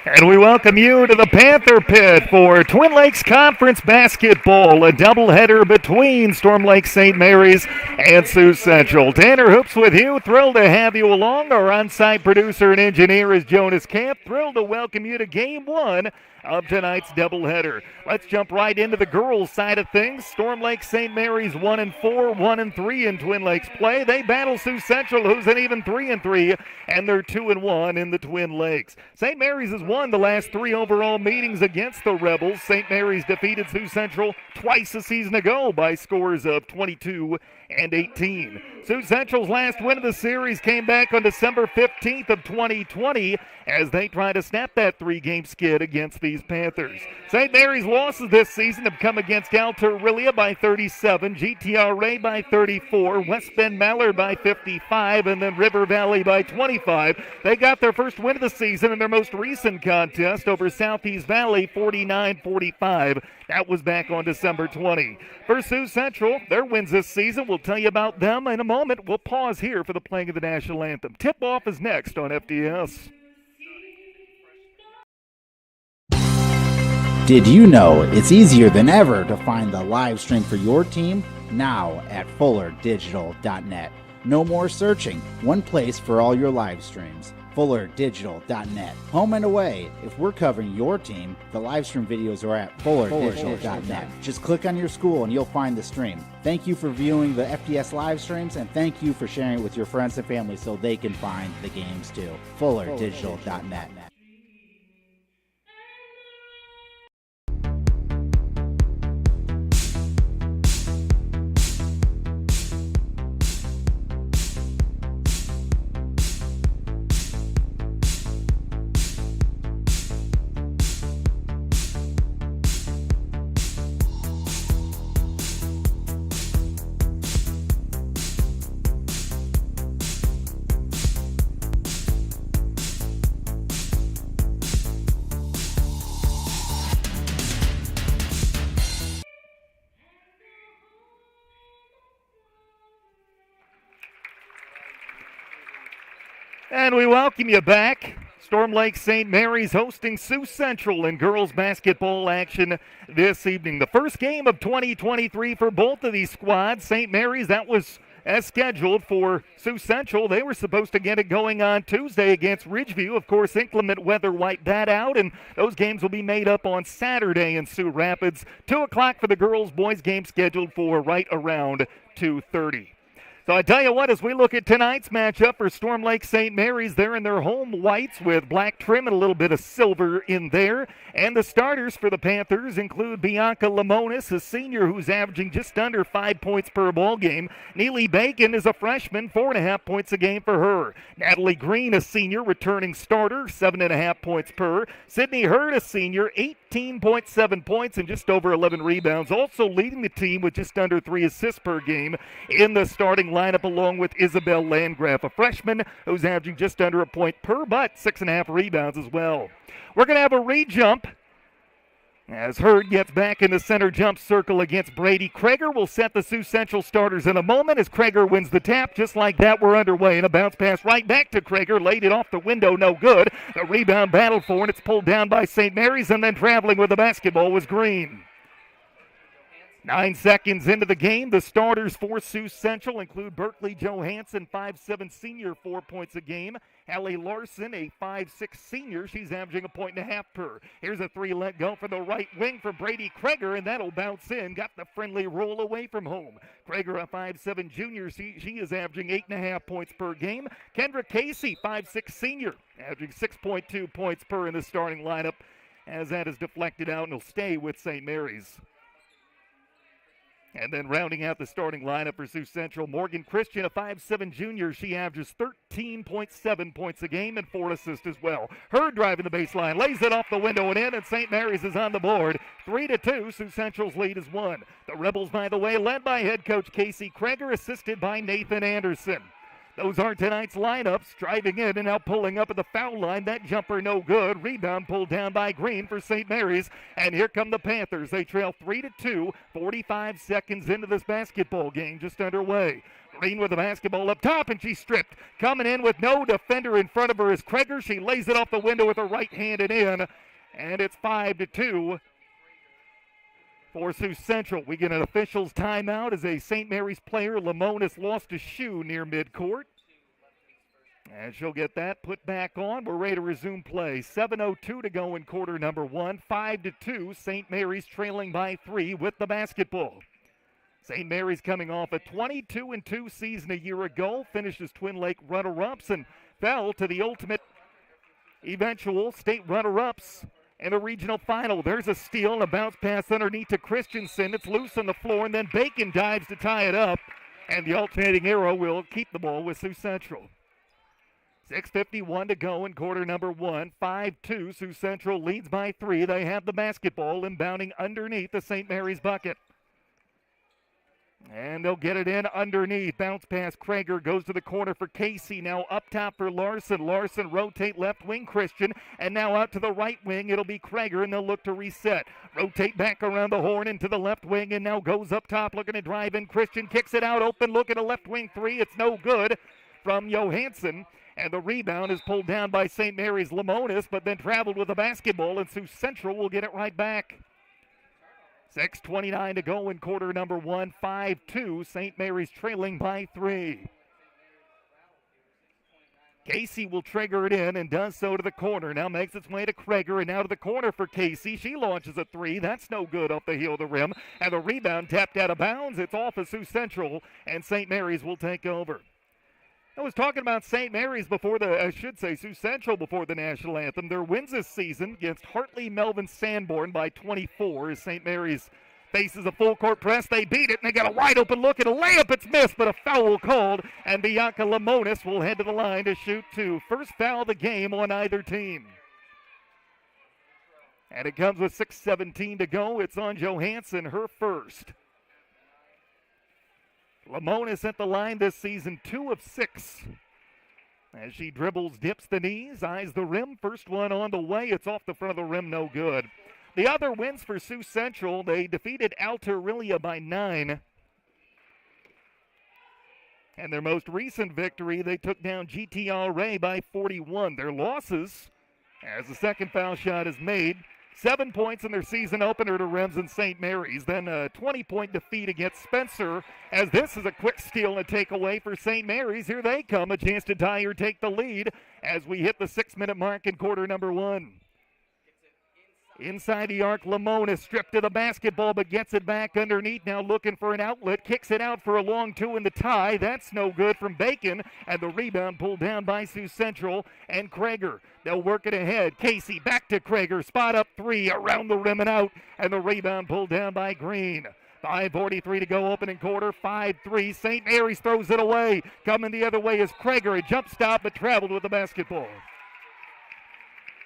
And we welcome you to the Panther Pit for Twin Lakes Conference Basketball, a doubleheader between Storm Lake St. Mary's and Sioux Central. Tanner Hoops with you. Thrilled to have you along. Our on-site producer and engineer is Jonas Camp. Thrilled to welcome you to Game 1 of tonight's doubleheader. Let's jump right into the girls' side of things. Storm Lake St. Mary's 1-4, 1-3 in Twin Lakes play. They battle Sioux Central, who's an even 3-3, and they're 2-1 in the Twin Lakes. St. Mary's has won the last 3 overall meetings against the Rebels. St. Mary's defeated Sioux Central twice a season ago by scores of 22 and 18. Sioux Central's last win of the series came back on December 15th of 2020 as they try to snap that 3-game skid against these Panthers. St. Mary's losses this season have come against Alta-Aurelia by 37, GTRA by 34, West Bend Mallard by 55, and then River Valley by 25. They got their first win of the season in their most recent contest over Southeast Valley, 49-45. That was back on December 20. For Sioux Central, their wins this season, we'll tell you about them in a moment. We'll pause here for the playing of the national anthem. Tip-off is next on FDS. Did you know it's easier than ever to find the live stream for your team? Now at fullerdigital.net. No more searching. One place for all your live streams. fullerdigital.net. Home and away. If we're covering your team, the live stream videos are at fullerdigital.net. Just click on your school and you'll find the stream. Thank you for viewing the FDS live streams, and thank you for sharing it with your friends and family so they can find the games too. fullerdigital.net. And we welcome you back. Storm Lake St. Mary's hosting Sioux Central in girls basketball action this evening. The first game of 2023 for both of these squads. St. Mary's, that was as scheduled for Sioux Central. They were supposed to get it going on Tuesday against Ridgeview. Of course, inclement weather wiped that out, and those games will be made up on Saturday in Sioux Rapids. 2 o'clock for the girls-boys game scheduled for right around 2:30. So I tell you what, as we look at tonight's matchup for Storm Lake St. Mary's, they're in their home whites with black trim and a little bit of silver in there. And the starters for the Panthers include Bianca Lamonis, a senior who's averaging just under 5 points per ball game. Neely Bacon is a freshman, 4.5 points a game for her. Natalie Green, a senior, returning starter, 7.5 points per. Sydney Hurd, a senior, 18.7 points and just over 11 rebounds. Also leading the team with just under 3 assists per game in the starting lineup, along with Isabel Landgraf, a freshman who's averaging just under a point per, but 6.5 rebounds as well. We're going to have a re-jump as Hurd gets back in the center jump circle against Brady Krager. We'll set the Sioux Central starters in a moment as Krager wins the tap. Just like that, we're underway, and a bounce pass right back to Krager. Laid it off the window, no good. The rebound battle for it. It's pulled down by St. Mary's, and then traveling with the basketball was Green. 9 seconds into the game, the starters for Sioux Central include Berkeley Johansson, 5'7" senior, 4 points a game. Allie Larson, a 5'6" senior. She's averaging 1.5 points per. Here's a 3 let go from the right wing for Brady Krager, and that'll bounce in. Got the friendly roll away from home. Krager, a 5'7" junior. She is averaging 8.5 points per game. Kendra Casey, 5'6" senior, averaging 6.2 points per in the starting lineup, as that is deflected out and will stay with St. Mary's. And then rounding out the starting lineup for Sioux Central, Morgan Christian, a 5'7" junior. She averages 13.7 points a game and 4 assists as well. Hurd driving the baseline, lays it off the window and in, and St. Mary's is on the board. 3-2, Sioux Central's lead is 1. The Rebels, by the way, led by head coach Casey Krager, assisted by Nathan Anderson. Those are tonight's lineups. Driving in and now pulling up at the foul line. That jumper no good. Rebound pulled down by Green for St. Mary's. And here come the Panthers. They trail 3-2. 45 seconds into this basketball game just underway. Green with the basketball up top, and she's stripped. Coming in with no defender in front of her is Kreger. She lays it off the window with her right hand and in. And it's 5-2 for Sioux Central. We get an official's timeout as a St. Mary's player, Lamonis, lost a shoe near midcourt. And she'll get that put back on. We're ready to resume play. 7:02 to go in quarter number one. 5-2. St. Mary's trailing by 3 with the basketball. St. Mary's coming off a 22-2 season a year ago. Finished as Twin Lake runner-ups and fell to the ultimate eventual state runner-ups in the regional final. There's a steal and a bounce pass underneath to Christensen. It's loose on the floor, and then Bacon dives to tie it up. And the alternating arrow will keep the ball with Sioux Central. 6:51 to go in quarter number one. 5-2. Sioux Central leads by 3. They have the basketball inbounding underneath the St. Mary's bucket. And they'll get it in underneath. Bounce pass. Kreger goes to the corner for Casey. Now up top for Larson. Larson rotate left wing Christian. And now out to the right wing. It'll be Kreger, and they'll look to reset. Rotate back around the horn into the left wing, and now goes up top looking to drive in. Christian kicks it out open. Look at a left wing three. It's no good from Johansson. And the rebound is pulled down by St. Mary's Lamonis, but then traveled with the basketball, and Sioux Central will get it right back. 6:29 to go in quarter number one. 5-2. St. Mary's trailing by 3. Casey will trigger it in and does so to the corner. Now makes its way to Kreger and now to the corner for Casey. She launches a 3. That's no good off the heel of the rim. And the rebound tapped out of bounds. It's off of Sioux Central, and St. Mary's will take over. I was talking about St. Mary's before Sioux Central before the national anthem. Their wins this season against Hartley Melvin Sanborn by 24 as St. Mary's faces a full court press. They beat it, and they got a wide open look at a layup. It's missed, but a foul called, and Bianca Lamonis will head to the line to shoot 2. First foul of the game on either team. And it comes with 6:17 to go. It's on Johansson, her first. Lamonis at the line this season, 2 of 6. As she dribbles, dips the knees, eyes the rim. First one on the way. It's off the front of the rim, no good. The other wins for Sioux Central, they defeated Altarillia by 9. And their most recent victory, they took down GTRA by 41. Their losses, as the second foul shot is made, 7 points in their season opener to Remsen St. Mary's. Then a 20-point defeat against Spencer, as this is a quick steal and a takeaway for St. Mary's. Here they come, a chance to tie or take the lead as we hit the 6-minute mark in quarter number one. Inside the arc, Lamonis stripped to the basketball but gets it back underneath. Now looking for an outlet, kicks it out for a long 2 in the tie. That's no good from Bacon, and the rebound pulled down by Sioux Central and Kreger. They'll work it ahead. Casey back to Kreger, spot up 3 around the rim and out, and the rebound pulled down by Green. 5:43 to go, opening quarter, 5-3. St. Mary's throws it away. Coming the other way is Kreger, a jump stop but traveled with the basketball.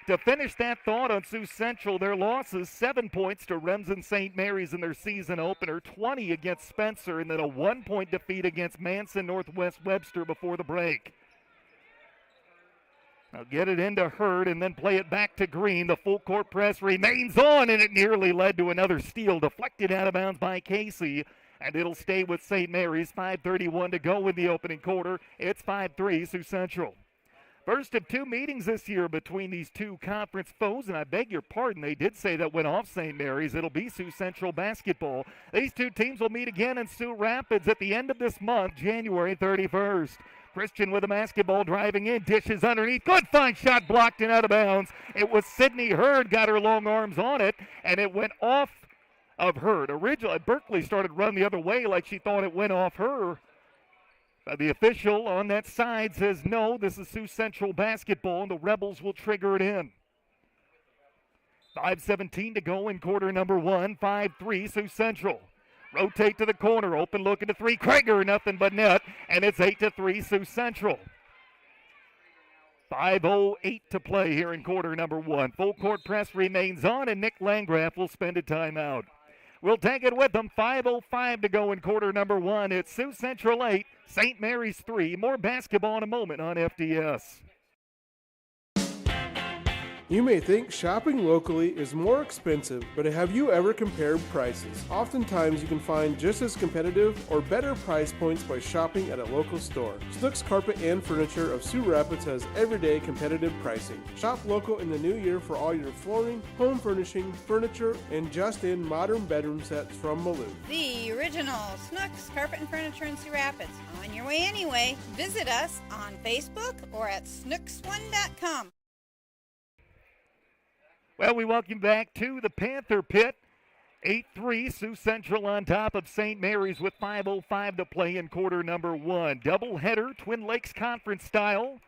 To finish that thought on Sioux Central, their losses, 7 points to Remsen St. Mary's in their season opener, 20 against Spencer, and then a 1-point defeat against Manson Northwest Webster before the break. Now get it into Hurd and then play it back to Green. The full court press remains on, and it nearly led to another steal, deflected out of bounds by Casey, and it'll stay with St. Mary's. 5:31 to go in the opening quarter. It's 5-3 Sioux Central. First of 2 meetings this year between these two conference foes, and I beg your pardon, they did say that went off St. Mary's. It'll be Sioux Central basketball. These two teams will meet again in Sioux Rapids at the end of this month, January 31st. Christian with the basketball driving in, dishes underneath. Good find, shot blocked and out of bounds. It was Sydney Hurd, got her long arms on it, and it went off of Hurd. Originally, Berkeley started running the other way like she thought it went off her. The official on that side says no, this is Sioux Central basketball, and the Rebels will trigger it in. 5:17 to go in quarter number one. 5-3 Sioux Central. Rotate to the corner, open look at the 3. Kreger, nothing but net, and it's 8-3 Sioux Central. 5:08 to play here in quarter number one. Full court press remains on, and Nick Landgraf will spend a timeout. will take it with them. 5:05 to go in quarter number one. It's Sioux Central 8, St. Mary's 3. More basketball in a moment on FDS. You may think shopping locally is more expensive, but have you ever compared prices? Oftentimes you can find just as competitive or better price points by shopping at a local store. Snooks Carpet and Furniture of Sioux Rapids has everyday competitive pricing. Shop local in the new year for all your flooring, home furnishing, furniture, and just-in modern bedroom sets from Malou. The original Snooks Carpet and Furniture in Sioux Rapids. On your way anyway. Visit us on Facebook or at snooks1.com. Well, we welcome back to the Panther Pit. 8-3, Sioux Central on top of St. Mary's with 5:05 to play in quarter number one. Doubleheader, Twin Lakes Conference style.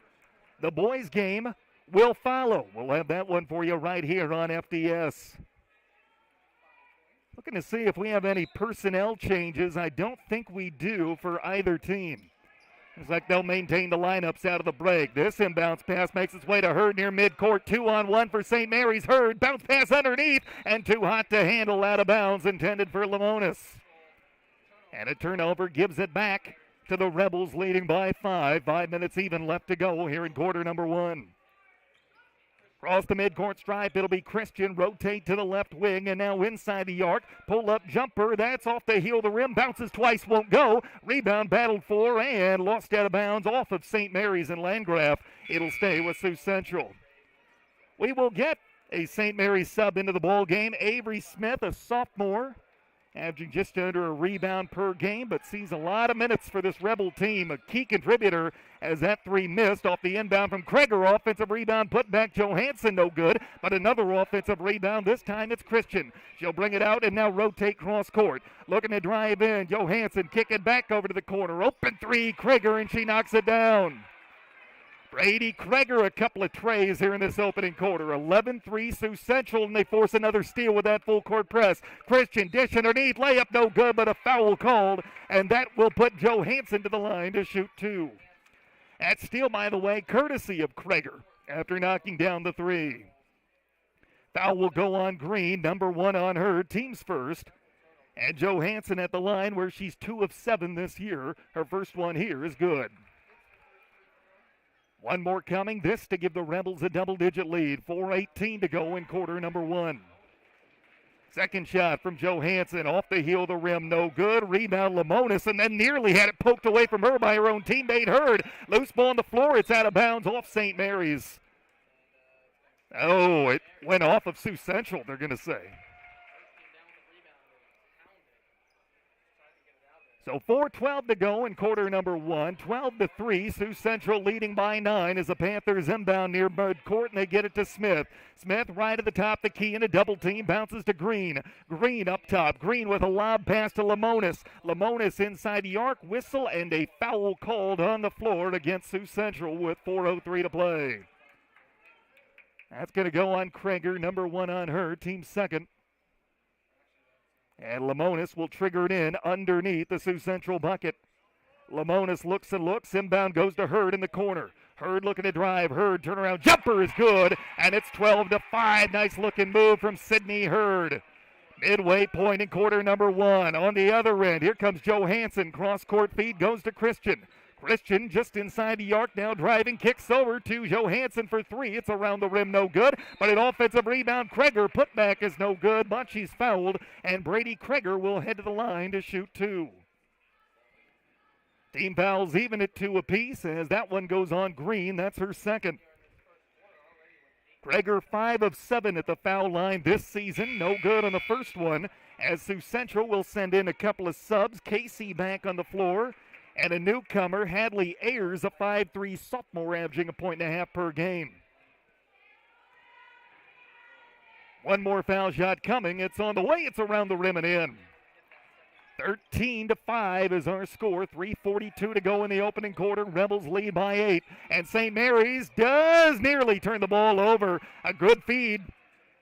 The boys' game will follow. We'll have that one for you right here on FDS. Looking to see if we have any personnel changes. I don't think we do for either team. Looks like they'll maintain the lineups out of the break. This inbounds pass makes its way to Hurd near midcourt. 2-on-1 for St. Mary's. Hurd, bounce pass underneath, and too hot to handle out of bounds, intended for Lamonis. And a turnover gives it back to the Rebels, leading by 5. 5 minutes even left to go here in quarter number one. Across the midcourt stripe, it'll be Christian. Rotate to the left wing, and now inside the arc. Pull-up jumper, that's off the heel of the rim. Bounces twice, won't go. Rebound battled for and lost out of bounds off of St. Mary's and Landgraf. It'll stay with Sioux Central. We will get a St. Mary's sub into the ball game. Avery Smith, a sophomore, averaging just under a rebound per game, but sees a lot of minutes for this Rebel team. A key contributor as that three missed off the inbound from Kreger. Offensive rebound put back. Johansson no good, but another offensive rebound. This time it's Christian. She'll bring it out and now rotate cross court. Looking to drive in. Johansson kick it back over to the corner. Open three, Kreger, and she knocks it down. Brady Kreger, a couple of trays here in this opening quarter. 11-3 Sioux Central, and they force another steal with that full court press. Christian dish underneath, layup no good, but a foul called, and that will put Johansson to the line to shoot two. That steal, by the way, courtesy of Kreger after knocking down the three. Foul will go on Green, number one on her, team's first. And Johansson at the line where she's 2 of 7 this year. Her first one here is good. One more coming, this to give the Rebels a double-digit lead. 4:18 to go in quarter number one. Second shot from Johansson off the heel of the rim, no good. Rebound Lamonis, and then nearly had it poked away from her by her own teammate Hurd. Loose ball on the floor, it's out of bounds off St. Mary's. Oh, it went off of Sioux Central, they're going to say. So 4:12 to go in quarter number one. 12-3, Sioux Central leading by 9 as the Panthers inbound near midcourt, and they get it to Smith. Smith right at the top, the key in a double team, bounces to Green. Green up top. Green with a lob pass to Lamonis. Lamonis inside the arc, whistle, and a foul called on the floor against Sioux Central with 4:03 to play. That's going to go on Kreger, number one on her, team second. And Lamonis will trigger it in underneath the Sioux Central bucket. Lamonis looks and looks. Inbound goes to Hurd in the corner. Hurd looking to drive. Hurd turnaround jumper is good. And it's 12-5. Nice looking move from Sydney Hurd. Midway point in quarter number one. On the other end, here comes Johansson. Cross court feed goes to Christian. Christian just inside the arc now, driving, kicks over to Johansson for three. It's around the rim, no good, but an offensive rebound. Kreger putback is no good, but she's fouled, and Brady Kreger will head to the line to shoot two. Team fouls even at 2 apiece as that one goes on Green. That's her second. Kreger 5 of 7 at the foul line this season. No good on the first one, as Sioux Central will send in a couple of subs. Casey back on the floor. And a newcomer, Hadley Ayers, a 5'3 sophomore, averaging 1.5 points per game. One more foul shot coming. It's on the way. It's around the rim and in. 13-5 is our score. 3:42 to go in the opening quarter. Rebels lead by 8. And St. Mary's does nearly turn the ball over. A good feed,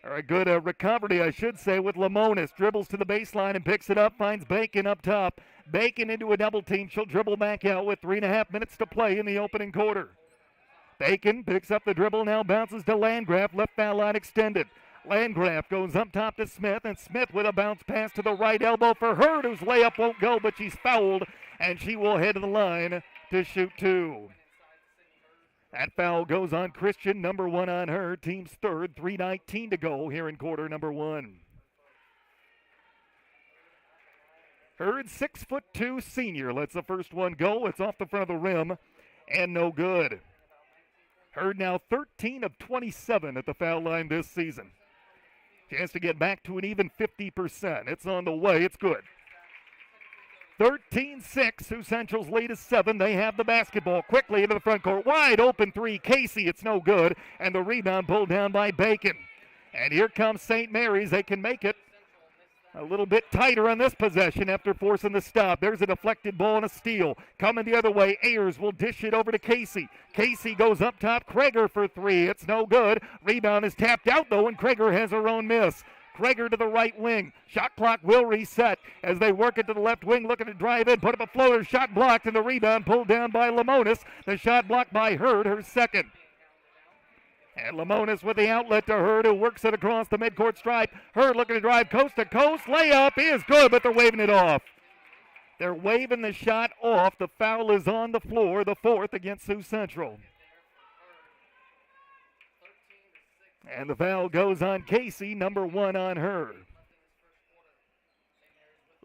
or a good recovery, I should say, with Lamonis. Dribbles to the baseline and picks it up. Finds Bacon up top. Bacon into a double team. She'll dribble back out with 3.5 minutes to play in the opening quarter. Bacon picks up the dribble, now bounces to Landgraf. Left foul line extended. Landgraf goes up top to Smith, and Smith with a bounce pass to the right elbow for Hurd, whose layup won't go, but she's fouled, and she will head to the line to shoot 2. That foul goes on Christian, number 1 on her, team's third, 3:19 to go here in quarter number 1. Hurd, 6'2" senior, lets the first one go. It's off the front of the rim and no good. Hurd now 13 of 27 at the foul line this season. Chance to get back to an even 50%. It's on the way. It's good. 13-6. Sioux Central's lead is 7. They have the basketball quickly into the front court. Wide open 3. Casey, it's no good. And the rebound pulled down by Bacon. And here comes St. Mary's. They can make it a little bit tighter on this possession after forcing the stop. There's a deflected ball and a steal. Coming the other way, Ayers will dish it over to Casey. Casey goes up top. Krager for 3. It's no good. Rebound is tapped out, though, and Krager has her own miss. Krager to the right wing. Shot clock will reset as they work it to the left wing, looking to drive in. Put up a floater. Shot blocked, and the rebound pulled down by Lamonis. The shot blocked by Hurd, her second. And Lamonis with the outlet to Hurd, who works it across the midcourt stripe. Hurd looking to drive coast to coast. Layup is good, but they're waving it off. They're waving the shot off. The foul is on the floor, the 4th against Sioux Central. And the foul goes on Casey, number 1 on her.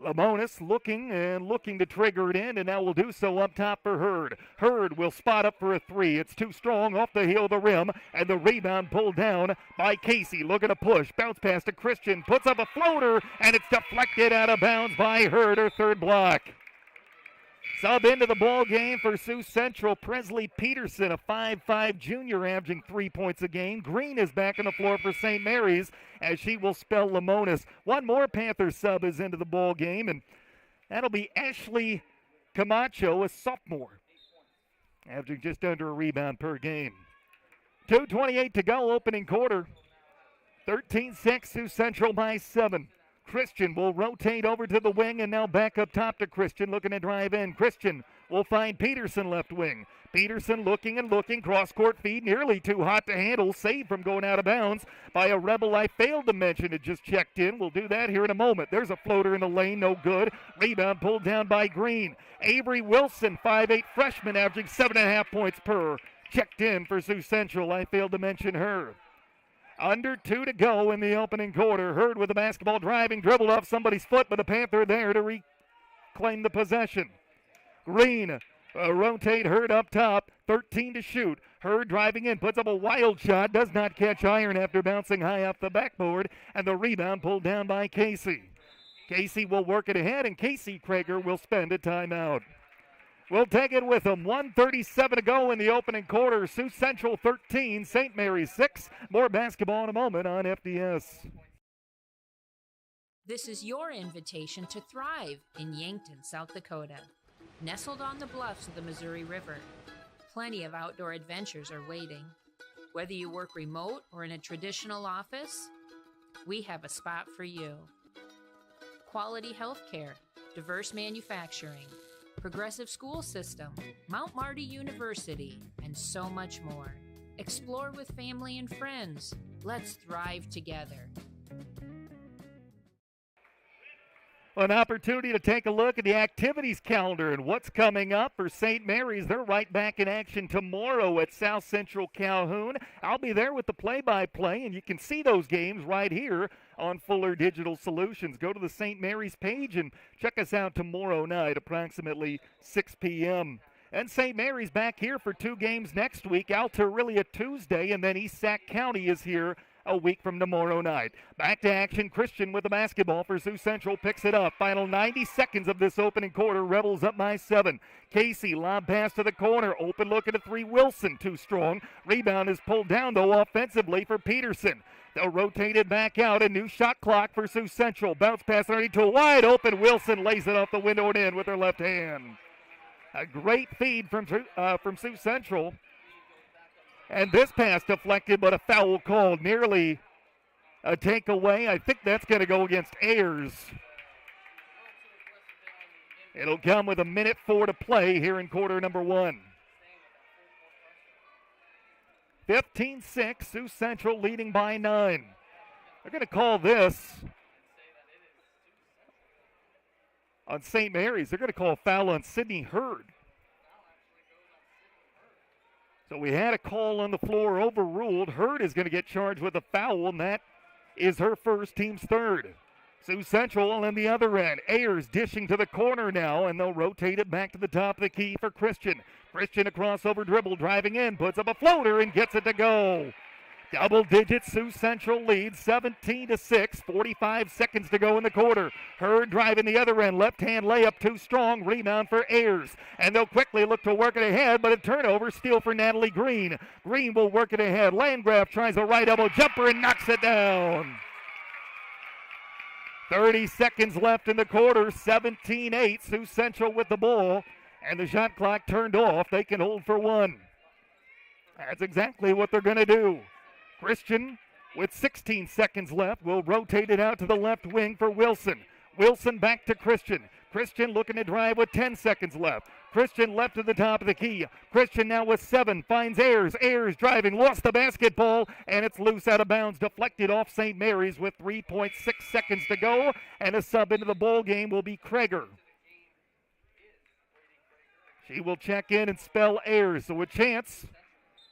Lamonis looking to trigger it in, and now will do so up top for Hurd. Hurd will spot up for a 3. It's too strong off the heel of the rim, and the rebound pulled down by Casey. Looking to push. Bounce pass to Christian. Puts up a floater, and it's deflected out of bounds by Hurd, her third block. Sub into the ball game for Sioux Central, Presley Peterson, a 5'5" junior, averaging 3 points a game. Green is back on the floor for St. Mary's as she will spell Lamonis. One more Panther sub is into the ball game, and that'll be Ashley Camacho, a sophomore, averaging just under a rebound per game. 2:28 to go, opening quarter. 13-6, Sioux Central by 7. Christian will rotate over to the wing and now back up top to Christian, looking to drive in. Christian will find Peterson left wing. Peterson looking and looking, cross-court feed, nearly too hot to handle, saved from going out of bounds by a Rebel I failed to mention. It just checked in. We'll do that here in a moment. There's a floater in the lane, no good. Rebound pulled down by Green. Avery Wilson, 5'8" freshman, averaging 7.5 points per. Checked in for Sioux Central. I failed to mention her. Under 2 to go in the opening quarter. Hurd with the basketball driving, dribbled off somebody's foot, but a Panther there to reclaim the possession. Green rotate Hurd up top, 13 to shoot. Hurd driving in, puts up a wild shot, does not catch iron after bouncing high off the backboard, and the rebound pulled down by Casey. Casey will work it ahead, and Casey Krager will spend a timeout. We'll take it with them. 1:37 to go in the opening quarter. Sioux Central 13, St. Mary's 6. More basketball in a moment on FDS. This is your invitation to thrive in Yankton, South Dakota. Nestled on the bluffs of the Missouri River, plenty of outdoor adventures are waiting. Whether you work remote or in a traditional office, we have a spot for you. Quality health care, diverse manufacturing, progressive school system, Mount Marty University, and so much more. Explore with family and friends. Let's thrive together. An opportunity to take a look at the activities calendar and what's coming up for St. Mary's. They're right back in action tomorrow at South Central Calhoun. I'll be there with the play-by-play, and you can see those games right here on Fuller Digital Solutions. Go to the St. Mary's page and check us out tomorrow night, approximately 6 p.m. And St. Mary's back here for 2 games next week. Alta-Aurelia Tuesday, and then East Sac County is here a week from tomorrow night. Back to action. Christian with the basketball for Sioux Central, picks it up. Final 90 seconds of this opening quarter. Rebels up by 7. Casey, lob pass to the corner. Open look at a 3. Wilson, too strong. Rebound is pulled down, though, offensively for Peterson. They'll rotate it back out. A new shot clock for Sioux Central. Bounce pass underneath to a wide open. Wilson lays it off the window and in with her left hand. A great feed from Sioux Central. And this pass deflected, but a foul called. Nearly a takeaway. I think that's going to go against Ayers. It'll come with 1:04 to play here in quarter number 1. 15-6, Sioux Central leading by 9. They're going to call this on St. Mary's. They're going to call a foul on Sydney Hurd. So we had a call on the floor overruled. Hurd is going to get charged with a foul, and that is her first, team's third. Sioux Central on the other end. Ayers dishing to the corner now, and they'll rotate it back to the top of the key for Christian. Christian a crossover dribble, driving in, puts up a floater and gets it to go. Double digits, Sioux Central leads 17-6, 45 seconds to go in the quarter. Hurd driving the other end, left-hand layup too strong, rebound for Ayers. And they'll quickly look to work it ahead, but a turnover, steal for Natalie Green. Green will work it ahead. Landgraf tries a right elbow jumper and knocks it down. 30 seconds left in the quarter, 17-8, Sioux Central with the ball. And the shot clock turned off. They can hold for one. That's exactly what they're going to do. Christian, with 16 seconds left, will rotate it out to the left wing for Wilson. Wilson back to Christian. Christian looking to drive with 10 seconds left. Christian left to the top of the key. Christian now with 7, finds Ayers. Ayers driving, lost the basketball, and it's loose out of bounds, deflected off St. Mary's with 3.6 seconds to go, and a sub into the ball game will be Kreger. She will check in and spell Ayers, so a chance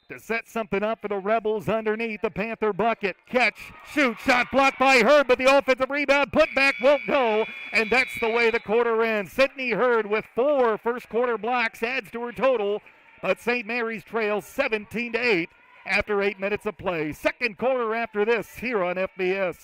to set something up for the Rebels underneath the Panther bucket. Catch, shoot, shot blocked by Hurd, but the offensive rebound put back won't go, and that's the way the quarter ends. Sydney Hurd with 4 first quarter blocks adds to her total, but St. Mary's trails 17-8 after 8 minutes of play. Second quarter after this here on FBS.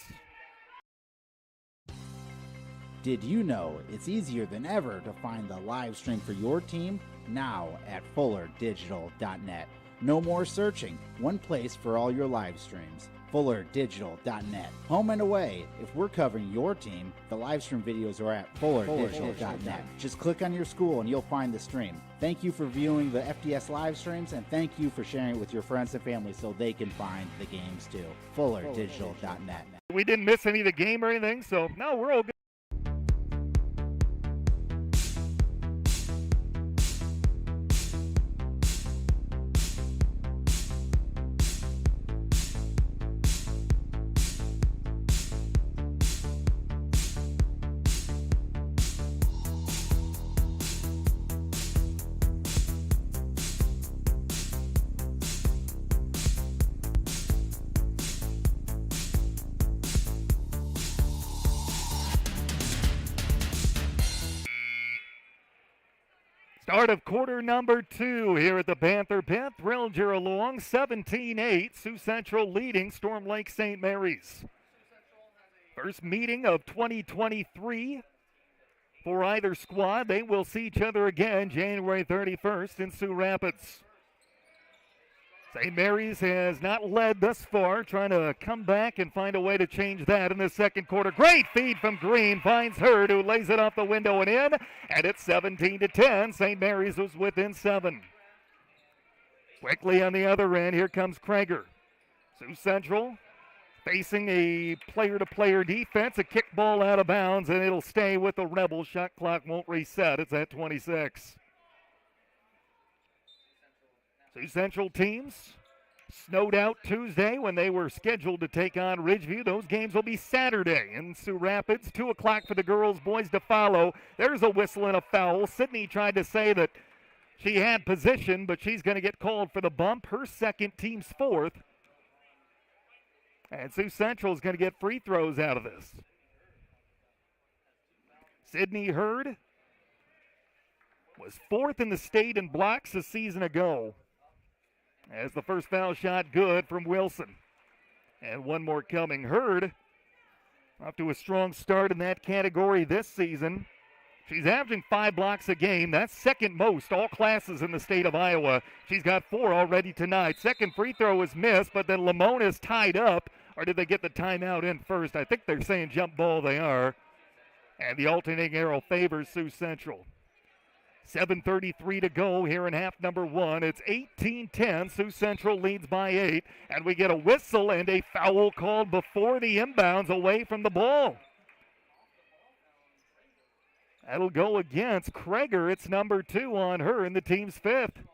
Did you know it's easier than ever to find the live stream for your team? Now at FullerDigital.net. No more searching. One place for all your live streams. FullerDigital.net. Home and away. If we're covering your team, the live stream videos are at FullerDigital.net. Just click on your school and you'll find the stream. Thank you for viewing the FDS live streams, and thank you for sharing it with your friends and family so they can find the games too. FullerDigital.net. We didn't miss any of the game or anything, so no, we're all good. Start of quarter number 2 here at the Panther Pit. Thrilled you're along. 17-8. Sioux Central leading Storm Lake St. Mary's. First meeting of 2023 for either squad. They will see each other again January 31st in Sioux Rapids. St. Mary's has not led thus far, trying to come back and find a way to change that in the second quarter. Great feed from Green, finds Hurd, who lays it off the window and in, and it's 17-10. St. Mary's was within 7. Quickly on the other end, here comes Kreger. Sioux Central facing a player-to-player defense, a kick ball out of bounds, and it'll stay with the Rebels. Shot clock won't reset. It's at 26. Sioux Central teams snowed out Tuesday when they were scheduled to take on Ridgeview. Those games will be Saturday in Sioux Rapids. 2 o'clock for the girls, boys to follow. There's a whistle and a foul. Sydney tried to say that she had position, but she's going to get called for the bump. Her second, team's 4th. And Sioux Central is going to get free throws out of this. Sydney Hurd was 4th in the state in blocks a season ago. As the first foul shot good from Wilson. And one more coming. Hurd off to a strong start in that category this season. She's averaging 5 blocks a game. That's second most, all classes in the state of Iowa. She's got 4 already tonight. Second free throw was missed, but then Lamona's tied up. Or did they get the timeout in first? I think they're saying jump ball. They are. And the alternating arrow favors Sioux Central. 7:33 to go here in half number 1. It's 18-10. Sioux Central leads by 8. And we get a whistle and a foul called before the inbounds away from the ball. That'll go against Kreger. It's number 2 on her in the team's 5th.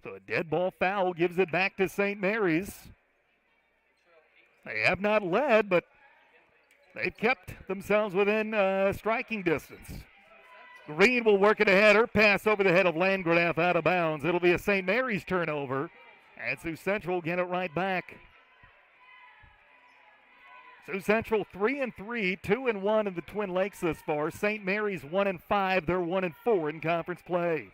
So a dead ball foul gives it back to St. Mary's. They have not led, but they've kept themselves within striking distance. Green will work it ahead. Her pass over the head of Landgraf out of bounds. It'll be a St. Mary's turnover, and Sioux Central will get it right back. Sioux Central 3-3, 2-1 in the Twin Lakes thus far. St. Mary's 1-5. They're 1-4 in conference play.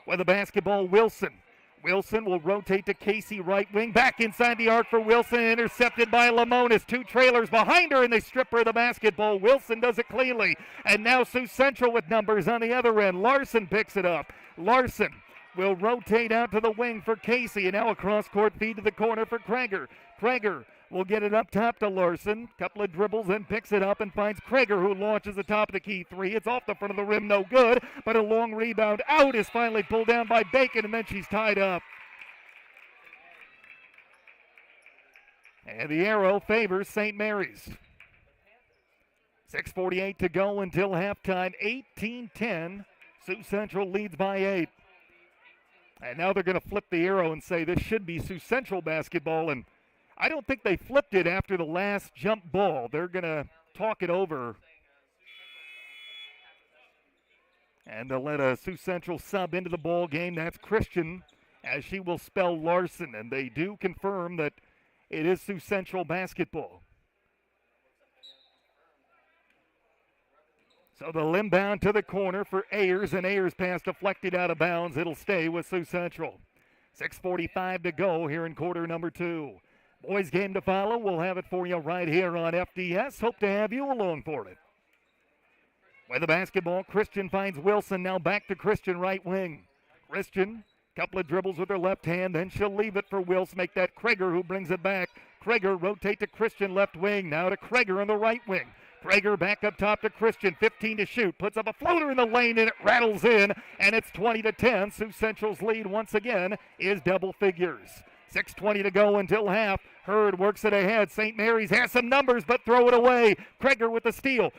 With the basketball, Wilson. Wilson will rotate to Casey, right wing. Back inside the arc for Wilson, intercepted by Lamonis. Two trailers behind her, and they strip her of the basketball. Wilson does it cleanly. And now Sioux Central with numbers on the other end. Larson picks it up. Larson will rotate out to the wing for Casey, and now a cross-court feed to the corner for Krager. Krager will get it up top to Larson. Couple of dribbles, and picks it up and finds Krager, who launches the top of the key three. It's off the front of the rim, no good, but a long rebound out is finally pulled down by Bacon, and then she's tied up. And the arrow favors St. Mary's. 6:48 to go until halftime. 18-10. Sioux Central leads by 8. And now they're going to flip the arrow and say this should be Sioux Central basketball, and I don't think they flipped it after the last jump ball. They're going to talk it over. And they'll let a Sioux Central sub into the ball game. That's Christian, as she will spell Larson. And they do confirm that it is Sioux Central basketball. So the inbound to the corner for Ayers, and Ayers' pass deflected out of bounds. It'll stay with Sioux Central. 6:45 to go here in quarter number 2. Boys game to follow. We'll have it for you right here on FDS. Hope to have you along for it. With the basketball, Christian finds Wilson. Now back to Christian, right wing. Christian, couple of dribbles with her left hand, then she'll leave it for Wilson. Make that Krager, who brings it back. Krager rotate to Christian, left wing. Now to Krager on the right wing. Krager back up top to Christian, 15 to shoot. Puts up a floater in the lane, and it rattles in, and it's 20-10. Sioux Central's lead once again is double figures. 6:20 to go until half. Hurd works it ahead. St. Mary's has some numbers, but throw it away. Krager with the steal.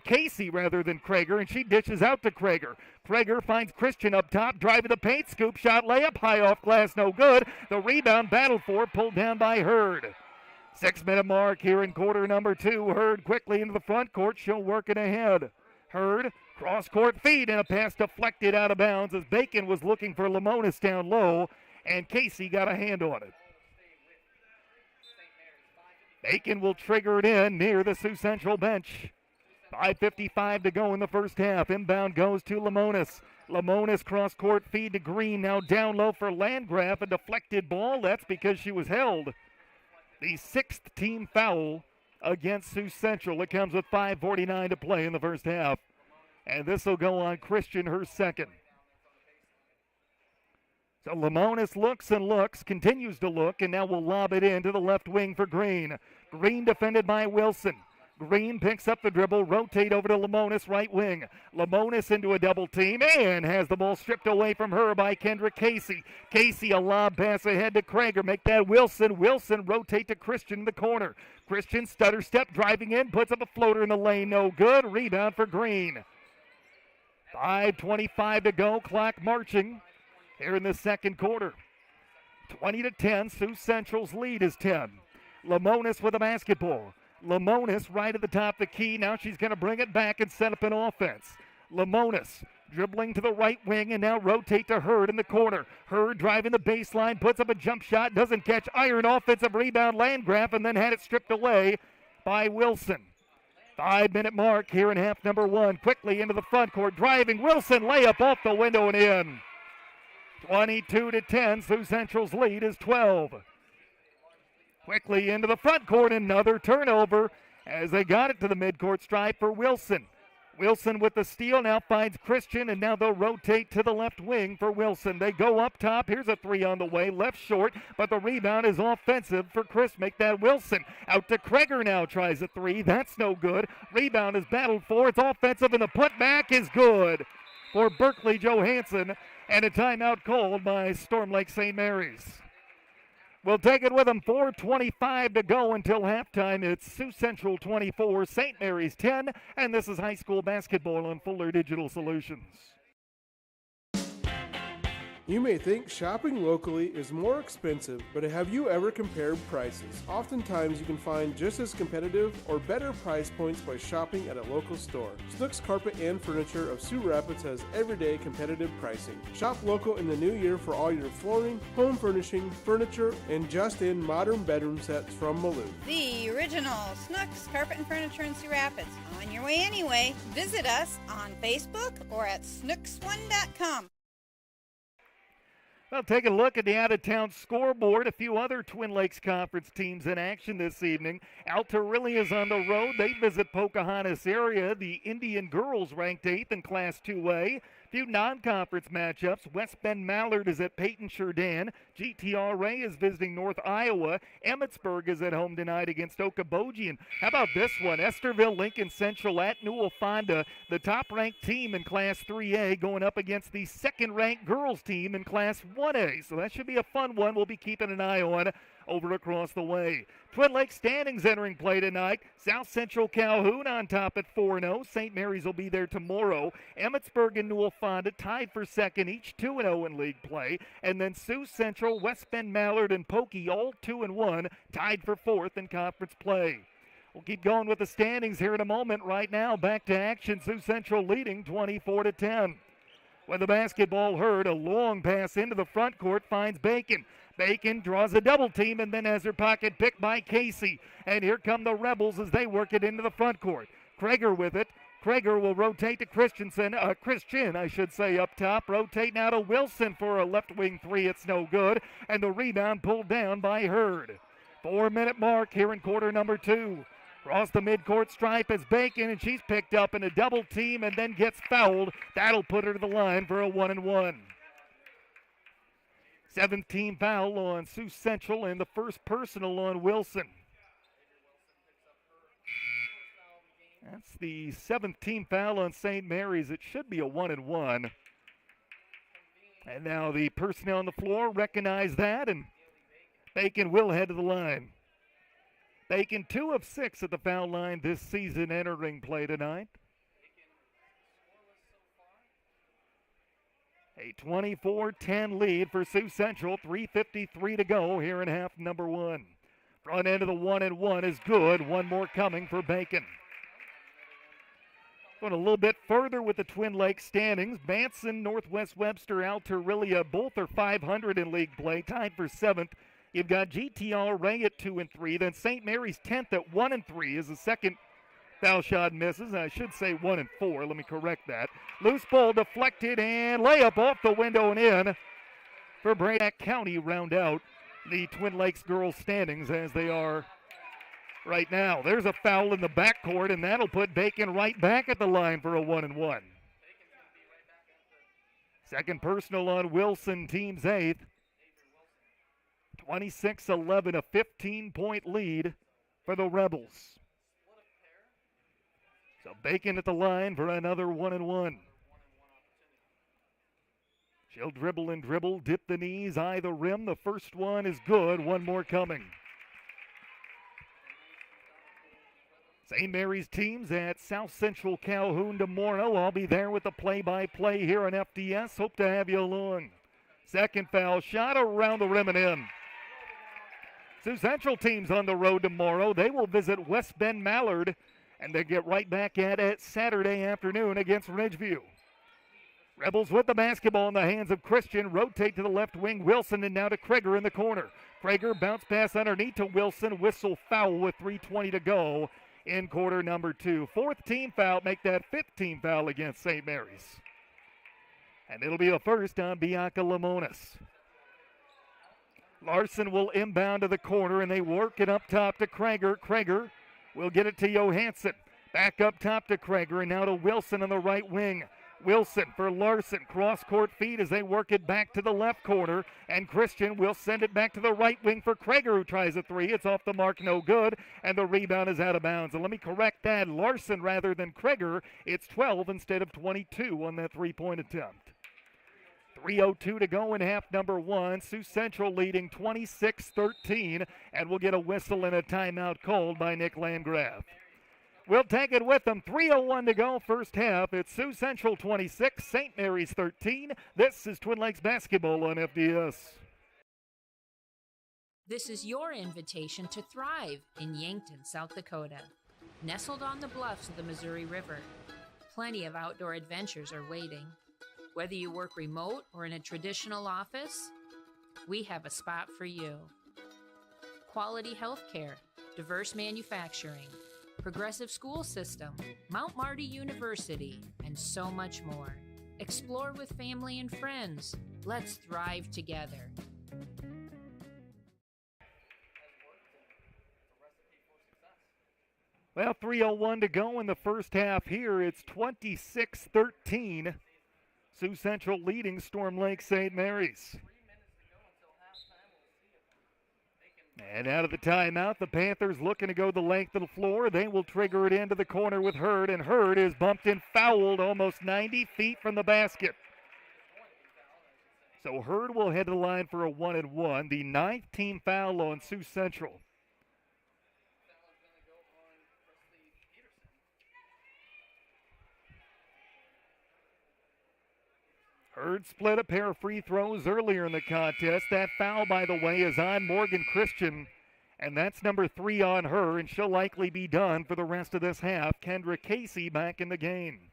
Casey rather than Krager, and she dishes out to Krager. Krager finds Christian up top, driving the paint, scoop shot, layup, high off glass, no good. The rebound battled for, pulled down by Hurd. 6-minute mark here in quarter number 2. Hurd quickly into the front court. She'll work it ahead. Hurd, cross-court feed, and a pass deflected out of bounds as Bacon was looking for Lamonis down low, and Casey got a hand on it. Bacon will trigger it in near the Sioux Central bench. 5:55 to go in the first half. Inbound goes to Lamonis. Lamonis cross-court feed to Green. Now down low for Landgraf. A deflected ball. That's because she was held. The 6th team foul against Sioux Central. It comes with 5:49 to play in the first half. And this will go on Christian, her second. So Lamonis looks and looks, continues to look, and now will lob it in to the left wing for Green. Green defended by Wilson. Green picks up the dribble, rotate over to Lamonis, right wing. Lamonis into a double team and has the ball stripped away from her by Kendra Casey. Casey, a lob pass ahead to Krager. Make that Wilson. Wilson rotate to Christian in the corner. Christian stutter step driving in, puts up a floater in the lane, no good. Rebound for Green. 5:25 to go, clock marching here in the second quarter. 20-10, Sioux Central's lead is 10. Lamonis with the basketball. Lamonis right at the top of the key. Now she's going to bring it back and set up an offense. Lamonis dribbling to the right wing and now rotate to Hurd in the corner. Hurd driving the baseline, puts up a jump shot, doesn't catch. Iron offensive rebound, Landgraf, and then had it stripped away by Wilson. 5-minute mark here in half number 1. Quickly into the front court, driving. Wilson, layup off the window and in. 22-10, Sioux Central's lead is 12. Quickly into the front court, another turnover as they got it to the midcourt stripe for Wilson. Wilson with the steal, now finds Christian, and now they'll rotate to the left wing for Wilson. They go up top. Here's a three on the way, left short, but the rebound is offensive for Chris. Make that Wilson. Out to Krager now, tries a three. That's no good. Rebound is battled for. It's offensive, and the putback is good for Berkeley Johansson, and a timeout called by Storm Lake St. Mary's. We'll take it with them. 4:25 to go until halftime. It's Sioux Central 24, St. Mary's 10, and this is high school basketball on Fuller Digital Solutions. You may think shopping locally is more expensive, but have you ever compared prices? Oftentimes you can find just as competitive or better price points by shopping at a local store. Snooks Carpet and Furniture of Sioux Rapids has everyday competitive pricing. Shop local in the new year for all your flooring, home furnishing, furniture, and just-in modern bedroom sets from Malou. The original Snooks Carpet and Furniture in Sioux Rapids. On your way anyway. Visit us on Facebook or at snooks1.com. Well, take a look at the out-of-town scoreboard. A few other Twin Lakes Conference teams in action this evening. Altarilli is on the road. They visit Pocahontas area. The Indian girls ranked 8th in Class 2A. Few non-conference matchups. West Bend Mallard is at Peyton Sheridan. GTRA is visiting North Iowa. Emmetsburg is at home tonight against Okoboji. How about this one? Esterville Lincoln Central at Newell Fonda, the top-ranked team in Class 3A, going up against the second-ranked girls team in Class 1A. So that should be a fun one we'll be keeping an eye on over across the way. Twin Lakes standings entering play tonight. South Central Calhoun on top at 4-0. St. Mary's will be there tomorrow. Emmetsburg and Newell Fonda tied for second, each 2-0 in league play. And then Sioux Central, West Bend Mallard, and Pokey all 2-1, tied for fourth in conference play. We'll keep going with the standings here in a moment. Right now, back to action. Sioux Central leading 24-10. When the basketball heard, a long pass into the front court finds Bacon. Bacon draws a double team and then has her pocket picked by Casey. And here come the Rebels as they work it into the front court. Krager with it. Krager will rotate to Christian, I should say, up top. Rotate now to Wilson for a left wing three. It's no good. And the rebound pulled down by Hurd. 4-minute mark here in quarter number 2. Across the midcourt stripe is Bacon, and she's picked up in a double team and then gets fouled. That'll put her to the line for a 1-and-1. 17th foul on Sioux Central and the first personal on Wilson. That's the 17th foul on St. Mary's. It should be a 1-and-1. And now the personnel on the floor recognize that, and Bacon will head to the line. Bacon 2 of 6 at the foul line this season entering play tonight. A 24-10 lead for Sioux Central. 3:53 to go here in half number 1. Front end of the 1-and-1 is good. One more coming for Bacon. Going a little bit further with the Twin Lakes standings. Manson, Northwest Webster, Altarilli, both are 500 in league play, tied for 7th. You've got GTRA at 2-3. Then St. Mary's 10th at 1-3 is the second foul shot misses. I should say 1-4. Let me correct that. Loose ball deflected and layup off the window and in for Bragg County. Round out the Twin Lakes girls standings as they are right now. There's a foul in the backcourt, and that'll put Bacon right back at the line for a 1-1. Second personal on Wilson, team's 8th. 26-11, a 15-point lead for the Rebels. So Bacon at the line for another 1-1. She'll dribble and dribble, dip the knees, eye the rim. The first one is good. One more coming. St. Mary's teams at South Central Calhoun tomorrow. I'll be there with the play-by-play here on FDS. Hope to have you along. Second foul shot around the rim and in. Sioux Central teams on the road tomorrow. They will visit West Bend Mallard, and they get right back at it Saturday afternoon against Ridgeview. Rebels with the basketball in the hands of Christian. Rotate to the left wing. Wilson, and now to Krager in the corner. Krager bounce pass underneath to Wilson. Whistle foul with 3:20 to go in quarter number 2. Fourth team foul, make that 15th foul against St. Mary's. And it'll be a first on Bianca Lamonis. Larson will inbound to the corner, and they work it up top to Krager. Krager will get it to Johansson. Back up top to Krager, and now to Wilson on the right wing. Wilson for Larson. Cross-court feed as they work it back to the left corner. And Christian will send it back to the right wing for Krager, who tries a three. It's off the mark, no good. And the rebound is out of bounds. And let me correct that. Larson rather than Krager. It's 12 instead of 22 on that three-point attempt. 3:02 to go in half number 1. Sioux Central leading 26-13. And we'll get a whistle and a timeout called by Nick Landgraf. will take it with them. 3:01 to go, first half. It's Sioux Central 26, St. Mary's 13. This is Twin Lakes basketball on FDS. This is your invitation to thrive in Yankton, South Dakota. Nestled on the bluffs of the Missouri River, plenty of outdoor adventures are waiting. Whether you work remote or in a traditional office, we have a spot for you. Quality health care, diverse manufacturing, progressive school system, Mount Marty University, and so much more. Explore with family and friends. Let's thrive together. Well, 3:01 to go in the first half here. It's 26-13. Sioux Central leading Storm Lake St. Mary's. And out of the timeout, the Panthers looking to go the length of the floor. They will trigger it into the corner with Hurd, and Hurd is bumped and fouled almost 90 feet from the basket. So Hurd will head to the line for a 1-and-1, the 9th team foul on Sioux Central. Hurd split a pair of free throws earlier in the contest. That foul, by the way, is on Morgan Christian, and that's number 3 on her, and she'll likely be done for the rest of this half. Kendra Casey back in the game.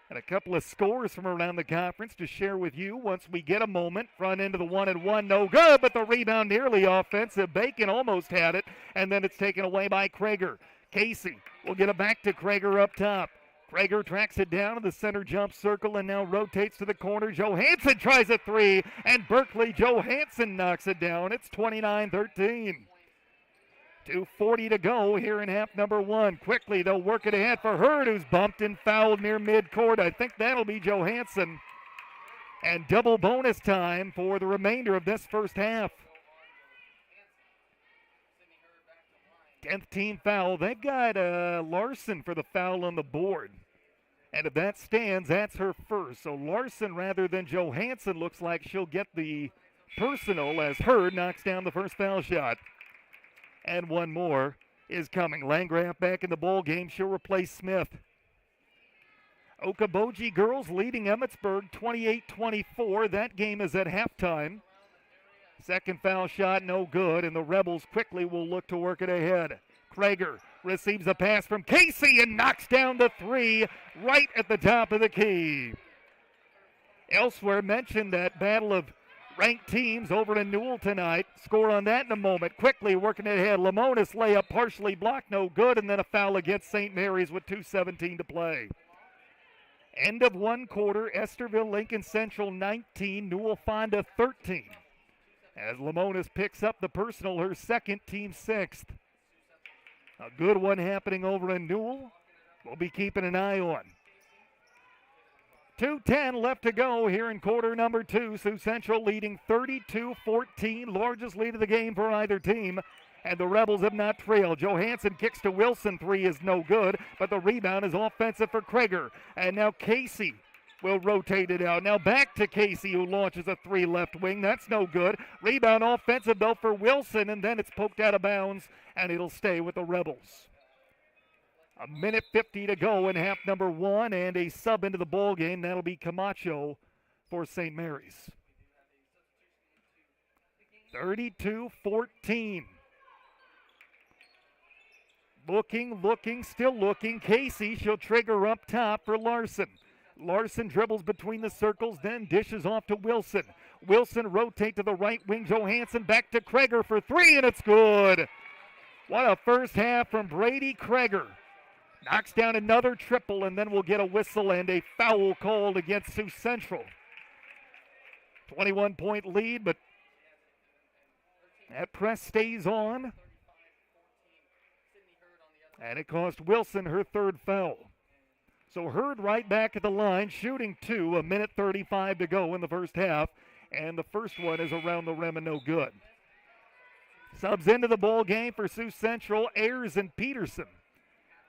And a couple of scores from around the conference to share with you once we get a moment. Front into the 1-and-1, no good, but the rebound nearly offensive. Bacon almost had it, and then it's taken away by Krager. Casey will get it back to Krager up top. Krager tracks it down to the center jump circle and now rotates to the corner. Johansson tries a 3, and Berkeley Johansson knocks it down. It's 29-13. 2:40 to go here in half number 1. Quickly, they'll work it ahead for Hurd, who's bumped and fouled near midcourt. I think that'll be Johansson. And double bonus time for the remainder of this first half. 10th team foul. They've got Larson for the foul on the board. And if that stands, that's her first. So Larson rather than Johansson looks like she'll get the personal as Hurd knocks down the first foul shot. And one more is coming. Landgraf back in the ball game. She'll replace Smith. Okoboji girls leading Emmetsburg 28-24. That game is at halftime. Second foul shot, no good, and the Rebels quickly will look to work it ahead. Krager receives a pass from Casey and knocks down the 3 right at the top of the key. Elsewhere mentioned that battle of ranked teams over in Newell tonight. Score on that in a moment. Quickly working it ahead. Lamonis layup partially blocked, no good, and then a foul against St. Mary's with 2:17 to play. End of one quarter, Esterville Lincoln Central 19, Newell Fonda 13. As Lamonis picks up the personal, her second, team 6th. A good one happening over in Newell. We'll be keeping an eye on. 2:10 left to go here in quarter number 2. Sioux Central leading 32-14, largest lead of the game for either team. And the Rebels have not trailed. Johansson kicks to Wilson. 3 is no good, but the rebound is offensive for Krager. And now Casey will rotate it out. Now back to Casey, who launches a 3 left wing. That's no good. Rebound offensive, though, for Wilson, and then it's poked out of bounds, and it'll stay with the Rebels. 1:50 to go in half number 1, and a sub into the ball game. That'll be Camacho for St. Mary's. 32-14. Looking, still looking. Casey, she'll trigger up top for Larson. Larson dribbles between the circles, then dishes off to Wilson. Wilson rotate to the right wing. Johansson back to Krager for 3, and it's good. What a first half from Brady Krager. Knocks down another triple, and then we'll get a whistle and a foul called against Sioux Central. 21-point lead, but that press stays on. And it cost Wilson her 3rd foul. So Hurd right back at the line, shooting 2, 1:35 to go in the first half. And the first one is around the rim and no good. Subs into the ball game for Sioux Central, Ayers and Peterson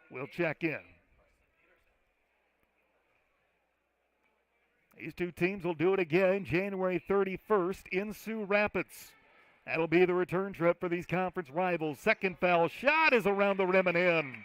will check in. These two teams will do it again January 31st in Sioux Rapids. That'll be the return trip for these conference rivals. Second foul shot is around the rim and in.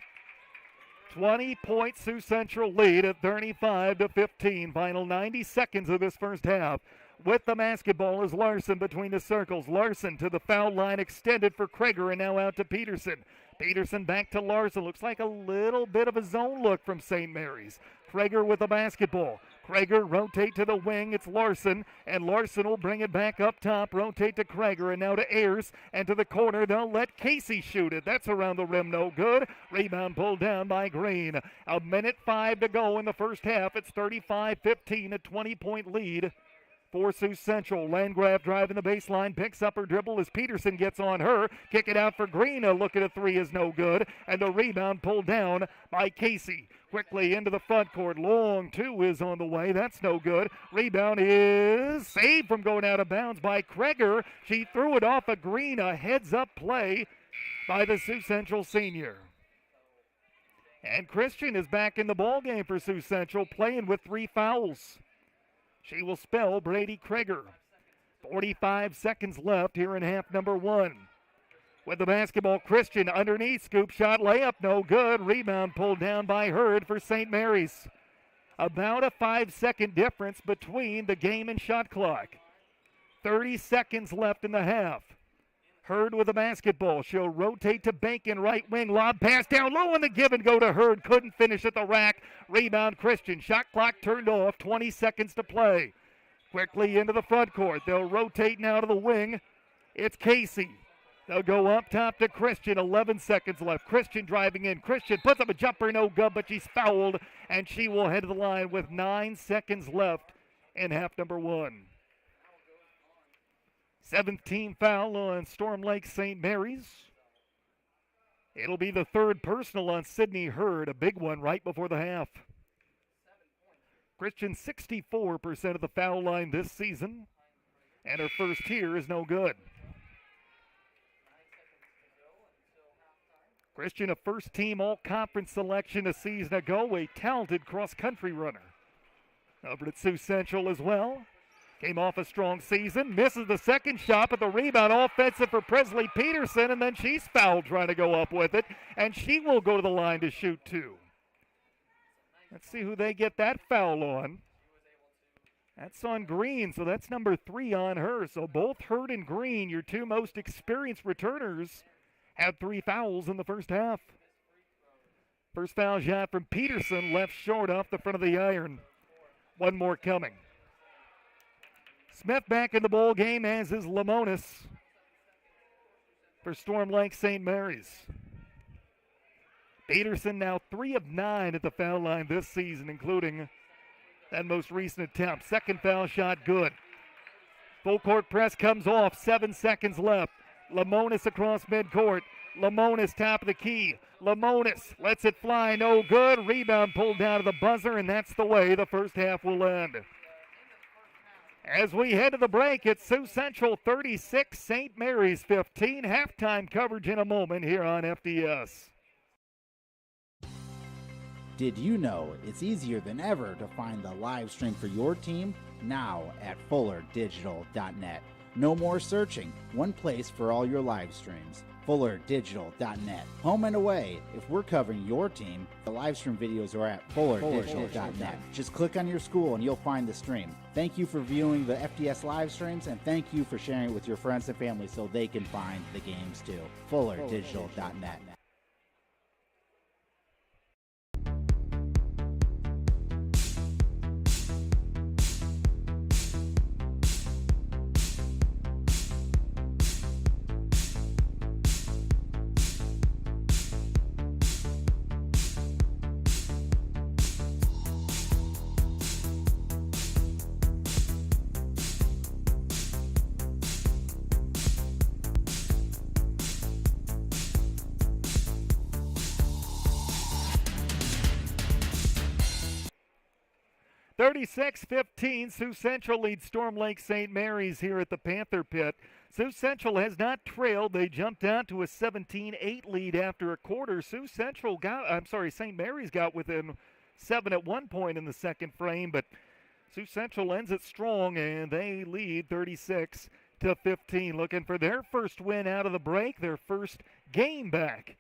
20-point Sioux Central lead at 35-15. Final 90 seconds of this first half. With the basketball is Larson between the circles. Larson to the foul line, extended for Krager, and now out to Peterson. Peterson back to Larson. Looks like a little bit of a zone look from St. Mary's. Krager with the basketball. Krager rotate to the wing. It's Larson, and Larson will bring it back up top. Rotate to Krager, and now to Ayers, and to the corner. They'll let Casey shoot it. That's around the rim, no good. Rebound pulled down by Green. 1:05 to go in the first half. It's 35-15, a 20-point lead for Sioux Central. Landgraf driving the baseline, picks up her dribble as Peterson gets on her. Kick it out for Green. A look at a three is no good. And the rebound pulled down by Casey. Quickly into the front court. Long two is on the way. That's no good. Rebound is saved from going out of bounds by Krager. She threw it off of Green. A heads-up play by the Sioux Central senior. And Christian is back in the ballgame for Sioux Central, playing with 3 fouls. She will spell Brady Krager. 45 seconds left here in half number 1. With the basketball, Christian underneath, scoop shot, layup, no good. Rebound pulled down by Hurd for St. Mary's. About a 5-second difference between the game and shot clock. 30 seconds left in the half. Hurd with the basketball. She'll rotate to Bacon, right wing, lob pass down low on the give and go to Hurd. Couldn't finish at the rack. Rebound Christian. Shot clock turned off. 20 seconds to play. Quickly into the front court. They'll rotate now to the wing. It's Casey. They'll go up top to Christian. 11 seconds left. Christian driving in. Christian puts up a jumper, no good, but she's fouled, and she will head to the line with 9 seconds left in half number 1. 17th foul on Storm Lake St. Mary's. It'll be the 3rd personal on Sydney Hurd, a big one right before the half. Christian 64% of the foul line this season, and her first here is no good. Christian, a first-team all-conference selection a season ago, a talented cross-country runner. Over at Sioux Central as well. Came off a strong season, misses the second shot, but the rebound offensive for Presley Peterson, and then she's fouled trying to go up with it, and she will go to the line to shoot 2. Let's see who they get that foul on. That's on Green, so that's number 3 on her. So both Hurd and Green, your 2 most experienced returners, had 3 fouls in the first half. First foul shot from Peterson, left short off the front of the iron. One more coming. Smith back in the ball game, as is Lamonis for Storm Lake St. Mary's. Peterson now 3 of 9 at the foul line this season, including that most recent attempt. Second foul shot good. Full court press comes off. 7 seconds left. Lamonis across midcourt. Lamonis top of the key. Lamonis lets it fly, no good. Rebound pulled down to the buzzer, and that's the way the first half will end. As we head to the break, it's Sioux Central 36, St. Mary's 15. Halftime coverage in a moment here on FDS. Did you know it's easier than ever to find the live stream for your team? Now at FullerDigital.net. No more searching. One place for all your live streams. FullerDigital.net. Home and away. If we're covering your team, the live stream videos are at FullerDigital.net. Just click on your school and you'll find the stream. Thank you for viewing the FDS live streams, and thank you for sharing it with your friends and family so they can find the games too. FullerDigital.net. (36-15), Sioux Central leads Storm Lake St. Mary's here at the Panther Pit. Sioux Central has not trailed. They jumped down to a 17-8 lead after a quarter. St. Mary's got within 7 at one point in the second frame, but Sioux Central ends it strong, and they lead 36 28-15, looking for their first win out of the break, their first game back,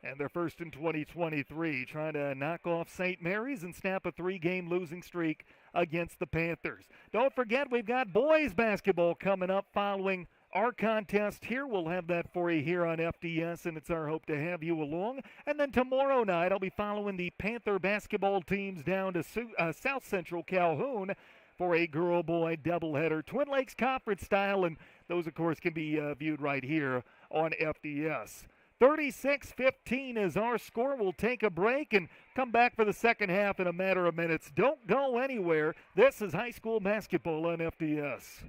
and their first in 2023, trying to knock off St. Mary's and snap a 3-game losing streak against the Panthers. Don't forget, we've got boys basketball coming up following our contest here. We'll have that for you here on FDS, and it's our hope to have you along. And then tomorrow night, I'll be following the Panther basketball teams down to South Central Calhoun for a girl-boy doubleheader, Twin Lakes Conference style, and those, of course, can be viewed right here on FDS. 36-15 is our score. We'll take a break and come back for the second half in a matter of minutes. Don't go anywhere. This is high school basketball on FDS.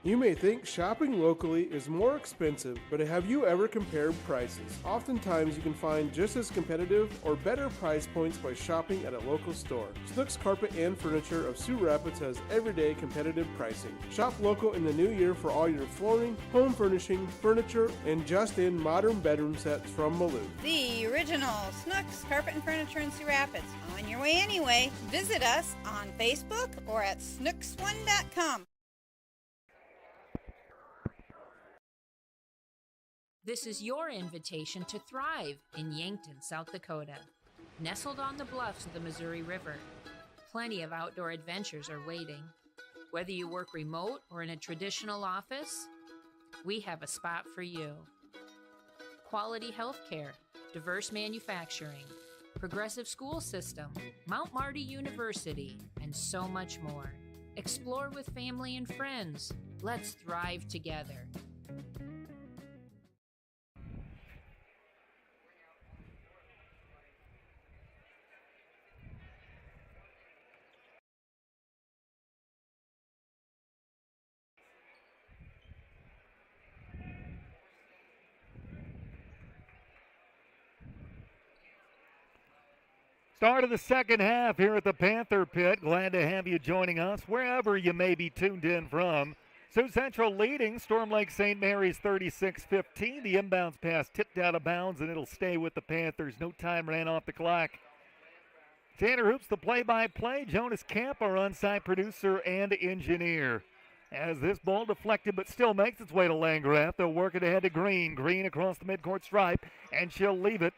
You may think shopping locally is more expensive, but have you ever compared prices? Oftentimes you can find just as competitive or better price points by shopping at a local store. Snooks Carpet and Furniture of Sioux Rapids has everyday competitive pricing. Shop local in the new year for all your flooring, home furnishing, furniture, and just-in modern bedroom sets from Malou. The original Snooks Carpet and Furniture in Sioux Rapids. On your way anyway. Visit us on Facebook or at snooks1.com. This is your invitation to thrive in Yankton, South Dakota. Nestled on the bluffs of the Missouri River, plenty of outdoor adventures are waiting. Whether you work remote or in a traditional office, we have a spot for you. Quality health care, diverse manufacturing, progressive school system, Mount Marty University, and so much more. Explore with family and friends. Let's thrive together. Start of the second half here at the Panther Pit. Glad to have you joining us wherever you may be tuned in from. Sioux Central leading Storm Lake St. Mary's 36-15. The inbounds pass tipped out of bounds and it'll stay with the Panthers. No time ran off the clock. Tanner Hoops, the play-by-play. Jonas Camp, our on-site producer and engineer. As this ball deflected but still makes its way to Landgraf, they'll work it ahead to Green. Green across the midcourt stripe, and she'll leave it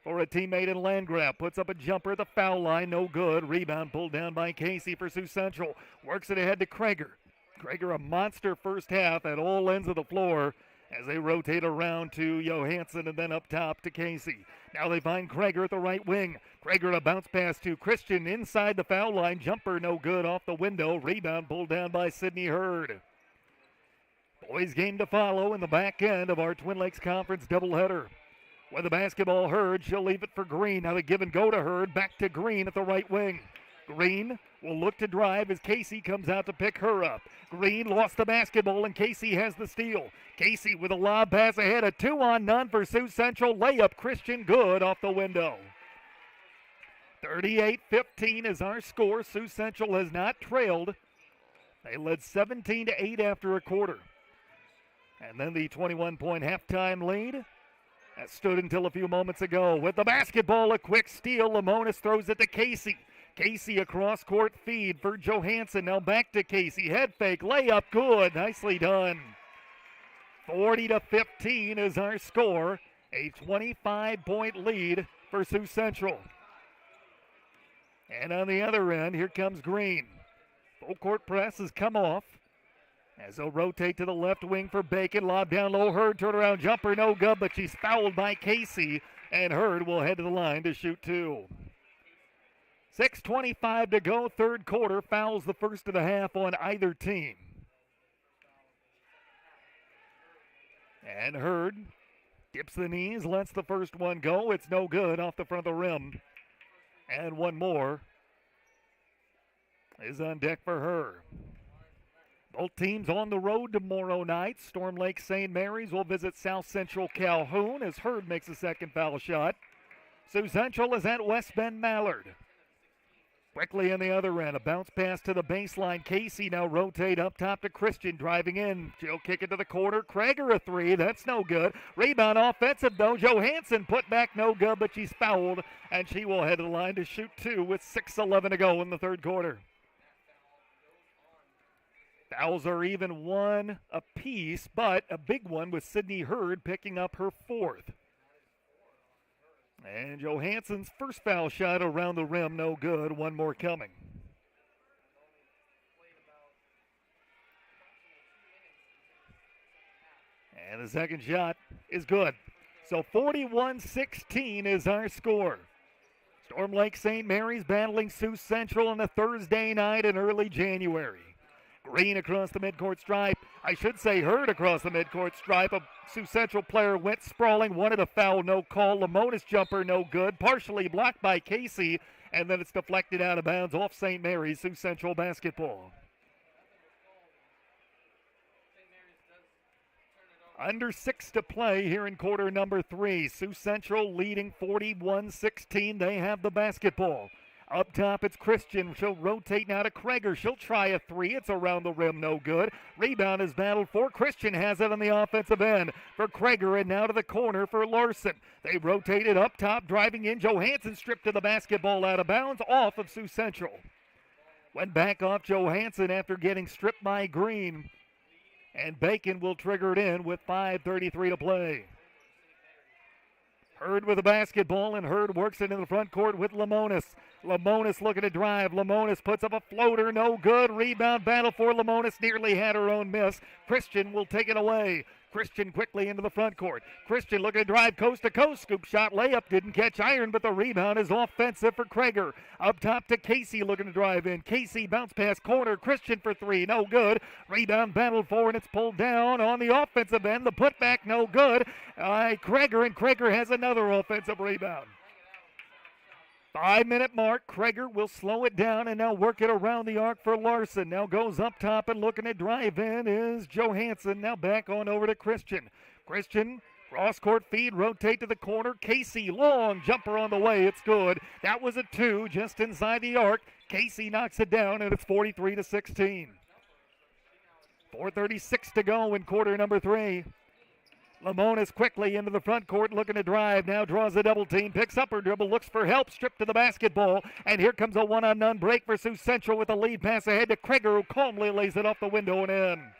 for a teammate in Landgraf. Puts up a jumper at the foul line, no good. Rebound pulled down by Casey for Sioux Central. Works it ahead to Krager. Krager, a monster first half at all ends of the floor as they rotate around to Johansson and then up top to Casey. Now they find Krager at the right wing. Krager a bounce pass to Christian inside the foul line. Jumper no good off the window. Rebound pulled down by Sydney Hurd. Boys game to follow in the back end of our Twin Lakes Conference doubleheader. With the basketball, Hurd, she'll leave it for Green. Now the give and go to Hurd, back to Green at the right wing. Green will look to drive as Casey comes out to pick her up. Green lost the basketball and Casey has the steal. Casey with a lob pass ahead, a 2-on-none for Sioux Central. Layup, Christian good off the window. 38-15 is our score. Sioux Central has not trailed. They led 17-8 after a quarter. And then the 21-point halftime lead. That stood until a few moments ago. With the basketball, a quick steal. Lamonis throws it to Casey. Casey a cross-court feed for Johansson. Now back to Casey. Head fake, layup, good. Nicely done. 40-15 is our score. A 25-point lead for Sioux Central. And on the other end, here comes Green. Full court press has come off. As they'll rotate to the left wing for Bacon. Lob down low. Hurd turnaround jumper no good, but she's fouled by Casey. And Hurd will head to the line to shoot two. 6:25 to go, third quarter. Fouls the first of the half on either team. And Hurd dips the knees, lets the first one go. It's no good off the front of the rim. And one more is on deck for her. Both teams on the road tomorrow night. Storm Lake St. Mary's will visit South Central Calhoun as Hurd makes a second foul shot. Sioux Central is at West Bend Mallard. Quickly on the other end, a bounce pass to the baseline. Casey now rotate up top to Christian, driving in. She'll kick it to the corner. Krager a three, that's no good. Rebound offensive though. Johansson put back no good, but she's fouled, and she will head to the line to shoot two with 6:11 to go in the third quarter. Fouls are even one apiece, but a big one with Sydney Hurd picking up her fourth. And Johansson's first foul shot around the rim, no good. One more coming. And the second shot is good. So 41-16 is our score. Storm Lake St. Mary's battling Sioux Central on a Thursday night in early January. Green across the midcourt stripe. I should say Hurd across the midcourt stripe. A Sioux Central player went sprawling, wanted a foul, no call. Lamonis jumper, no good. Partially blocked by Casey, and then it's deflected out of bounds off St. Mary's. Sioux Central basketball. Under 6 to play here in quarter number 3. Sioux Central leading 41-16. They have the basketball. Up top, it's Christian. She'll rotate now to Kreger. She'll try a 3. It's around the rim, no good. Rebound is battled for. Christian has it on the offensive end for Kreger, and now to the corner for Larson. They rotate it up top, driving in. Johansson stripped to the basketball out of bounds, off of Sioux Central. Went back off Johansson after getting stripped by Green. And Bacon will trigger it in with 5:33 to play. Hurd with the basketball, and Hurd works it in the front court with Lamonis. Lamonis looking to drive. Lamonis puts up a floater, no good. Rebound battle for Lamonis, nearly had her own miss. Christian will take it away. Christian quickly into the front court. Christian looking to drive coast to coast. Scoop shot layup, didn't catch iron, but the rebound is offensive for Kreger. Up top to Casey looking to drive in. Casey bounce pass corner. Christian for 3, no good. Rebound battled for, and it's pulled down on the offensive end. The putback, no good. Kreger, and Kreger has another offensive rebound. 5-minute mark. Kreger will slow it down and now work it around the arc for Larson. Now goes up top and looking to drive in is Johansson. Now back on over to Christian. Christian, cross-court feed, rotate to the corner. Casey, long jumper on the way. It's good. That was a 2 just inside the arc. Casey knocks it down, and it's 43-16. 4:36 to go in quarter number 3. Lamonis quickly into the front court looking to drive. Now draws a double team. Picks up her dribble. Looks for help. Stripped to the basketball. And here comes a one-on-none break for Sioux Central with a lead pass ahead to Kreger, who calmly lays it off the window and in.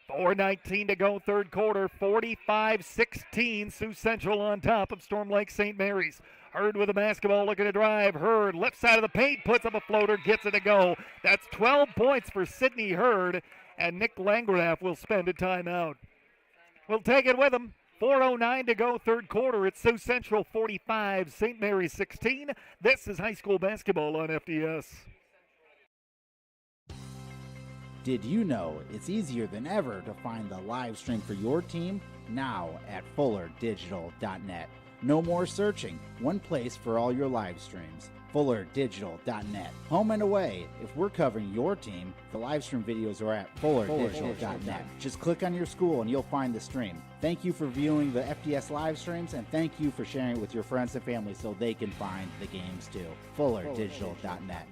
4:19 to go third quarter. 45-16. Sioux Central on top of Storm Lake St. Mary's. Hurd with the basketball looking to drive. Hurd left side of the paint. Puts up a floater. Gets it to go. That's 12 points for Sydney Hurd. And Nick Landgraf will spend a timeout. We'll take it with him. 4:09 to go third quarter. It's Sioux Central 45, St. Mary's 16. This is high school basketball on FDS. Did you know it's easier than ever to find the live stream for your team? Now at FullerDigital.net. No more searching. One place for all your live streams. FullerDigital.net. Home and away. If we're covering your team, the live stream videos are at FullerDigital.net. Just click on your school and you'll find the stream. Thank you for viewing the FDS live streams, and thank you for sharing it with your friends and family so they can find the games too. FullerDigital.net.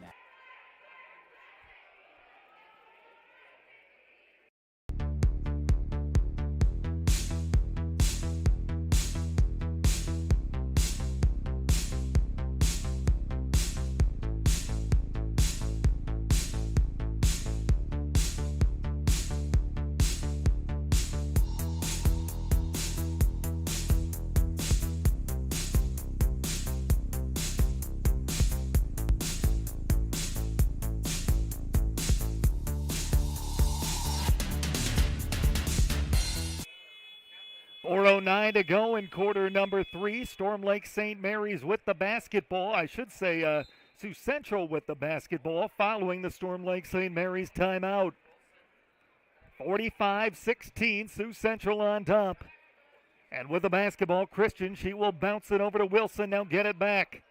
To go in quarter number 3. Storm Lake St. Mary's with the basketball. I should say Sioux Central with the basketball following the Storm Lake St. Mary's timeout. 45-16, Sioux Central on top. And with the basketball, Christian, she will bounce it over to Wilson. Now get it back.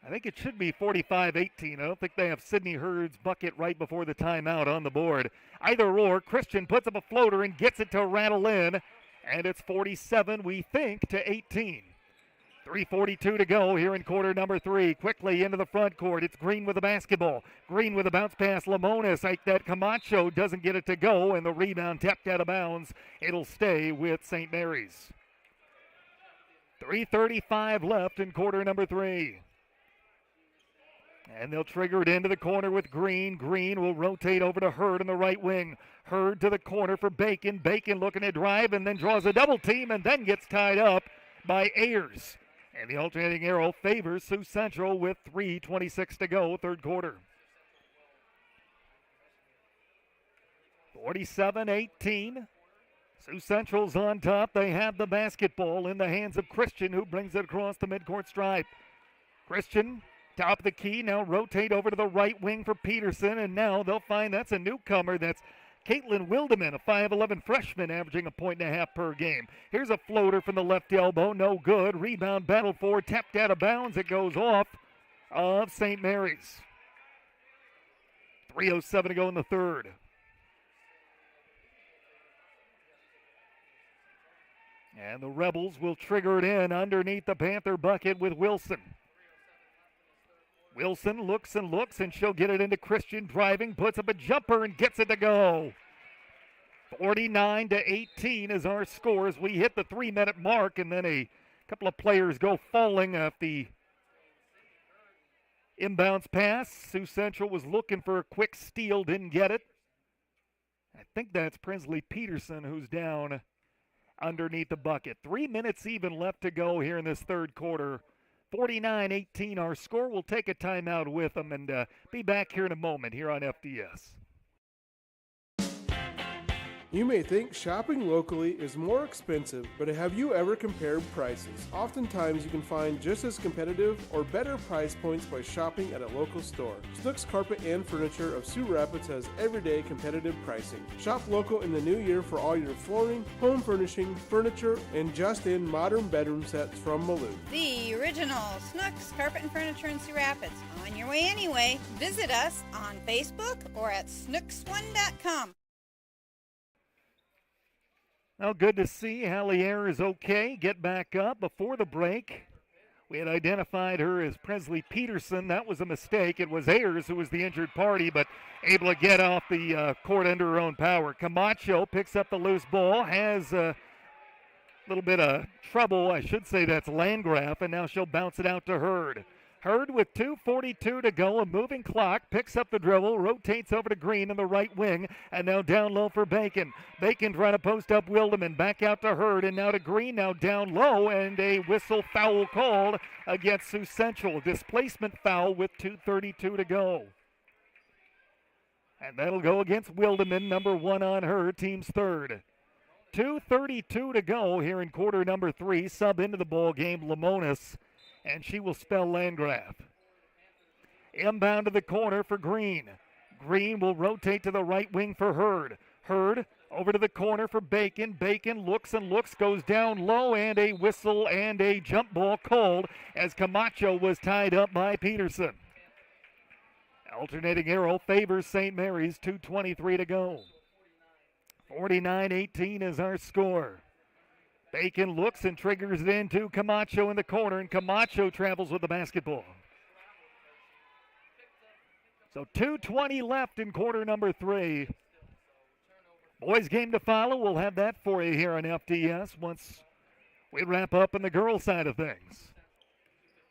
I think it should be 45-18. I don't think they have Sydney Hurd's bucket right before the timeout on the board. Either or, Christian puts up a floater and gets it to rattle in. And it's 47, we think, to 18. 3:42 to go here in quarter number 3. Quickly into the front court. It's Green with the basketball. Green with a bounce pass. Lamonis, like that Camacho doesn't get it to go, and the rebound tapped out of bounds. It'll stay with St. Mary's. 3:35 left in quarter number 3. And they'll trigger it into the corner with Green. Green will rotate over to Hurd in the right wing. Hurd to the corner for Bacon. Bacon looking to drive and then draws a double team and then gets tied up by Ayers. And the alternating arrow favors Sioux Central with 3:26 to go, third quarter. 47-18. Sioux Central's on top. They have the basketball in the hands of Christian, who brings it across the midcourt stripe. Christian, top of the key, now rotate over to the right wing for Peterson, and now they'll find that's a newcomer. That's Caitlin Wildeman, a 5'11 freshman, averaging 1.5 points per game. Here's a floater from the left elbow, no good. Rebound battle for, tapped out of bounds. It goes off of St. Mary's. 3:07 to go in the third. And the Rebels will trigger it in underneath the Panther bucket with Wilson. Wilson looks and looks, and she'll get it into Christian driving, puts up a jumper and gets it to go. 49-18 is our score as we hit the 3-minute mark, and then a couple of players go falling off the inbounds pass. Sioux Central was looking for a quick steal, didn't get it. I think that's Presley Peterson who's down underneath the bucket. 3 minutes even left to go here in this third quarter. 49-18 our score. We'll take a timeout with them and be back here in a moment here on FDS. You may think shopping locally is more expensive, but have you ever compared prices? Oftentimes you can find just as competitive or better price points by shopping at a local store. Snooks Carpet and Furniture of Sioux Rapids has everyday competitive pricing. Shop local in the new year for all your flooring, home furnishing, furniture, and just-in modern bedroom sets from Malou. The original Snooks Carpet and Furniture in Sioux Rapids. On your way anyway. Visit us on Facebook or at snooks1.com. Well, good to see Hallie Ayers is okay. Get back up before the break. We had identified her as Presley Peterson. That was a mistake. It was Ayers who was the injured party, but able to get off the court under her own power. Camacho picks up the loose ball, has a little bit of trouble. I should say that's Landgraf, and now she'll bounce it out to Hurd. Hurd with 2:42 to go, a moving clock, picks up the dribble, rotates over to Green in the right wing, and now down low for Bacon. Bacon trying to post up Wildeman, back out to Hurd, and now to Green, now down low, and a whistle foul called against Sioux Central. Displacement foul with 2:32 to go. And that'll go against Wildeman, number 1 on her, team's third. 2:32 to go here in quarter number 3. Sub into the ball game, Lamonis, and she will spell Landgraf. Inbound to the corner for Green. Green will rotate to the right wing for Hurd. Hurd over to the corner for Bacon. Bacon looks and looks, goes down low, and a whistle and a jump ball called as Camacho was tied up by Peterson. Alternating arrow favors St. Mary's, 2:23 to go. 49-18 is our score. Bacon looks and triggers it into Camacho in the corner, and Camacho travels with the basketball. So 2:20 left in quarter number 3. Boys game to follow. We'll have that for you here on FDS once we wrap up on the girls' side of things.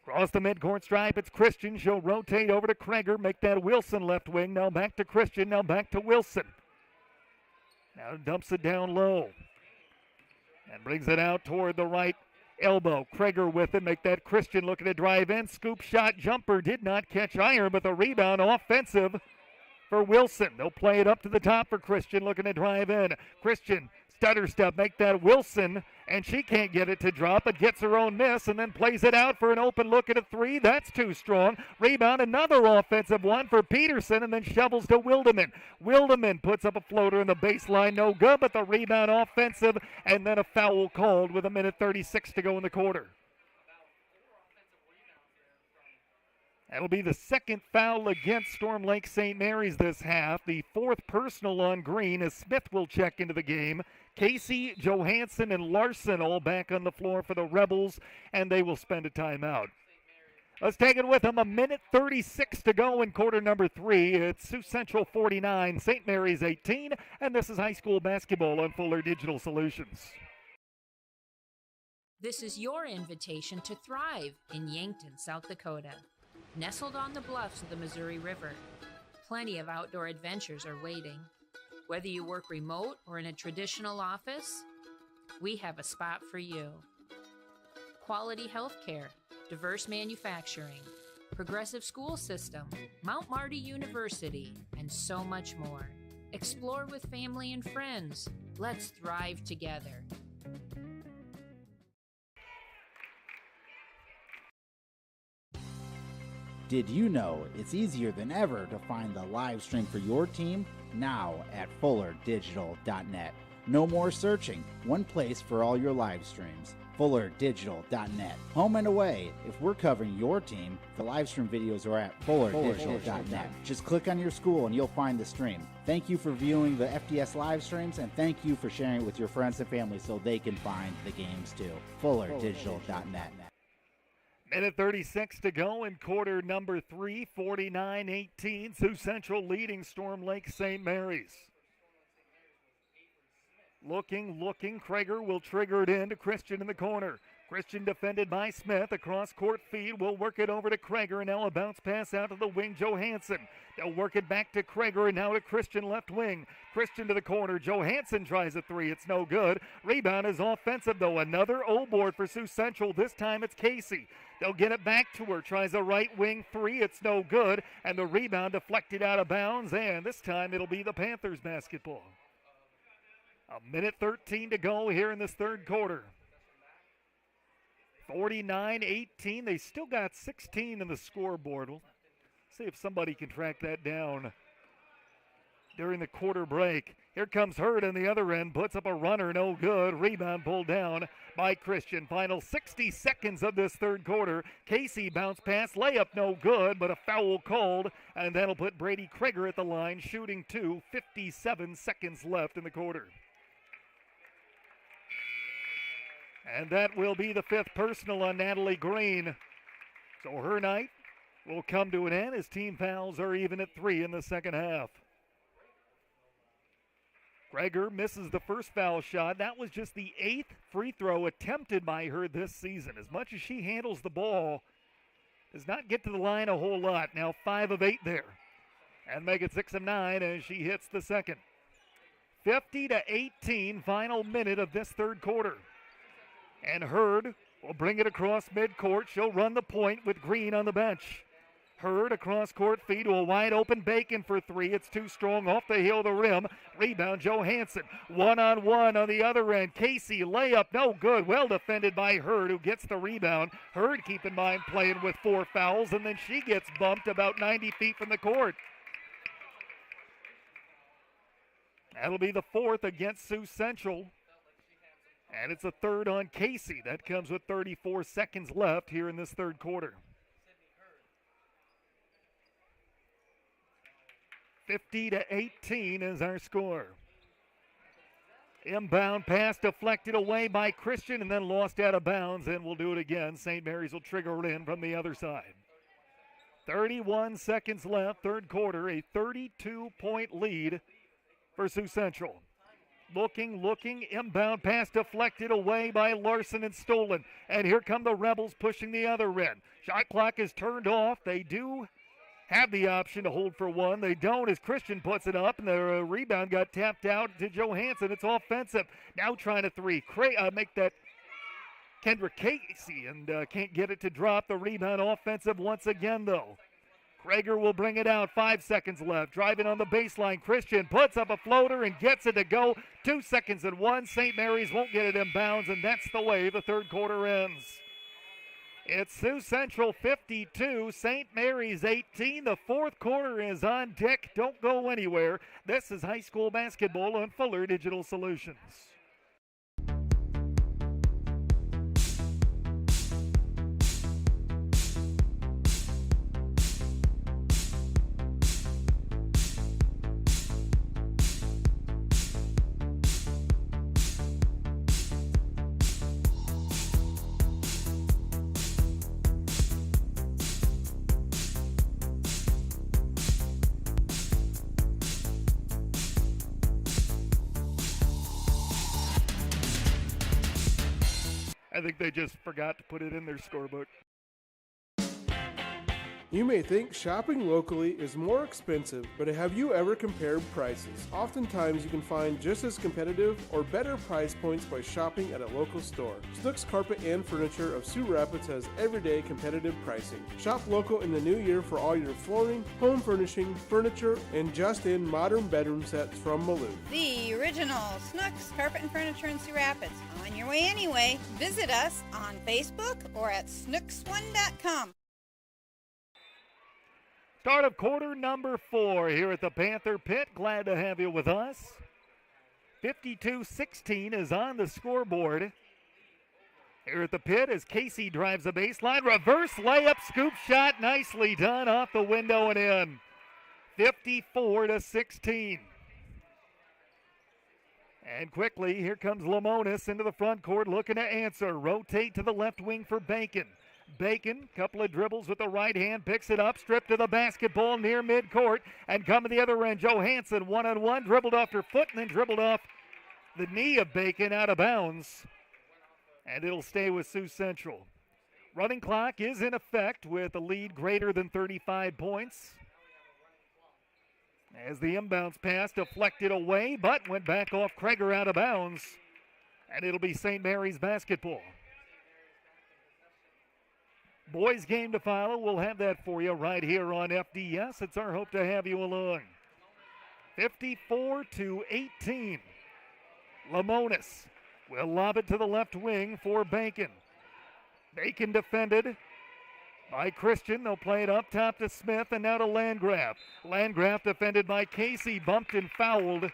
Across the midcourt stripe, it's Christian. She'll rotate over to Kreger, make that Wilson left wing. Now back to Christian, now back to Wilson. Now dumps it down low and brings it out toward the right elbow. Kreger with it, make that Christian looking to drive in. Scoop shot, jumper, did not catch iron, but the rebound offensive for Wilson. They'll play it up to the top for Christian, looking to drive in. Christian, stutter step, make that Wilson, and she can't get it to drop, but gets her own miss and then plays it out for an open look at a 3. That's too strong. Rebound, another offensive one for Peterson, and then shovels to Wildeman. Wildeman puts up a floater in the baseline, no good, but the rebound offensive, and then a foul called with 1:36 to go in the quarter. That'll be the second foul against Storm Lake St. Mary's this half. The 4th personal on Green as Smith will check into the game. Casey, Johansson, and Larson all back on the floor for the Rebels, and they will spend a timeout. Let's take it with them. 1:36 to go in quarter number 3. It's Sioux Central 49, St. Mary's 18, and this is high school basketball on Fuller Digital Solutions. This is your invitation to thrive in Yankton, South Dakota. Nestled on the bluffs of the Missouri River, plenty of outdoor adventures are waiting. Whether you work remote or in a traditional office, we have a spot for you. Quality health care, diverse manufacturing, progressive school system, Mount Marty University, and so much more. Explore with family and friends. Let's thrive together. Did you know it's easier than ever to find the live stream for your team? Now at fullerdigital.net. No more searching. One place for all your live streams. FullerDigital.net. Home and away, if we're covering your team, the live stream videos are at FullerDigital.net. Just click on your school and you'll find the stream. Thank you for viewing the FDS live streams, and thank you for sharing it with your friends and family so they can find the games too. FullerDigital.net. Minute 36 to go in quarter number 3, 49-18. Sioux Central leading Storm Lake St. Mary's. Looking. Krager will trigger it in to Christian in the corner. Christian defended by Smith. Across court feed. Will work it over to Krager. And now a bounce pass out to the wing, Johansson. They'll work it back to Krager and now to Christian left wing. Christian to the corner. Johansson tries a three. It's no good. Rebound is offensive though. Another O-board for Sioux Central. This time it's Casey. They'll get it back to her. Tries a right wing three. It's no good. And the rebound deflected out of bounds. And this time it'll be the Panthers basketball. A minute 13 to go here in this third quarter. 49-18. They still got 16 in the scoreboard. We'll see if somebody can track that down during the quarter break. Here comes Hurd on the other end. Puts up a runner. No good. Rebound pulled down by Christian. Final 60 seconds of this third quarter. Casey bounce pass. Layup no good, but a foul called. And that'll put Brady Krager at the line, shooting two. 57 seconds left in the quarter. And that will be the fifth personal on Natalie Green. So her night will come to an end as team fouls are even at 3 in the second half. Krager misses the first foul shot. That was just the 8th free throw attempted by her this season. As much as she handles the ball, does not get to the line a whole lot. Now 5 of 8 there. And make it 6 of 9 as she hits the second. 50-18, final minute of this third quarter. And Hurd will bring it across midcourt. She'll run the point with Green on the bench. Hurd across court feed to a wide open Bacon for three. It's too strong off the heel of the rim. Rebound Johansson. One-on-one on the other end. Casey layup no good. Well defended by Hurd who gets the rebound. Hurd, keep in mind, playing with 4 fouls, and then she gets bumped about 90 feet from the court. That'll be the 4th against Sioux Central. And it's a third on Casey. That comes with 34 seconds left here in this third quarter. 50-18 is our score. Inbound pass deflected away by Christian and then lost out of bounds, and we'll do it again. St. Mary's will trigger it in from the other side. 31 seconds left, third quarter, a 32-point lead for Sioux Central. Looking, inbound pass deflected away by Larson and stolen. And here come the Rebels pushing the other end. Shot clock is turned off. They do have the option to hold for one. They don't as Christian puts it up, and the rebound got tapped out to Johansson. It's offensive. Now trying a three. Make that Kendra Casey, and can't get it to drop. The rebound offensive once again, though. Krager will bring it out. 5 seconds left. Driving on the baseline. Christian puts up a floater and gets it to go. 2 seconds and 1. St. Mary's won't get it in bounds, and that's the way the third quarter ends. It's Sioux Central 52, St. Mary's 18. The fourth quarter is on deck. Don't go anywhere. This is high school basketball on Fuller Digital Solutions. I think they just forgot to put it in their scorebook. You may think shopping locally is more expensive, but have you ever compared prices? Oftentimes you can find just as competitive or better price points by shopping at a local store. Snooks Carpet and Furniture of Sioux Rapids has everyday competitive pricing. Shop local in the new year for all your flooring, home furnishing, furniture, and just-in modern bedroom sets from Malou. The original Snooks Carpet and Furniture in Sioux Rapids. On your way anyway. Visit us on Facebook or at snooks1.com. Start of quarter number 4 here at the Panther Pit. Glad to have you with us. 52-16 is on the scoreboard. here at the pit as Casey drives the baseline. Reverse layup, scoop shot, nicely done off the window and in. 54-16. And quickly, here comes Lamonis into the front court looking to answer. Rotate to the left wing for Bacon. Bacon, couple of dribbles with the right hand, picks it up, stripped to the basketball near midcourt, and coming the other end, Johansson one-on-one, dribbled off her foot and then dribbled off the knee of Bacon out of bounds. And it'll stay with Sioux Central. Running clock is in effect with a lead greater than 35 points. As the inbounds pass deflected away, but went back off Kreger out of bounds. And it'll be St. Mary's basketball. Boys game to follow. We'll have that for you right here on FDS. It's our hope to have you along. 54-18. Lamonis will lob it to the left wing for Bacon. Bacon defended by Christian. They'll play it up top to Smith and now to Landgraf. Landgraf defended by Casey, bumped and fouled.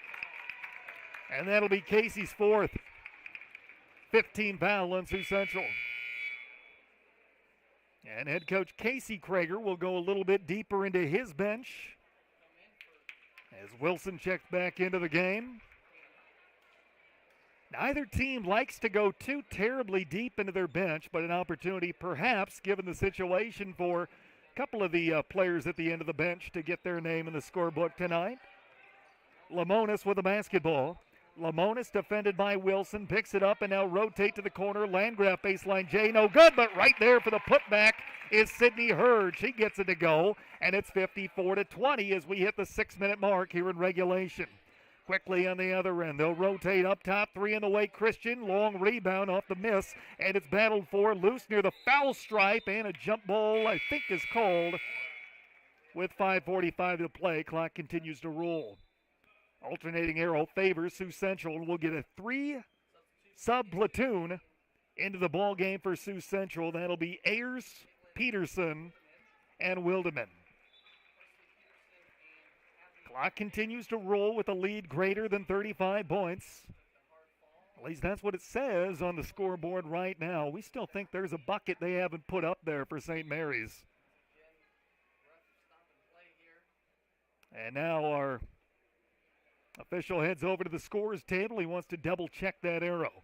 And that'll be Casey's fourth. 15 foul on Sioux Central. And head coach Casey Kreger will go a little bit deeper into his bench as Wilson checks back into the game. Neither team likes to go too terribly deep into their bench, but an opportunity perhaps, given the situation, for a couple of the players at the end of the bench to get their name in the scorebook tonight. Lamonis with the basketball. Lamonis defended by Wilson, picks it up and now rotate to the corner. Landgraf baseline J, no good, but right there for the putback is Sydney Hurd. She gets it to go, and it's 54-20 as we hit the 6-minute mark here in regulation. Quickly on the other end, they'll rotate up top, three in the way, Christian, long rebound off the miss, and it's battled for, loose near the foul stripe, and a jump ball, I think, is called with 5:45 to play. Clock continues to roll. Alternating arrow favors Sioux Central, and we'll get a 3-sub platoon into the ball game for Sioux Central. That'll be Ayers, Peterson, and Wildeman. Clock continues to roll with a lead greater than 35 points. At least that's what it says on the scoreboard right now. We still think there's a bucket they haven't put up there for St. Mary's. And now our official heads over to the scores table. He wants to double check that arrow.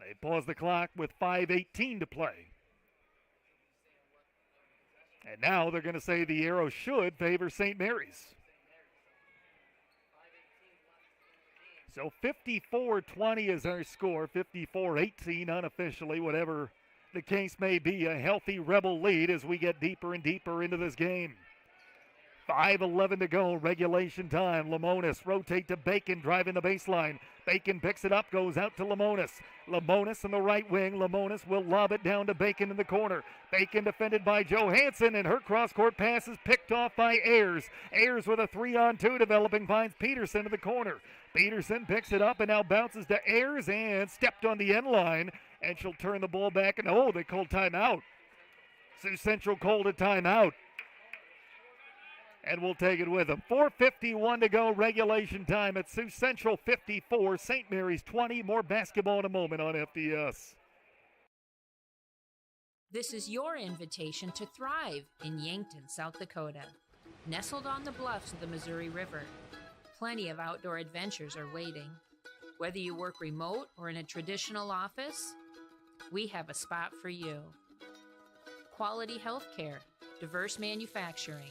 They pause the clock with 5:18 to play. And now they're going to say the arrow should favor St. Mary's. So 54-20 is our score, 54-18 unofficially, whatever the case may be. A healthy Rebel lead as we get deeper and deeper into this game. 5:11 to go, regulation time. Lamonis rotate to Bacon, driving the baseline. Bacon picks it up, goes out to Lamonis. Lamonis in the right wing. Lamonis will lob it down to Bacon in the corner. Bacon defended by Johansson, and her cross-court pass is picked off by Ayers. Ayers with a 3-on-2 developing, finds Peterson in the corner. Peterson picks it up and now bounces to Ayers and stepped on the end line, and she'll turn the ball back. And they called timeout. Sioux Central called a timeout. And we'll take it with them. 4:51 to go, regulation time at Sioux Central 54, St. Mary's 20. More basketball in a moment on FDS. This is your invitation to thrive in Yankton, South Dakota. Nestled on the bluffs of the Missouri River, plenty of outdoor adventures are waiting. Whether you work remote or in a traditional office, we have a spot for you. Quality health care, diverse manufacturing,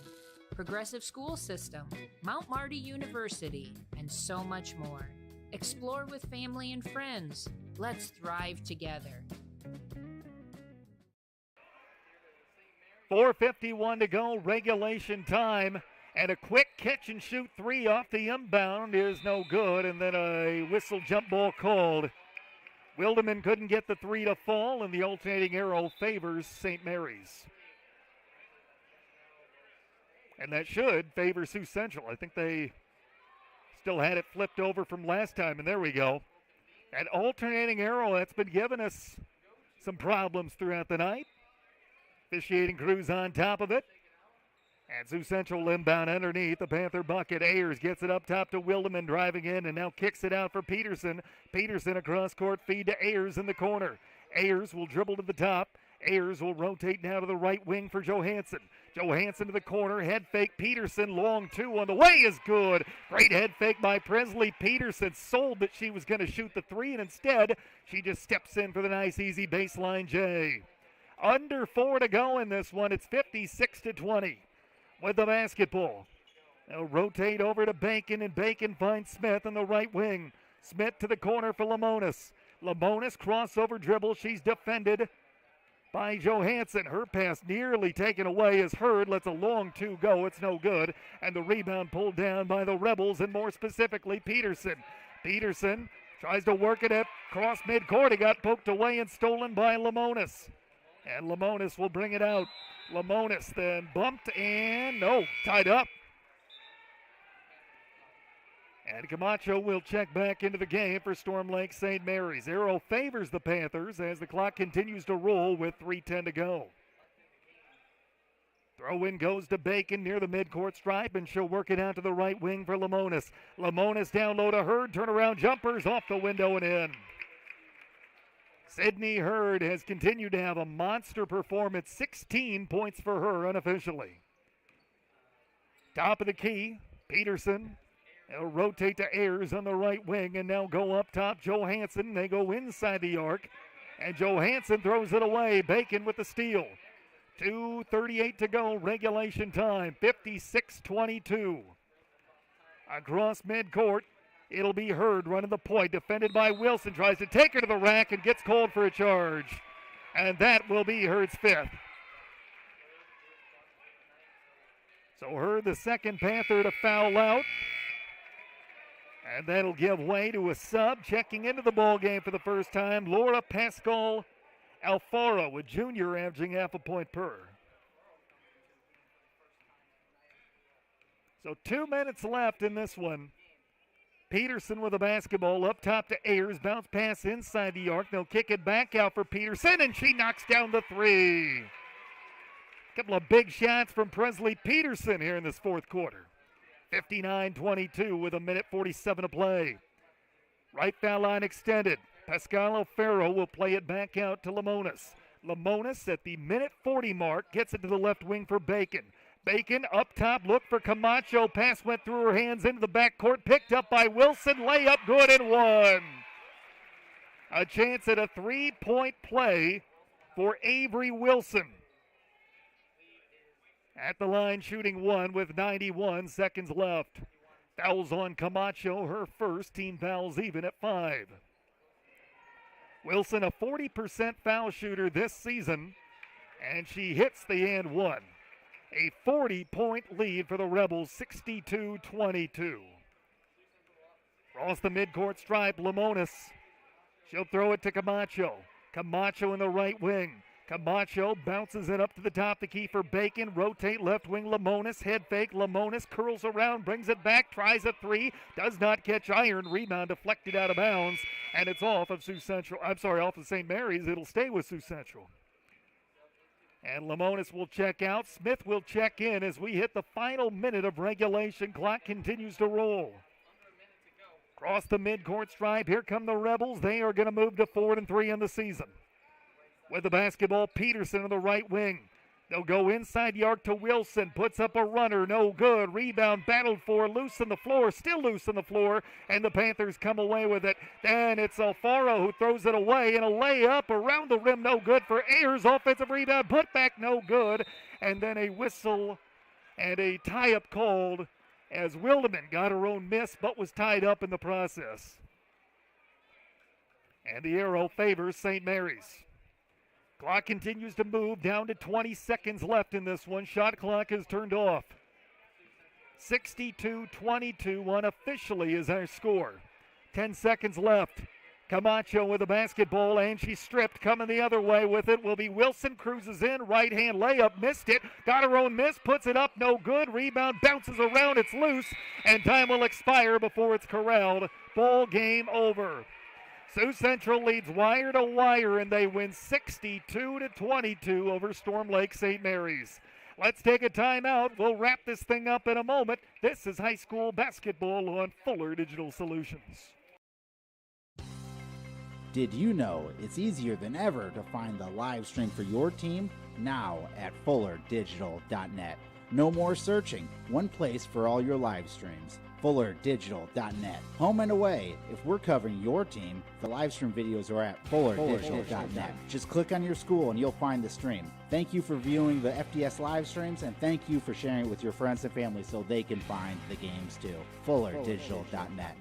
progressive school system, Mount Marty University, and so much more. Explore with family and friends. Let's thrive together. 4:51 to go, regulation time. And a quick catch and shoot three off the inbound is no good. And then a whistle jump ball called. Wildeman couldn't get the three to fall, and the alternating arrow favors St. Mary's. And that should favor Sioux Central. I think they still had it flipped over from last time, and there we go. That alternating arrow, that's been giving us some problems throughout the night. Officiating crew's on top of it. And Sioux Central inbound underneath the Panther bucket. Ayers gets it up top to Wildeman, driving in and now kicks it out for Peterson. Peterson across court feed to Ayers in the corner. Ayers will dribble to the top. Ayers will rotate now to the right wing for Johansson. Johansson to the corner, head fake Peterson, long two on the way is good. Great head fake by Presley. Peterson sold that she was going to shoot the three, and instead she just steps in for the nice easy baseline J. Under 4 to go in this one. It's 56-20 with the basketball. They'll rotate over to Bacon, and Bacon finds Smith on the right wing. Smith to the corner for Lemonis. Lemonis crossover dribble. She's defended by Johansson. Her pass nearly taken away as Hurd lets a long two go. It's no good. And the rebound pulled down by the Rebels, and more specifically Peterson. Peterson tries to work it at cross midcourt. It got poked away and stolen by Lemonis. And Lemonis will bring it out. Lemonis then bumped and tied up. And Camacho will check back into the game for Storm Lake St. Mary's. Arrow favors the Panthers as the clock continues to roll with 3:10 to go. Throw-in goes to Bacon near the midcourt stripe, and she'll work it out to the right wing for Lemonis. Lemonis down low to Hurd. Turnaround jumpers off the window and in. Sydney Hurd has continued to have a monster performance. 16 points for her unofficially. Top of the key, Peterson. They'll rotate to Ayers on the right wing and now go up top. Johansson, they go inside the arc, and Johansson throws it away. Bacon with the steal. 2:38 to go, regulation time, 56-22. Across midcourt, it'll be Hurd running the point, defended by Wilson. Tries to take her to the rack and gets called for a charge. And that will be Hurd's fifth. So Hurd, the second Panther to foul out. And that'll give way to a sub. Checking into the ball game for the first time, Laura Pascal Alfaro, with junior averaging half a point per. So 2 minutes left in this one. Peterson with the basketball up top to Ayers. Bounce pass inside the arc. They'll kick it back out for Peterson, and she knocks down the three. Couple of big shots from Presley Peterson here in this fourth quarter. 59-22 with 1:47 to play. Right foul line extended. Pascal Alfaro will play it back out to Lemonis. Lemonis at the 1:40 mark gets it to the left wing for Bacon. Bacon up top, look for Camacho. Pass went through her hands into the backcourt, picked up by Wilson. Layup good and one. A chance at a three-point play for Avery Wilson. At the line shooting one with 91 seconds left. Fouls on Camacho, her first. Team fouls even at 5. Wilson, a 40% foul shooter this season, and she hits the and one. A 40-point lead for the Rebels, 62-22. Across the midcourt stripe, Lemonis. She'll throw it to Camacho. Camacho in the right wing. Camacho bounces it up to the top, the key for Bacon. Rotate left wing, Lemonis. Head fake, Lemonis curls around, brings it back, tries a three. Does not catch iron. Rebound deflected out of bounds, and it's off of off of St. Mary's. It'll stay with Sioux Central. And Lemonis will check out. Smith will check in as we hit the final minute of regulation. Clock continues to roll. Across the midcourt stripe, here come the Rebels. They are going to move to 4-3 in the season. With the basketball, Peterson on the right wing. They'll go inside the arc to Wilson. Puts up a runner, no good. Rebound battled for, loose on the floor, still loose on the floor, and the Panthers come away with it. Then it's Alfaro who throws it away, and a layup around the rim, no good for Ayers. Offensive rebound, put back, no good. And then a whistle and a tie-up called as Wildeman got her own miss, but was tied up in the process. And the arrow favors St. Mary's. Clock continues to move, down to 20 seconds left in this one. Shot clock is turned off. 62-22 unofficially is our score. 10 seconds left. Camacho with the basketball, and she's stripped. Coming the other way with it will be Wilson. Cruises in, right hand layup, missed it. Got her own miss, puts it up, no good. Rebound bounces around, it's loose, and time will expire before it's corralled. Ball game over. Sioux Central leads wire to wire, and they win 62-22 over Storm Lake St. Mary's. Let's take a timeout. We'll wrap this thing up in a moment. This is high school basketball on Fuller Digital Solutions. Did you know it's easier than ever to find the live stream for your team? Now at fullerdigital.net. No more searching, one place for all your live streams. fullerdigital.net. Home and away, if we're covering your team, the live stream videos are at fullerdigital.net. Just click on your school and you'll find the stream. Thank you for viewing the FDS live streams, and thank you for sharing it with your friends and family so they can find the games too. fullerdigital.net.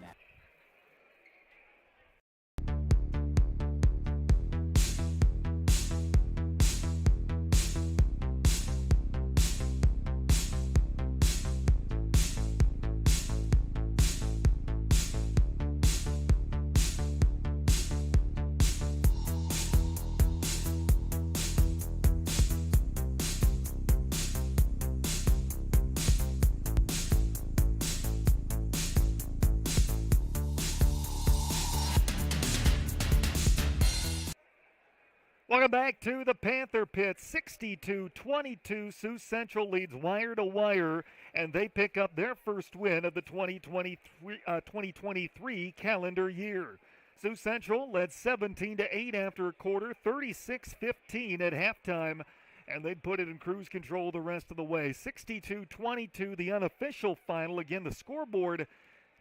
Welcome back to the Panther Pit. 62-22. Sioux Central leads wire to wire, and they pick up their first win of the 2023 calendar year. Sioux Central led 17-8 after a quarter, 36-15 at halftime, and they put it in cruise control the rest of the way. 62-22, the unofficial final. Again, the scoreboard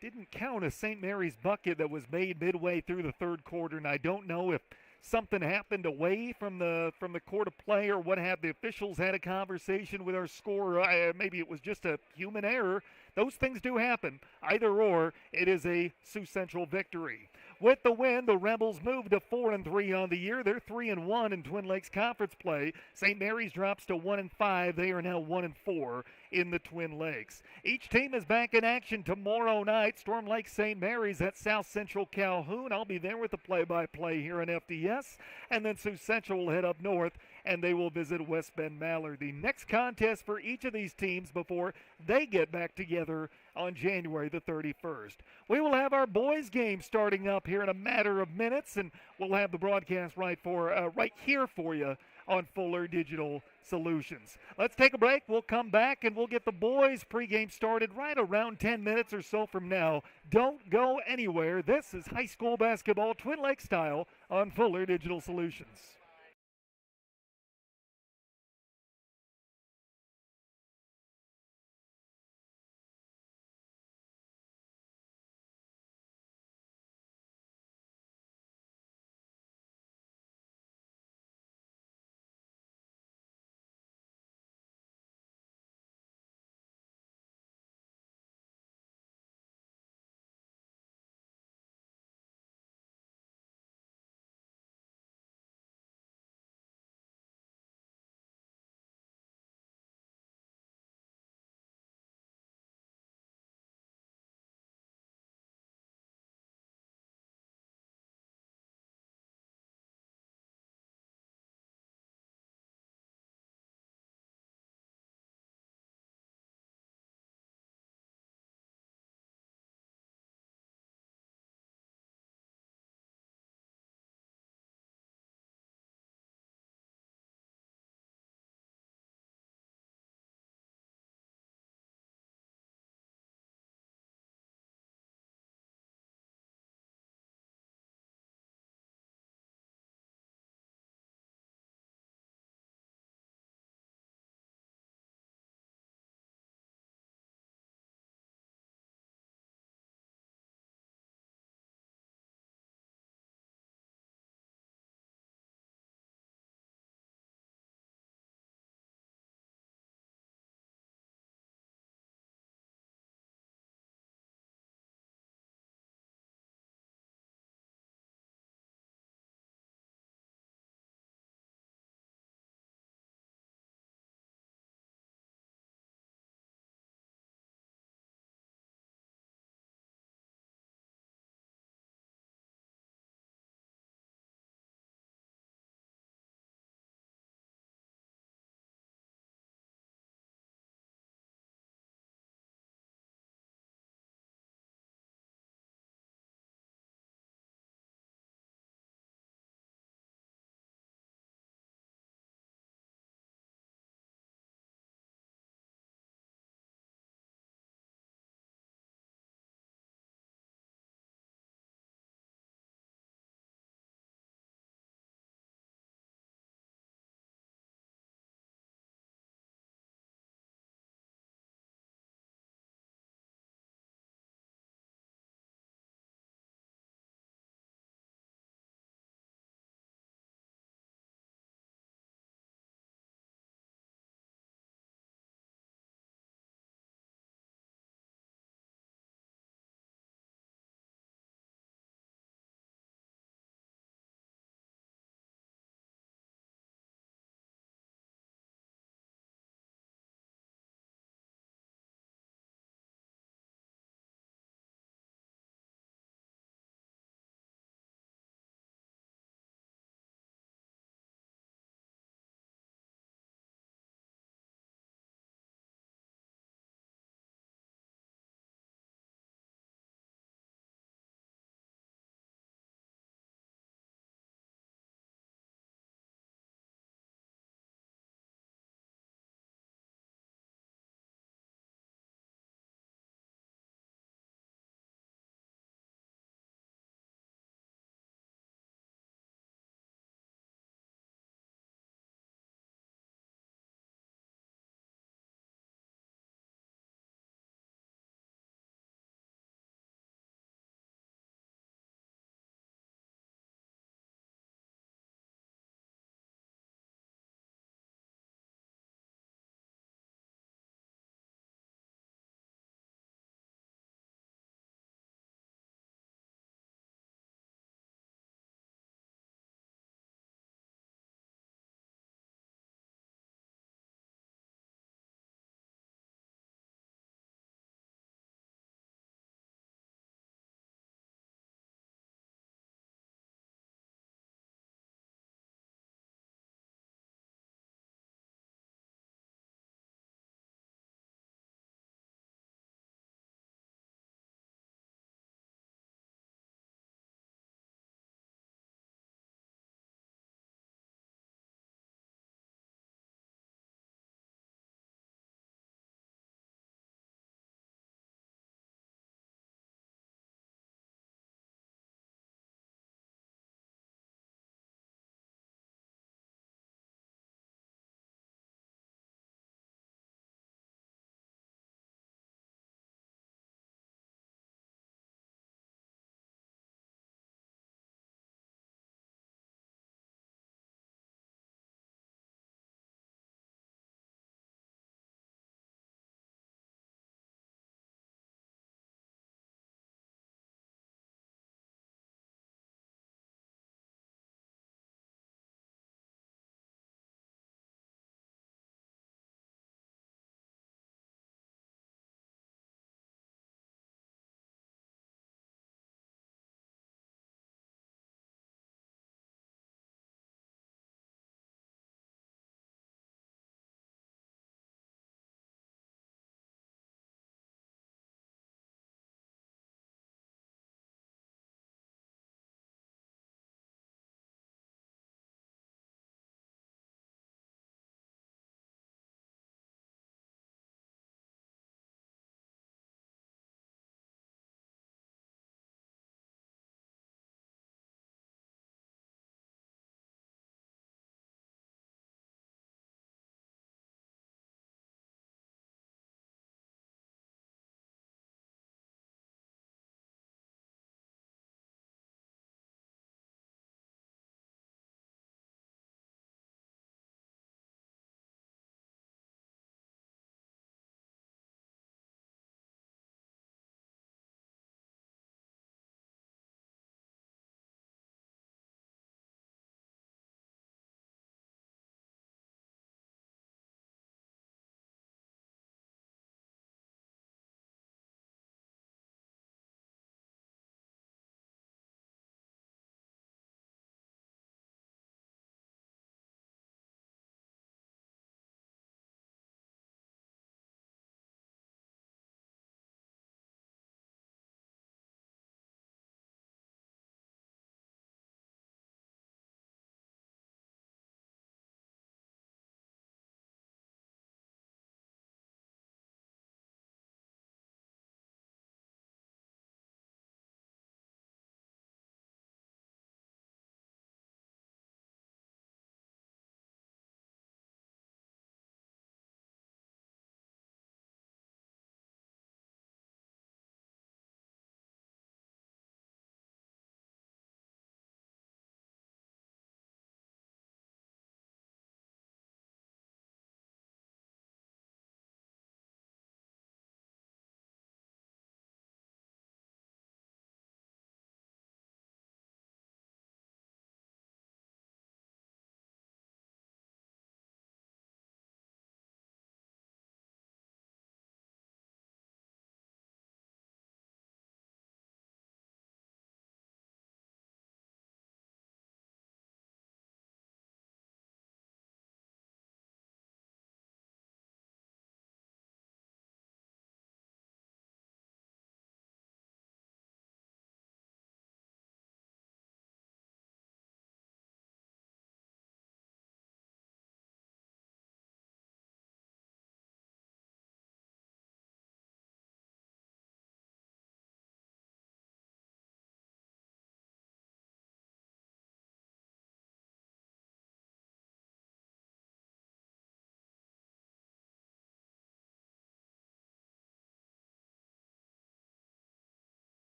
didn't count a St. Mary's bucket that was made midway through the third quarter, and I don't know if something happened away from the court of play or what have the officials had a conversation with our scorer. Maybe it was just a human error. Those things do happen. Either or, it is a Sioux Central victory. With the win, the Rebels move to 4-3 on the year. They're 3-1 in Twin Lakes Conference play. St. Mary's drops to 1-5. They are now 1-4 in the Twin Lakes. Each team is back in action tomorrow night. Storm Lake St. Mary's at South Central Calhoun. I'll be there with the play-by-play here on FDS. And then Sioux Central will head up north, and they will visit West Bend Mallard. The next contest for each of these teams before they get back together on January the 31st. We will have our boys game starting up here in a matter of minutes, and we'll have the broadcast right here for you on Fuller Digital Solutions. Let's take a break. We'll come back and we'll get the boys pregame started right around 10 minutes or so from now. Don't go anywhere. This is high school basketball Twin Lakes style on Fuller Digital Solutions.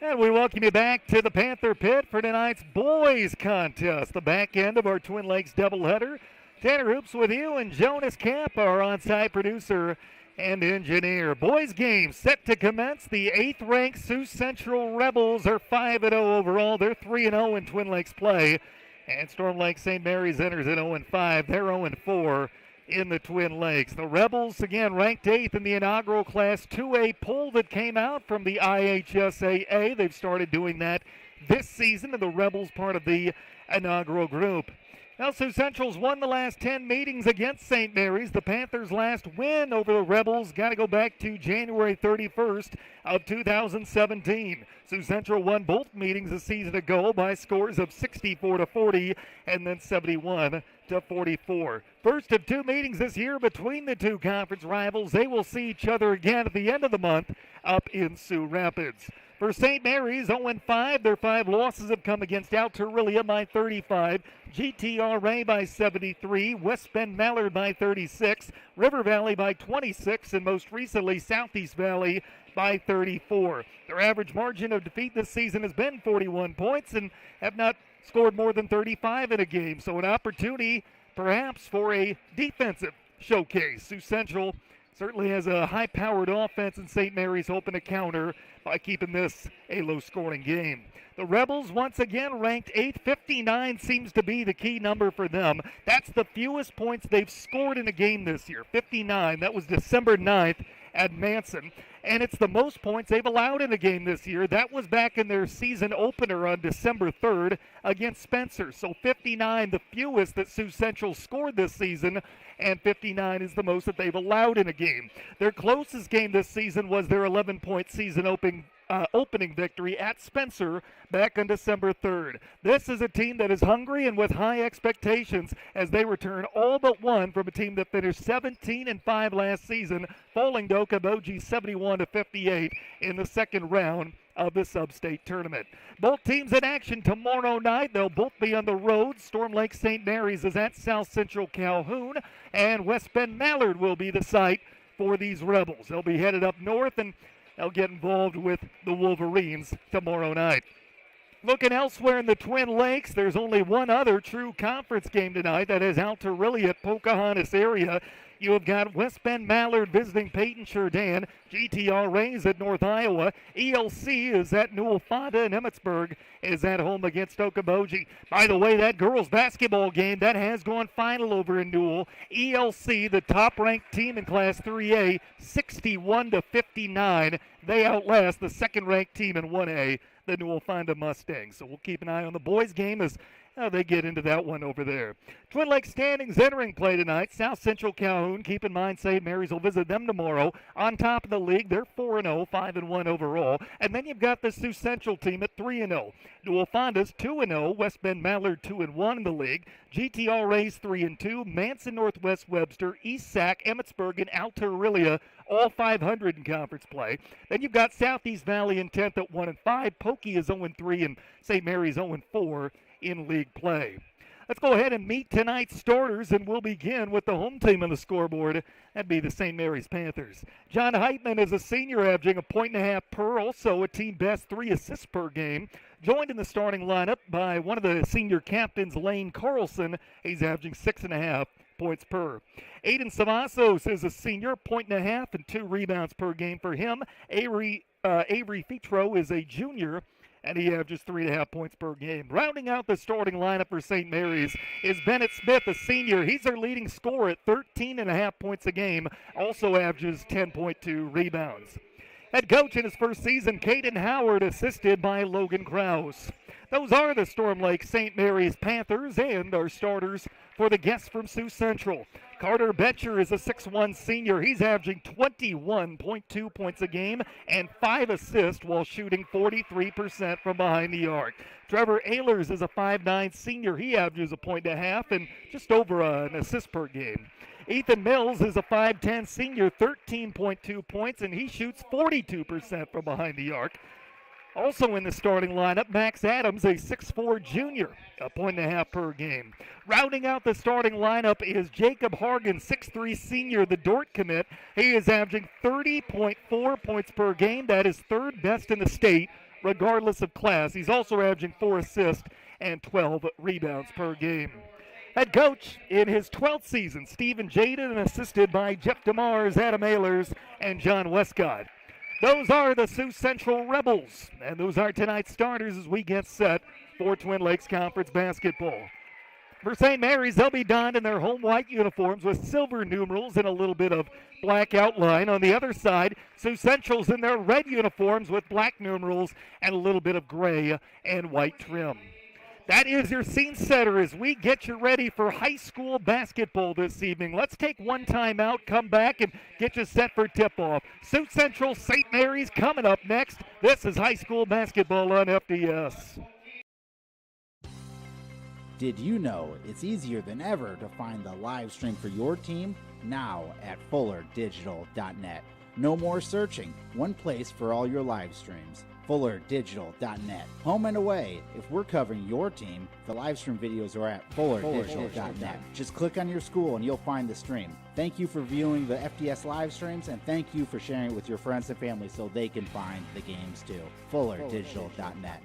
And we welcome you back to the Panther Pit for tonight's boys contest, the back end of our Twin Lakes doubleheader. Tanner Hoops with you, and Jonas Camp, our on-site producer and engineer. Boys game set to commence. The 8th-ranked Sioux Central Rebels are 5-0 overall. They're 3-0 in Twin Lakes play. And Storm Lake St. Mary's enters at 0-5. They're 0-4 in the Twin Lakes. The Rebels, again, ranked 8th in the inaugural Class 2A poll that came out from the IHSAA. They've started doing that this season, and the Rebels part of the inaugural group. Now, Sioux Central's won the last 10 meetings against St. Mary's. The Panthers' last win over the Rebels got to go back to January 31st of 2017. Sioux Central won both meetings a season ago by scores of 64-40 and then 71-44. First of 2 meetings this year between the two conference rivals. They will see each other again at the end of the month up in Sioux Rapids. For St. Mary's, 0-5. Their 5 losses have come against Altarillia by 35, GTRA by 73, West Bend Mallard by 36, River Valley by 26, and most recently Southeast Valley by 34. Their average margin of defeat this season has been 41 points and have not scored more than 35 in a game. So an opportunity perhaps for a defensive showcase. Sioux Central certainly has a high-powered offense, and St. Mary's hoping to counter by keeping this a low-scoring game. The Rebels, once again, ranked 8th. 59 seems to be the key number for them. That's the fewest points they've scored in a game this year, 59. That was December 9th at Manson. And it's the most points they've allowed in a game this year. That was back in their season opener on December 3rd against Spencer. So 59, the fewest that Sioux Central scored this season, and 59 is the most that they've allowed in a game. Their closest game this season was their 11-point season opening victory at Spencer back on December 3rd. This is a team that is hungry and with high expectations as they return all but one from a team that finished 17-5 last season, falling to Okoboji 71-58 in the second round of the sub-state tournament. Both teams in action tomorrow night. They'll both be on the road. Storm Lake St. Mary's is at South Central Calhoun, and West Bend Mallard will be the site for these Rebels. They'll be headed up north, and they'll get involved with the Wolverines tomorrow night. Looking elsewhere in the Twin Lakes, there's only one other true conference game tonight. That is Altarillia at Pocahontas area. You have got West Bend Mallard visiting Peyton Jourdan. GTRA's at North Iowa. ELC is at Newell Fonda, and Emmetsburg is at home against Okoboji. By the way, that girls basketball game, that has gone final over in Newell. ELC, the top-ranked team in Class 3A, 61-59. They outlast the second-ranked team in 1A, the Newell Fonda Mustangs. So we'll keep an eye on the boys' game as they get into that one over there. Twin Lakes standings entering play tonight. South Central Calhoun, keep in mind St. Mary's will visit them tomorrow. On top of the league, they're 4-0, 5-1 overall. And then you've got the Sioux Central team at 3-0. Newell Fonda's 2-0, West Bend Mallard 2-1 in the league. GTRA's 3-2, Manson, Northwest Webster, East Sac, Emmetsburg, and Altarillia, all 500 in conference play. Then you've got Southeast Valley in 10th at 1-5. Pokey is 0-3, and St. Mary's 0-4 in league play. Let's go ahead and meet tonight's starters, and we'll begin with the home team on the scoreboard. That'd be the St. Mary's Panthers. John Heitman is a senior, averaging 1.5 points per, also a team best 3 assists per game. Joined in the starting lineup by one of the senior captains, Lane Carlson. He's averaging 6.5 points per. Aiden Savasos is a senior, 1.5 points and 2 rebounds per game for him. Avery Fitro is a junior, and he averages 3.5 points per game. Rounding out the starting lineup for St. Mary's is Bennett Smith, a senior. He's their leading scorer at 13.5 points a game, also averages 10.2 rebounds. Head coach in his first season, Caden Howard, assisted by Logan Krause. Those are the Storm Lake St. Mary's Panthers and our starters for the guests from Sioux Central. Carter Betcher is a 6'1 senior. He's averaging 21.2 points a game and 5 assists while shooting 43% from behind the arc. Trevor Ehlers is a 5'9 senior. He averages 1.5 points and just over an assist per game. Ethan Mills is a 5'10 senior, 13.2 points, and he shoots 42% from behind the arc. Also in the starting lineup, Max Adams, a 6'4 junior, 1.5 points per game. Rounding out the starting lineup is Jacob Hargan, 6'3 senior, the Dort commit. He is averaging 30.4 points per game. That is third best in the state regardless of class. He's also averaging 4 assists and 12 rebounds per game. Head coach in his 12th season, Stephen Jaden, assisted by Jeff DeMars, Adam Ehlers, and John Westcott. Those are the Sioux Central Rebels, and those are tonight's starters as we get set for Twin Lakes Conference basketball. For St. Mary's, they'll be donned in their home white uniforms with silver numerals and a little bit of black outline. On the other side, Sioux Central's in their red uniforms with black numerals and a little bit of gray and white trim. That is your scene setter as we get you ready for high school basketball this evening. Let's take one time out, come back, and get you set for tip-off. Sioux Central, St. Mary's coming up next. This is high school basketball on FDS. Did you know it's easier than ever to find the live stream for your team? Now at fullerdigital.net. No more searching. One place for all your live streams. fullerdigital.net. Home and away. If we're covering your team, the live stream videos are at fullerdigital.net. Just click on your school and you'll find the stream. Thank you for viewing the FDS live streams, and thank you for sharing it with your friends and family so they can find the games too. fullerdigital.net.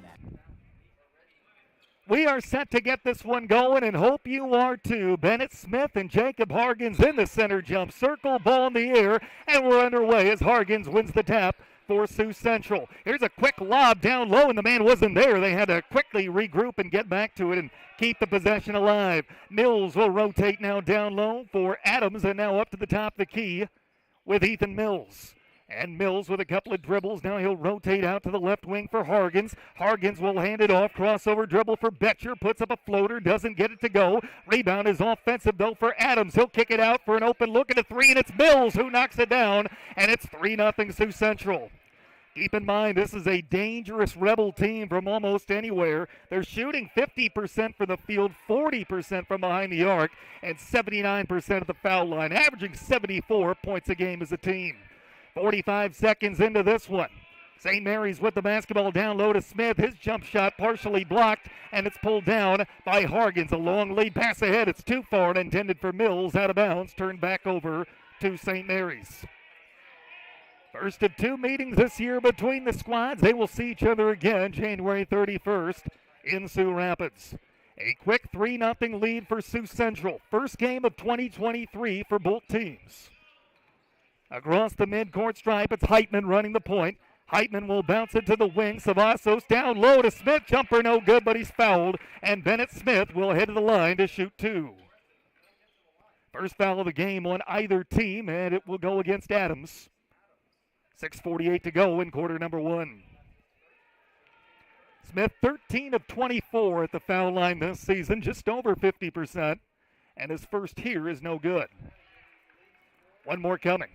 We are set to get this one going and hope you are too. Bennett Smith and Jacob Hargens in the center jump circle, ball in the air, and we're underway as Hargens wins the tap for Sioux Central. Here's a quick lob down low, and the man wasn't there. They had to quickly regroup and get back to it and keep the possession alive. Mills will rotate now down low for Adams, and now up to the top of the key with Ethan Mills. And Mills with a couple of dribbles. Now he'll rotate out to the left wing for Hargens. Hargens will hand it off. Crossover dribble for Betcher. Puts up a floater. Doesn't get it to go. Rebound is offensive, though, for Adams. He'll kick it out for an open look at a three, and it's Mills who knocks it down. And it's 3-0 Sioux Central. Keep in mind, this is a dangerous Rebel team from almost anywhere. They're shooting 50% from the field, 40% from behind the arc, and 79% at the foul line, averaging 74 points a game as a team. 45 seconds into this one. St. Mary's with the basketball down low to Smith. His jump shot partially blocked, and it's pulled down by Hargens. A long lead pass ahead. It's too far and intended for Mills. Out of bounds. Turned back over to St. Mary's. First of 2 meetings this year between the squads. They will see each other again January 31st in Sioux Rapids. A quick 3-0 lead for Sioux Central. First game of 2023 for both teams. Across the midcourt stripe, it's Heitman running the point. Heitman will bounce it to the wing. Savassos down low to Smith. Jumper no good, but he's fouled. And Bennett Smith will head to the line to shoot 2. First foul of the game on either team, and it will go against Adams. 6:48 to go in quarter number 1. Smith 13 of 24 at the foul line this season, just over 50%. And his first here is no good. One more coming.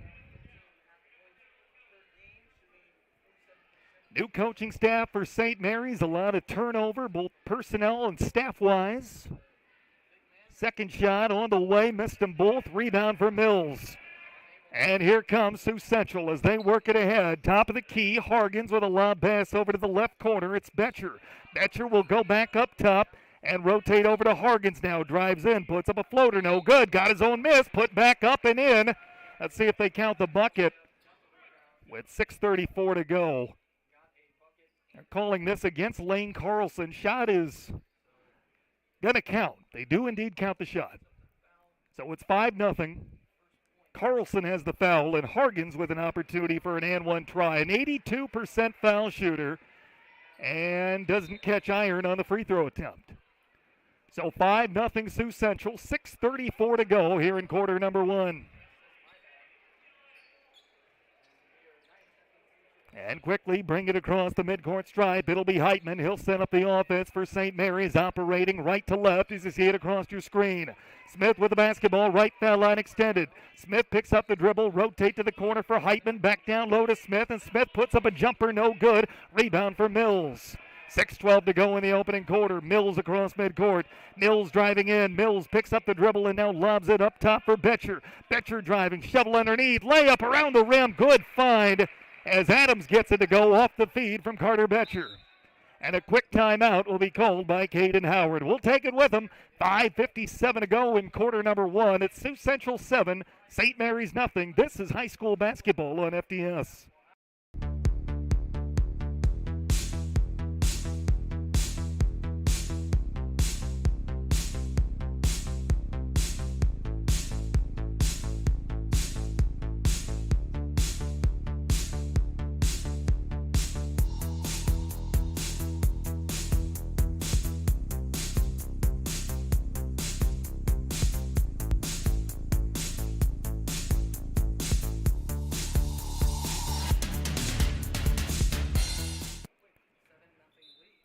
New coaching staff for St. Mary's, a lot of turnover, both personnel and staff-wise. Second shot on the way, missed them both. Rebound for Mills. And here comes Sioux Central as they work it ahead. Top of the key, Hargens with a lob pass over to the left corner. It's Betcher. Betcher will go back up top and rotate over to Hargens now. Drives in, puts up a floater, no good. Got his own miss, put back up and in. Let's see if they count the bucket with 6:34 to go. They're calling this against Lane Carlson. Shot is going to count. They do indeed count the shot. So it's 5-0. Carlson has the foul, and Hargens with an opportunity for an and one try. An 82% foul shooter, and doesn't catch iron on the free throw attempt. So 5-0 Sioux Central. 6:34 to go here in quarter number 1. And quickly bring it across the midcourt stripe. It'll be Heitman. He'll set up the offense for St. Mary's, operating right to left as you see it across your screen. Smith with the basketball, right foul line extended. Smith picks up the dribble, rotate to the corner for Heitman, back down low to Smith, and Smith puts up a jumper, no good. Rebound for Mills. 6:12 to go in the opening quarter. Mills across midcourt. Mills driving in. Mills picks up the dribble and now lobs it up top for Betcher. Betcher driving, shovel underneath, layup around the rim. Good find as Adams gets it to go off the feed from Carter Betcher. And a quick timeout will be called by Caden Howard. We'll take it with him. 5:57 to go in quarter number 1. It's Sioux Central 7, St. Mary's nothing. This is high school basketball on FDS.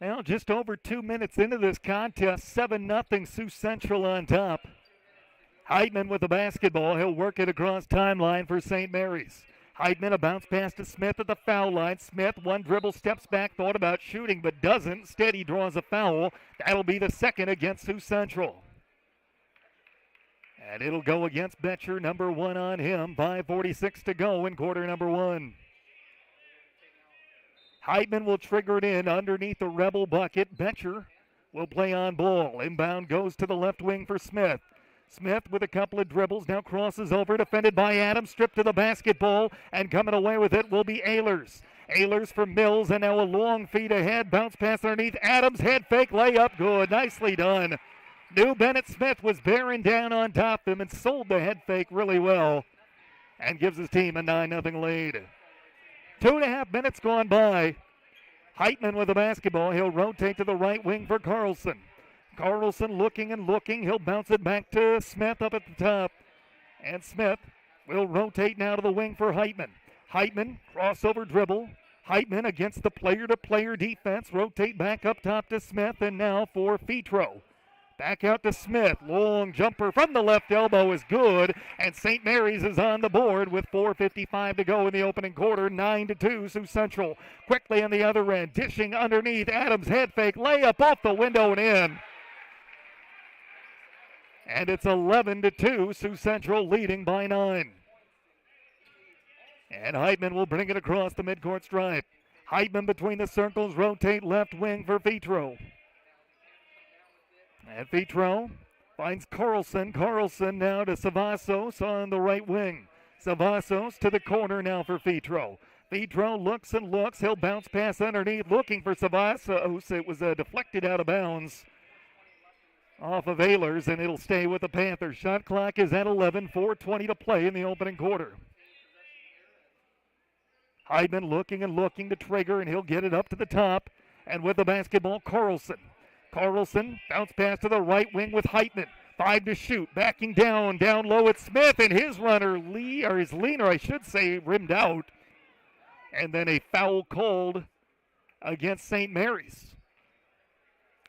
Well, just over 2 minutes into this contest, 7-0 Sioux Central on top. Heitman with the basketball. He'll work it across timeline for St. Mary's. Heitman, a bounce pass to Smith at the foul line. Smith, one dribble, steps back, thought about shooting, but doesn't. Instead, he draws a foul. That'll be the second against Sioux Central. And it'll go against Betcher, number 1 on him. 5:46 to go in quarter number 1. Heitman will trigger it in underneath the Rebel bucket. Betcher will play on ball. Inbound goes to the left wing for Smith. Smith with a couple of dribbles, now crosses over, defended by Adams, stripped to the basketball, and coming away with it will be Ehlers. Ehlers for Mills, and now a long feed ahead, bounce pass underneath. Adams, head fake, layup, good, nicely done. New Bennett Smith was bearing down on top of him and sold the head fake really well, and gives his team a 9-0 lead. 2.5 minutes gone by. Heitman with the basketball. He'll rotate to the right wing for Carlson. Carlson looking and looking. He'll bounce it back to Smith up at the top. And Smith will rotate now to the wing for Heitman. Heitman, crossover dribble. Heitman against the player-to-player defense. Rotate back up top to Smith, and now for Fetro. Back out to Smith. Long jumper from the left elbow is good. And St. Mary's is on the board with 4:55 to go in the opening quarter. 9-2 Sioux Central. Quickly on the other end. Dishing underneath. Adams head fake. Layup off the window and in. And it's 11-2. Sioux Central leading by 9. And Heitman will bring it across the midcourt stripe. Heitman between the circles. Rotate left wing for Fetro. And Fetro finds Carlson. Carlson now to Savassos on the right wing. Savassos to the corner now for Fetro. Fetro looks and looks. He'll bounce pass underneath looking for Savassos. It was deflected out of bounds off of Ehlers, and it'll stay with the Panthers. Shot clock is at 11. 4:20 to play in the opening quarter. Heitman looking and looking to trigger, and he'll get it up to the top. And with the basketball, Carlson. Carlson, bounce pass to the right wing with Heitman. 5 to shoot, backing down low at Smith, and his runner, his leaner, I should say, rimmed out. And then a foul called against St. Mary's.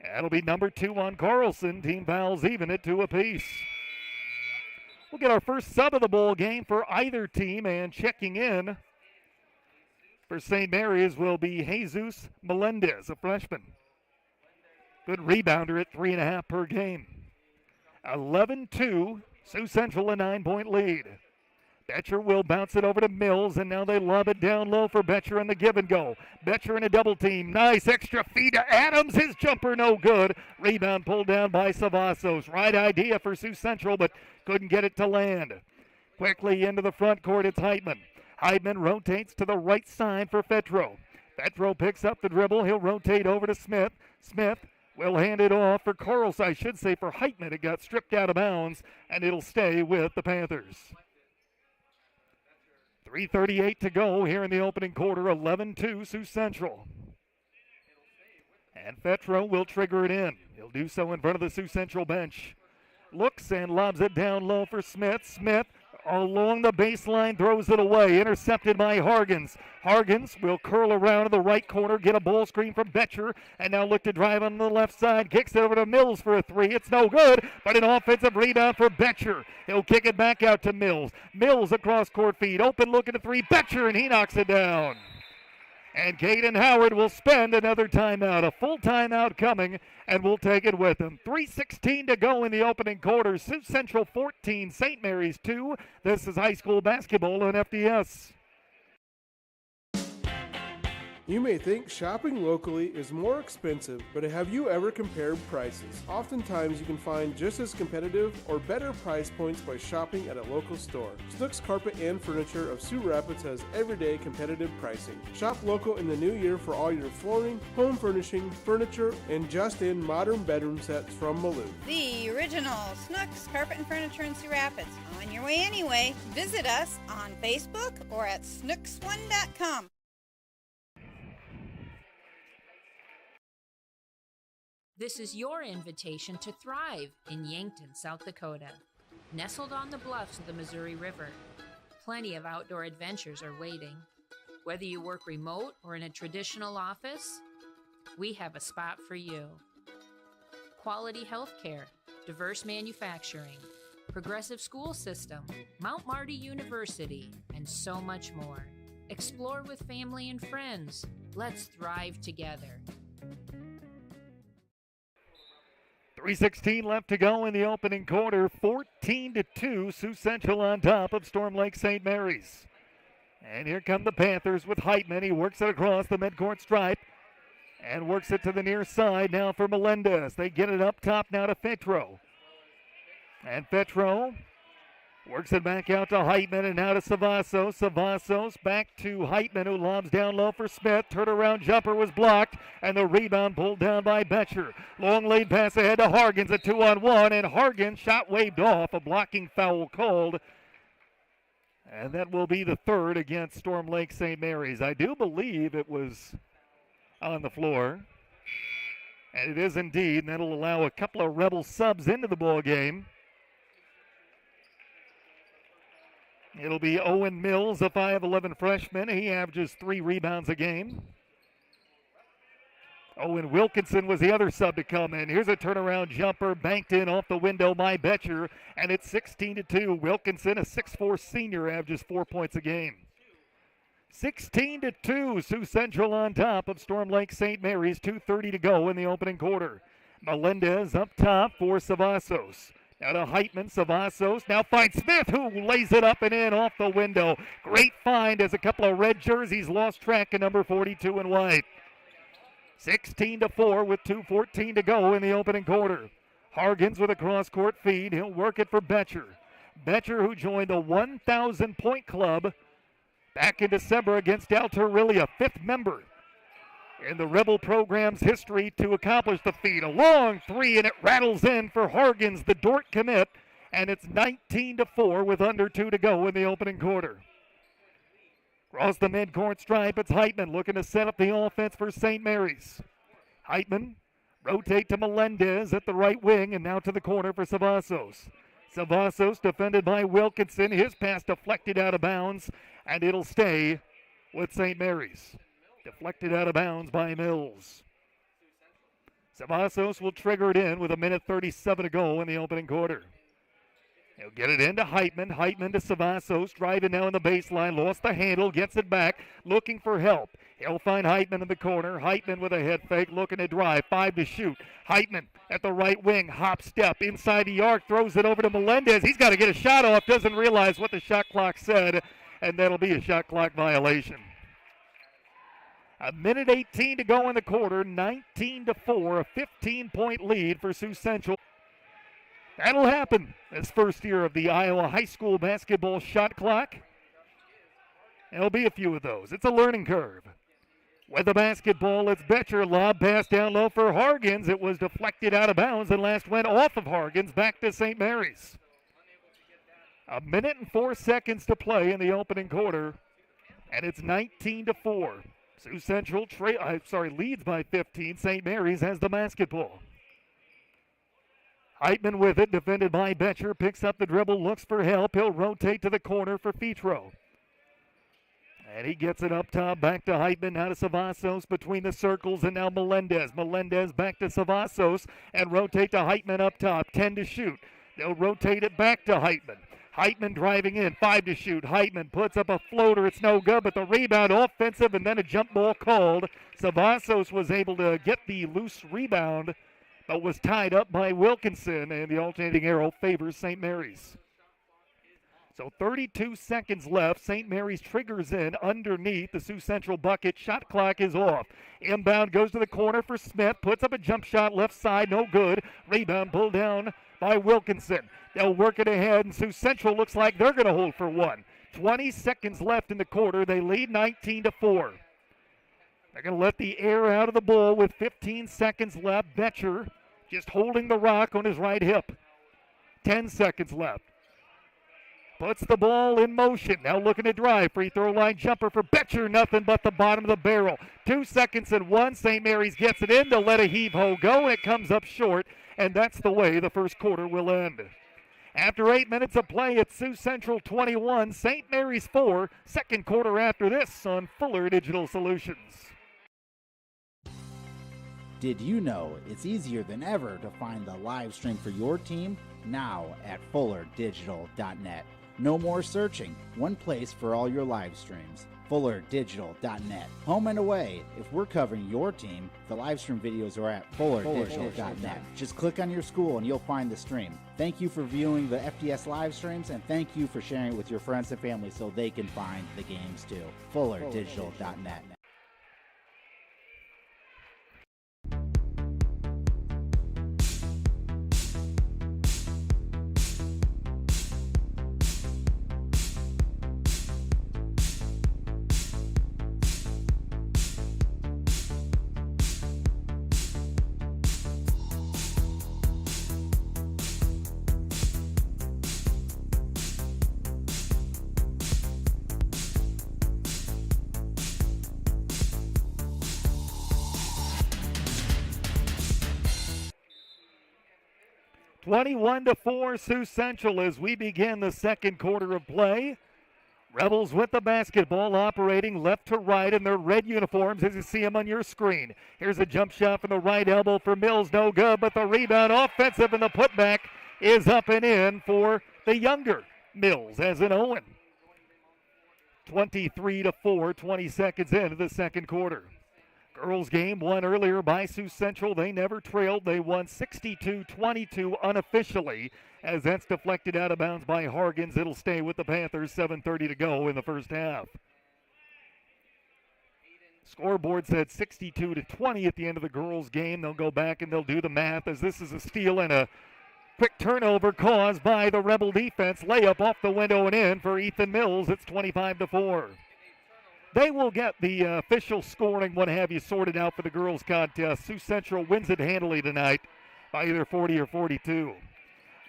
That'll be number 2 on Carlson. Team fouls even at 2 apiece. We'll get our first sub of the ball game for either team, and checking in for St. Mary's will be Jesus Melendez, a freshman. Good rebounder at 3.5 per game. 11-2, Sioux Central a 9-point lead. Betcher will bounce it over to Mills, and now they lob it down low for Betcher in the give and go. Betcher in a double team. Nice extra feed to Adams. His jumper no good. Rebound pulled down by Savassos. Right idea for Sioux Central, but couldn't get it to land. Quickly into the front court, it's Heitman. Heitman rotates to the right side for Fetro. Fetro picks up the dribble. He'll rotate over to Smith. Smith will hand it off for Carlson. I should say for Heitman. It got stripped out of bounds, and it'll stay with the Panthers. 3:38 to go here in the opening quarter. 11-2 Sioux Central. And Fetro will trigger it in. He'll do so in front of the Sioux Central bench. Looks and lobs it down low for Smith. Smith along the baseline throws it away. Intercepted by Hargens. Hargens will curl around to the right corner, get a ball screen from Betcher, and now look to drive on the left side. Kicks it over to Mills for a 3. It's no good, but an offensive rebound for Betcher. He'll kick it back out to Mills. Mills across court feed. Open look at a 3. Betcher, and he knocks it down. And Caden Howard will spend another timeout. A full timeout coming, and we'll take it with him. 3:16 to go in the opening quarter. Sioux Central 14, St. Mary's 2. This is high school basketball on FDS. You may think shopping locally is more expensive, but have you ever compared prices? Oftentimes you can find just as competitive or better price points by shopping at a local store. Snooks Carpet and Furniture of Sioux Rapids has everyday competitive pricing. Shop local in the new year for all your flooring, home furnishing, furniture, and just-in modern bedroom sets from Malou. The original Snooks Carpet and Furniture in Sioux Rapids. On your way anyway. Visit us on Facebook or at snooks1.com. This is your invitation to thrive in Yankton, South Dakota. Nestled on the bluffs of the Missouri River, plenty of outdoor adventures are waiting. Whether you work remote or in a traditional office, we have a spot for you. Quality health care, diverse manufacturing, progressive school system, Mount Marty University, and so much more. Explore with family and friends. Let's thrive together. 3:16 left to go in the opening quarter. 14-2, Sioux Central on top of Storm Lake St. Mary's. And here come the Panthers with Heitman. He works it across the midcourt stripe and works it to the near side now for Melendez. They get it up top now to Fetro. And Fetro works it back out to Heitman and now to Savassos. Savassos back to Heitman, who lobs down low for Smith. Turnaround jumper was blocked and the rebound pulled down by Betcher. Long lead pass ahead to Hargens, a 2-on-1, and Hargens shot waved off, a blocking foul called. And that will be the third against Storm Lake St. Mary's. I do believe it was on the floor. And it is indeed, and that'll allow a couple of Rebel subs into the ball game. It'll be Owen Mills, a 5'11 freshman. He averages 3 rebounds a game. Owen Wilkinson was the other sub to come in. Here's a turnaround jumper banked in off the window by Betcher, and it's 16-2. Wilkinson, a 6'4 senior, averages 4 points a game. 16-2, Sioux Central on top of Storm Lake St. Mary's. 2:30 to go in the opening quarter. Melendez up top for Savassos. Now to Heitman, Savassos now finds Smith, who lays it up and in off the window. Great find as a couple of red jerseys lost track of number 42 in white. 16-4 with 2:14 to go in the opening quarter. Hargens with a cross-court feed. He'll work it for Betcher. Betcher, who joined the 1,000-point club back in December against Del Torrillo, 5th member in the Rebel program's history to accomplish the feat. A long three, and it rattles in for Hargens, the Dort commit, and it's 19-4 with under 2 to go in the opening quarter. Across the midcourt stripe, it's Heitman looking to set up the offense for St. Mary's. Heitman rotate to Melendez at the right wing, and now to the corner for Savassos. Savassos defended by Wilkinson. His pass deflected out of bounds, and it'll stay with St. Mary's. Deflected out of bounds by Mills. Savassos will trigger it in with 1:37 to go in the opening quarter. He'll get it into Heitman. Heitman to Savassos, driving now in the baseline. Lost the handle, gets it back, looking for help. He'll find Heitman in the corner. Heitman with a head fake, looking to drive. 5 to shoot. Heitman at the right wing, hop step inside the arc, throws it over to Melendez. He's got to get a shot off, doesn't realize what the shot clock said, and that'll be a shot clock violation. 1:18 to go in the quarter, 19-4, a 15-point lead for Sioux Central. That'll happen this first year of the Iowa high school basketball shot clock. There'll be a few of those. It's a learning curve. With the basketball, it's Betcher. Lob pass down low for Hargens. It was deflected out of bounds and last went off of Hargens back to St. Mary's. 1:04 to play in the opening quarter, and it's 19-4. Sioux Central leads by 15. St. Mary's has the basketball. Heitman with it, defended by Betcher, picks up the dribble, looks for help. He'll rotate to the corner for Fetro. And he gets it up top, back to Heitman, now to Savassos between the circles, and now Melendez. Melendez back to Savassos and rotate to Heitman up top. 10 to shoot. They'll rotate it back to Heitman. Heitman driving in, 5 to shoot. Heitman puts up a floater, it's no good, but the rebound offensive and then a jump ball called. Savassos was able to get the loose rebound, but was tied up by Wilkinson, and the alternating arrow favors St. Mary's. So 32 seconds left. St. Mary's triggers in underneath the Sioux Central bucket. Shot clock is off. Inbound goes to the corner for Smith. Puts up a jump shot left side, no good. Rebound pulled down by Wilkinson. They'll work it ahead, and Sioux Central looks like they're going to hold for one. 20 seconds left in the quarter. They lead 19-4. They're going to let the air out of the ball with 15 seconds left. Betcher just holding the rock on his right hip. 10 seconds left. Puts the ball in motion. Now looking to drive. Free throw line jumper for Betcher. Nothing but the bottom of the barrel. 2 seconds and 1. St. Mary's gets it in to let a heave-ho go. It comes up short, and that's the way the first quarter will end. After 8 minutes of play, it's Sioux Central 21, St. Mary's 4. Second quarter after this on Fuller Digital Solutions. Did you know it's easier than ever to find the live stream for your team? Now at FullerDigital.net. No more searching. One place for all your live streams. FullerDigital.net. Home and away. If we're covering your team, the live stream videos are at FullerDigital.net. Just click on your school and you'll find the stream. Thank you for viewing the FDS live streams, and thank you for sharing it with your friends and family so they can find the games too. FullerDigital.net. 21-4 Sioux Central as we begin the second quarter of play. Rebels with the basketball, operating left to right in their red uniforms as you see them on your screen. Here's a jump shot from the right elbow for Mills, no good, but the rebound offensive and the putback is up and in for the younger Mills as an Owen. 23-4, 20 seconds into the second quarter. Girls game won earlier by Sioux Central. They never trailed. They won 62-22 unofficially as that's deflected out of bounds by Hargens. It'll stay with the Panthers. 7:30 to go in the first half. Scoreboard said 62-20 at the end of the girls game. They'll go back and they'll do the math as this is a steal and a quick turnover caused by the Rebel defense. Layup off the window and in for Ethan Mills. It's 25-4. They will get the official scoring, what have you, sorted out for the girls' contest. Sioux Central wins it handily tonight by either 40 or 42.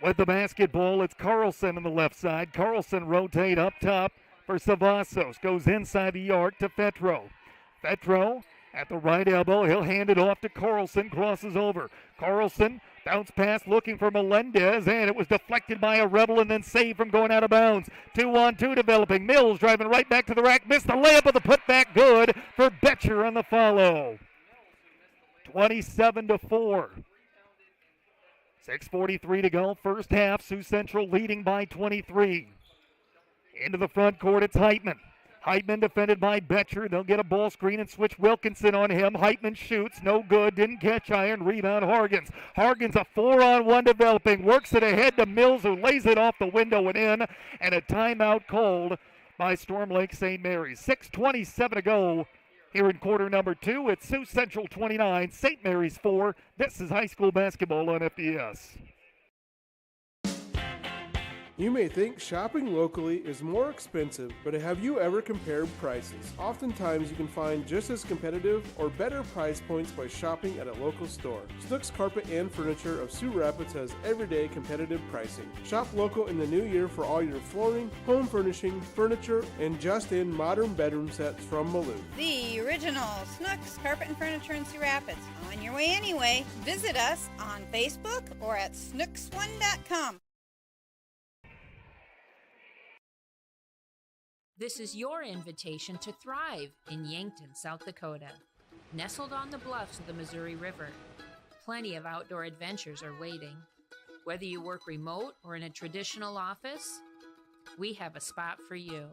With the basketball, it's Carlson on the left side. Carlson rotate up top for Savassos. Goes inside the arc to Fetro. Fetro at the right elbow. He'll hand it off to Carlson. Crosses over. Carlson bounce pass looking for Melendez, and it was deflected by a Rebel and then saved from going out of bounds. 2-on-2 developing. Mills driving right back to the rack. Missed the layup of the putback. Good for Betcher on the follow. 27-4. 6:43 to go. First half. Sioux Central leading by 23. Into the front court, it's Heitman. Heitman defended by Betcher. They'll get a ball screen and switch Wilkinson on him. Heitman shoots. No good. Didn't catch iron. Rebound Hargens. Hargens a 4-on-1 developing. Works it ahead to Mills, who lays it off the window and in. And a timeout called by Storm Lake St. Mary's. 6:27 to go here in quarter number 2. It's Sioux Central 29, St. Mary's 4. This is high school basketball on FDS. You may think shopping locally is more expensive, but have you ever compared prices? Oftentimes you can find just as competitive or better price points by shopping at a local store. Snooks Carpet and Furniture of Sioux Rapids has everyday competitive pricing. Shop local in the new year for all your flooring, home furnishing, furniture, and just-in modern bedroom sets from Malou. The original Snooks Carpet and Furniture in Sioux Rapids. On your way anyway. Visit us on Facebook or at snooks1.com. This is your invitation to thrive in Yankton, South Dakota. Nestled on the bluffs of the Missouri River, plenty of outdoor adventures are waiting. Whether you work remote or in a traditional office, we have a spot for you.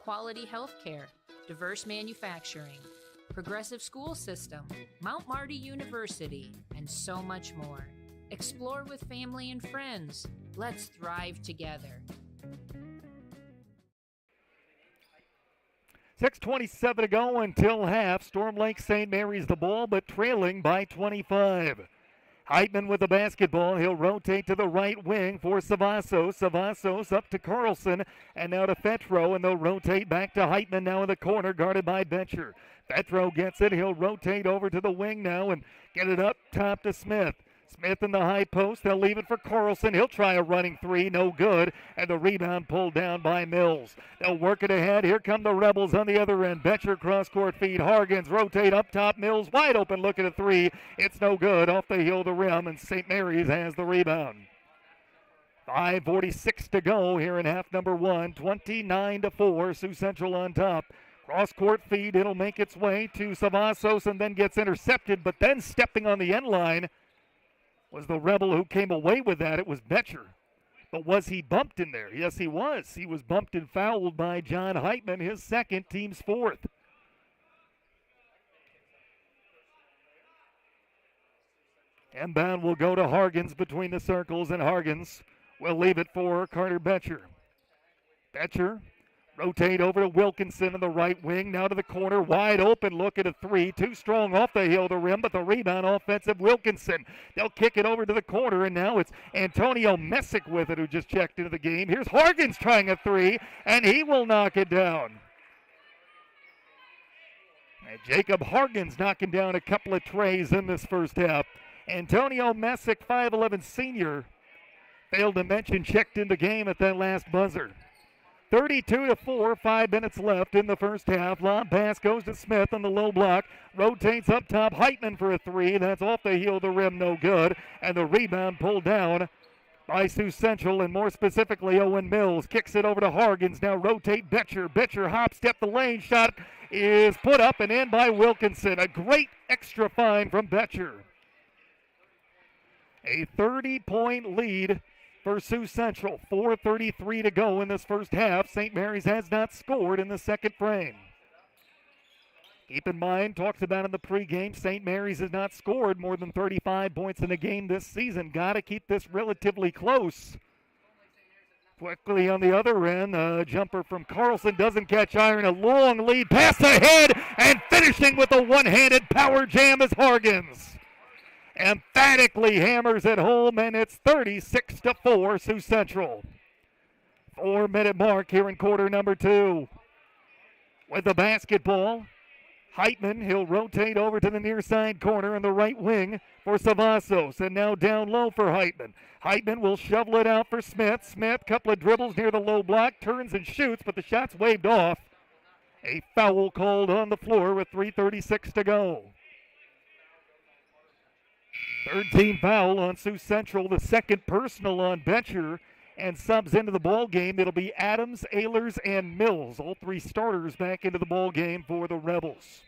Quality health care, diverse manufacturing, progressive school system, Mount Marty University, and so much more. Explore with family and friends. Let's thrive together. 6:27 to go until half. Storm Lake St. Mary's the ball, but trailing by 25. Heitman with the basketball. He'll rotate to the right wing for Savassos. Savassos up to Carlson and now to Fetro, and they'll rotate back to Heitman now in the corner, guarded by Betcher. Fetro gets it. He'll rotate over to the wing now and get it up top to Smith. Smith in the high post. They'll leave it for Carlson. He'll try a running three. No good. And the rebound pulled down by Mills. They'll work it ahead. Here come the Rebels on the other end. Betcher cross-court feed. Hargens rotate up top. Mills wide open. Look at a three. It's no good. Off the heel of the rim, and St. Mary's has the rebound. 5:46 to go here in half number 1. 29-4. Sioux Central on top. Cross-court feed, it'll make its way to Savassos and then gets intercepted, but then stepping on the end line was the Rebel who came away with that. It was Betcher. But was he bumped in there? Yes, he was. He was bumped and fouled by John Heitman, his second, team's fourth. Inbound will go to Hargens between the circles, and Hargens will leave it for Carter Betcher. Betcher rotate over to Wilkinson in the right wing, now to the corner, wide open look at a three, too strong off the heel of the rim, but the rebound offensive Wilkinson. They'll kick it over to the corner, and now it's Antonio Messick with it, who just checked into the game. Here's Hargens trying a three, and he will knock it down. And Jacob Hargens knocking down a couple of trays in this first half. Antonio Messick, 5'11 senior, failed to mention, checked in the game at that last buzzer. 32-4, 5 minutes left in the first half. Lob pass goes to Smith on the low block. Rotates up top. Heitman for a three. That's off the heel of the rim, no good. And the rebound pulled down by Sioux Central, and more specifically Owen Mills. Kicks it over to Hargens. Now rotate Betcher. Betcher hop step the lane. Shot is put up and in by Wilkinson. A great extra find from Betcher. A 30-point lead for Sioux Central. 4:33 to go in this first half. St. Mary's has not scored in the second frame. Keep in mind, talked about in the pregame, St. Mary's has not scored more than 35 points in a game this season. Got to keep this relatively close. Quickly on the other end, a jumper from Carlson doesn't catch iron. A long lead pass ahead, and finishing with a one-handed power jam is Hargens. Emphatically hammers it home, and it's 36-4 Sioux Central. 4-minute mark here in quarter number two. With the basketball, Heitman, he'll rotate over to the near side corner in the right wing for Savassos, and now down low for Heitman. Heitman will shovel it out for Smith. Smith, couple of dribbles near the low block, turns and shoots, but the shot's waved off. A foul called on the floor with 3:36 to go. Third team foul on Sioux Central, the second personal on Betcher, and subs into the ball game. It'll be Adams, Ehlers, and Mills, all three starters back into the ball game for the Rebels.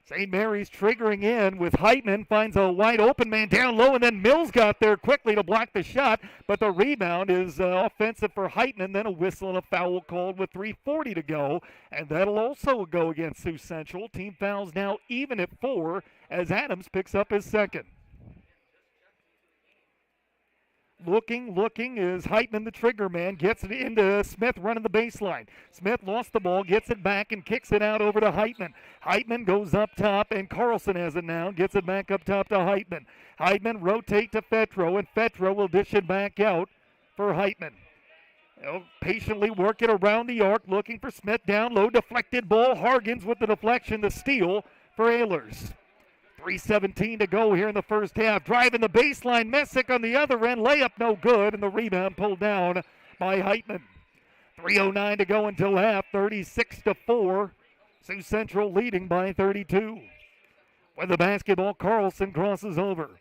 St. Mary's triggering in with Heitman, finds a wide open man down low, and then Mills got there quickly to block the shot, but the rebound is offensive for Heitman, then a whistle and a foul called with 3:40 to go, and that'll also go against Sioux Central. Team fouls now even at 4 as Adams picks up his second. Looking is Heitman, the trigger man, gets it into Smith running the baseline. Smith lost the ball, gets it back, and kicks it out over to Heitman. Heitman goes up top, and Carlson has it now, gets it back up top to Heitman. Heitman rotate to Fetro, and Fetro will dish it back out for Heitman. They'll patiently work it around the arc, looking for Smith down low, deflected ball. Hargens with the deflection, the steal for Ehlers. 3:17 to go here in the first half. Driving the baseline, Messick on the other end. Layup no good, and the rebound pulled down by Heitman. 3:09 to go until half. 36-4. Sioux Central leading by 32. With the basketball, Carlson crosses over.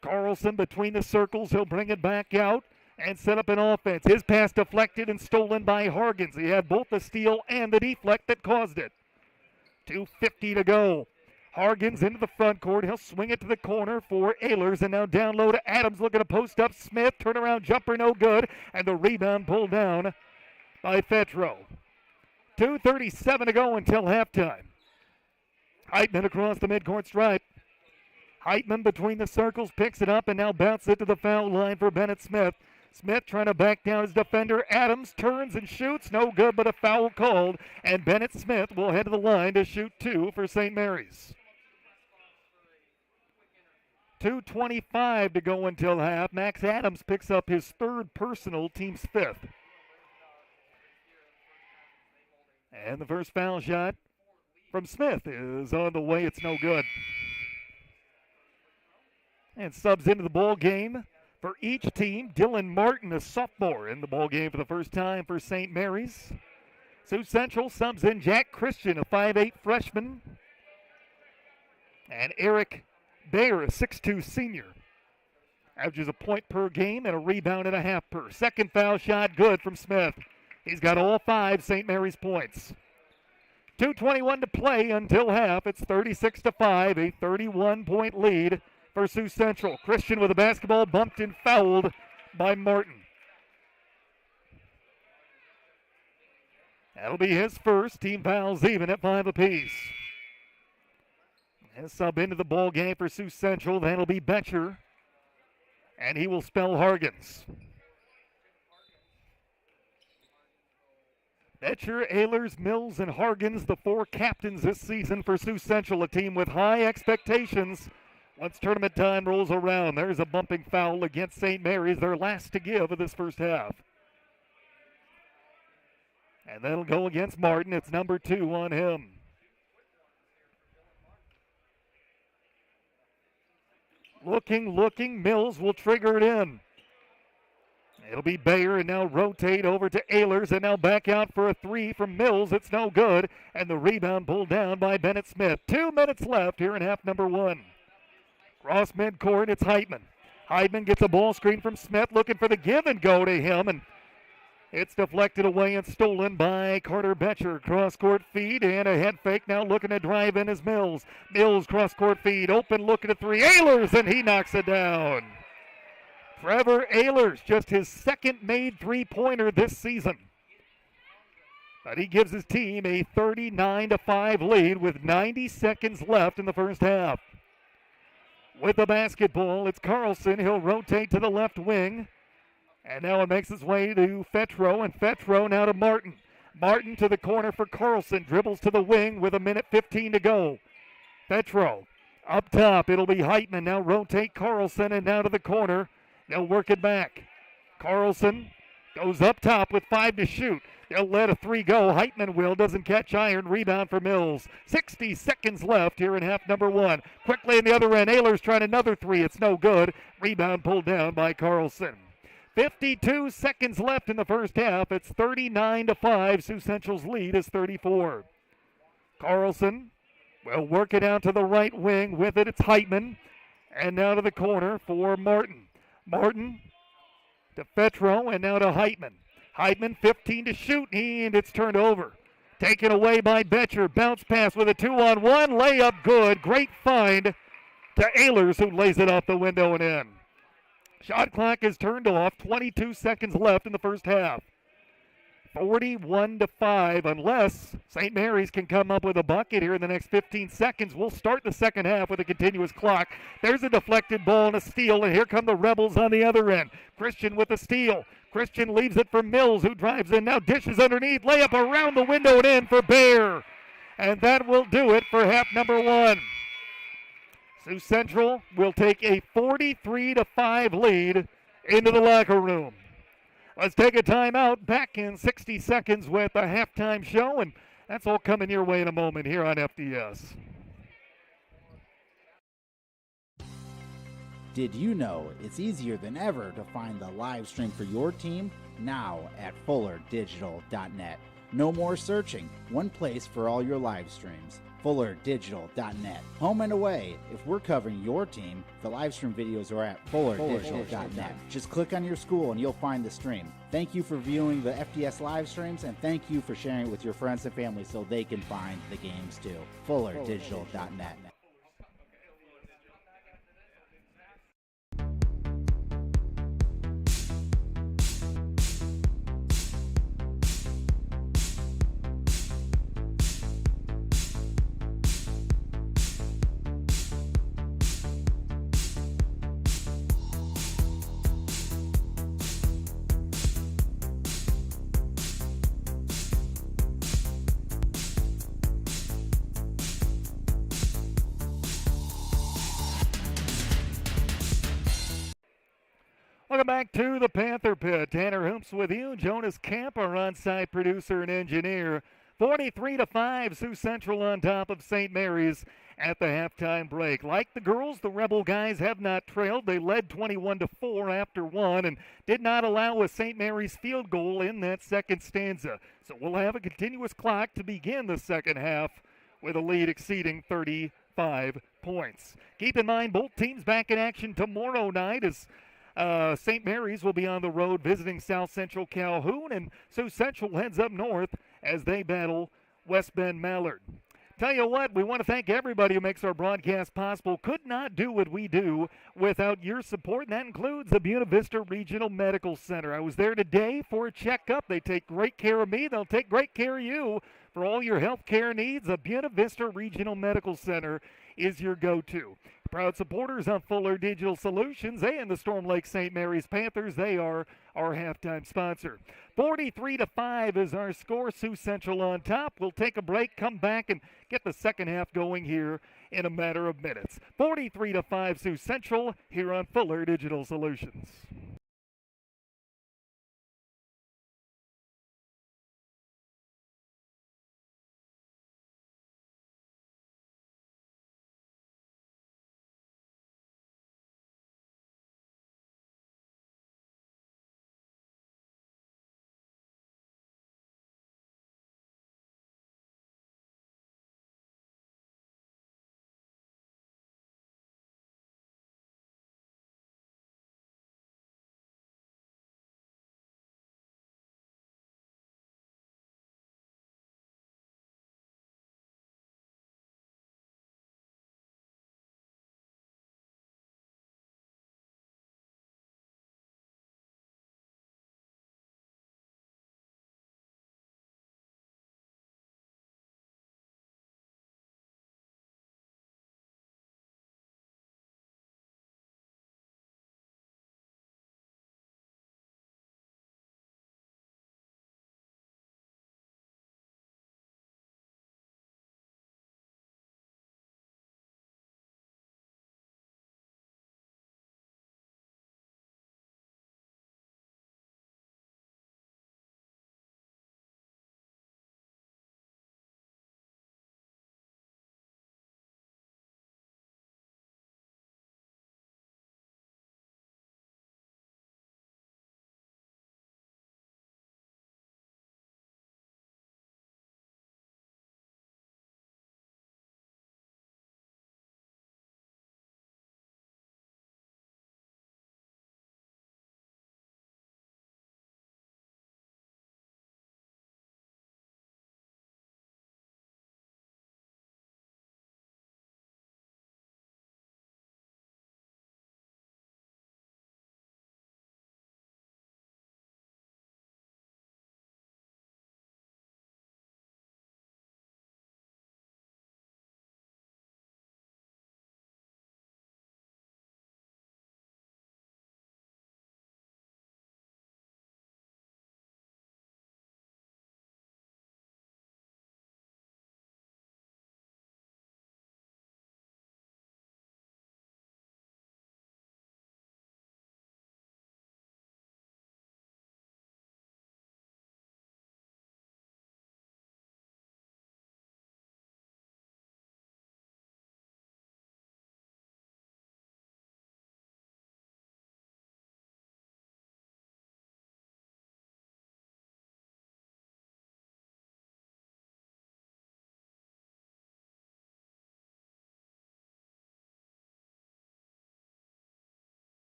Carlson between the circles. He'll bring it back out and set up an offense. His pass deflected and stolen by Hargens. He had both the steal and the deflect that caused it. 2:50 to go. Hargens into the front court. He'll swing it to the corner for Ehlers, and now down low to Adams, looking to post up Smith. Turnaround jumper, no good, and the rebound pulled down by Fetro. 2:37 to go until halftime. Heitman across the midcourt stripe. Heitman between the circles picks it up and now bounces it to the foul line for Bennett Smith. Smith trying to back down his defender. Adams turns and shoots. No good, but a foul called, and Bennett Smith will head to the line to shoot two for St. Mary's. 2:25 to go until half. Max Adams picks up his third personal, team's fifth. And the first foul shot from Smith is on the way. It's no good. And subs into the ball game for each team. Dylan Martin, a sophomore, in the ball game for the first time for St. Mary's. Sioux Central subs in Jack Christian, a 5'8 freshman. And Eric Bayer, a 6'2 senior. Averages a point per game and a rebound and a half per. Second foul shot, good from Smith. He's got all 5 St. Mary's points. 2:21 to play until half. It's 36-5, a 31-point lead for Sioux Central. Christian with the basketball, bumped and fouled by Martin. That'll be his first. Team fouls even at 5 apiece. His sub into the ball game for Sioux Central. That'll be Betcher, and he will spell Hargens. Betcher, Ehlers, Mills, and Hargens, the 4 captains this season for Sioux Central, a team with high expectations. Once tournament time rolls around, there's a bumping foul against St. Mary's, their last to give of this first half. And that'll go against Martin. It's number 2 on him. Looking, Mills will trigger it in. It'll be Bayer, and now rotate over to Ehlers, and now back out for a 3 from Mills. It's no good, and the rebound pulled down by Bennett Smith. 2 minutes left here in half number 1. Cross midcourt, it's Heitman. Heitman gets a ball screen from Smith, looking for the give and go to him, and it's deflected away and stolen by Carter Betcher. Cross-court feed and a head fake. Now looking to drive in is Mills. Mills cross-court feed, open, looking at 3. Ehlers, and he knocks it down. Trevor Ehlers, just his second made three-pointer this season. But he gives his team a 39-5 lead with 90 seconds left in the first half. With the basketball, it's Carlson. He'll rotate to the left wing. And now it makes its way to Fetro, and Fetro now to Martin. Martin to the corner for Carlson. Dribbles to the wing with 1:15 to go. Fetro up top. It'll be Heitman. Now rotate Carlson, and now to the corner. They'll work it back. Carlson goes up top with 5 to shoot. They'll let a 3 go. Heitman will. Doesn't catch iron. Rebound for Mills. 60 seconds left here in half number 1. Quickly in the other end. Ehlers trying another 3. It's no good. Rebound pulled down by Carlson. 52 seconds left in the first half. It's 39-5. Sioux Central's lead is 34. Carlson will work it out to the right wing. With it, it's Heitman. And now to the corner for Martin. Martin to Fetro, and now to Heitman. Heitman, 15 to shoot, and it's turned over. Taken away by Betcher. Bounce pass with a 2-on-1. Layup good. Great find to Ehlers, who lays it off the window and in. Shot clock is turned off. 22 seconds left in the first half. 41-5. Unless St. Mary's can come up with a bucket here in the next 15 seconds, we'll start the second half with a continuous clock. There's a deflected ball and a steal, and here come the Rebels on the other end. Christian with the steal. Christian leaves it for Mills, who drives in, now dishes underneath. Layup around the window and in for Bayer. And that will do it for half number 1. Sioux Central will take a 43-5 lead into the locker room. Let's take a timeout. Back in 60 seconds with a halftime show, and that's all coming your way in a moment here on FDS. Did you know it's easier than ever to find the live stream for your team? Now at FullerDigital.net. No more searching. One place for all your live streams. FullerDigital.net. Home and away. If we're covering your team, the live stream videos are at FullerDigital.net. Just click on your school and you'll find the stream. Thank you for viewing the FDS live streams, and thank you for sharing it with your friends and family so they can find the games too. FullerDigital.net. Welcome back to the Panther Pit. Tanner Hoops with you. Jonas Camp, our on-site producer and engineer. 43-5, Sioux Central on top of St. Mary's at the halftime break. Like the girls, the Rebel guys have not trailed. They led 21-4 after 1 and did not allow a St. Mary's field goal in that second stanza. So we'll have a continuous clock to begin the second half with a lead exceeding 35 points. Keep in mind, both teams back in action tomorrow night as St. Mary's will be on the road visiting South Central Calhoun, and Sioux Central heads up north as they battle West Bend Mallard. Tell you what, we want to thank everybody who makes our broadcast possible. Could not do what we do without your support, and that includes the Buena Vista Regional Medical Center. I was there today for a checkup. They take great care of me. They'll take great care of you for all your health care needs. The Buena Vista Regional Medical Center is your go-to. Proud supporters of Fuller Digital Solutions. They and the Storm Lake St. Mary's Panthers, they are our halftime sponsor. 43-5 is our score. Sioux Central on top. We'll take a break, come back, and get the second half going here in a matter of minutes. 43-5 Sioux Central here on Fuller Digital Solutions.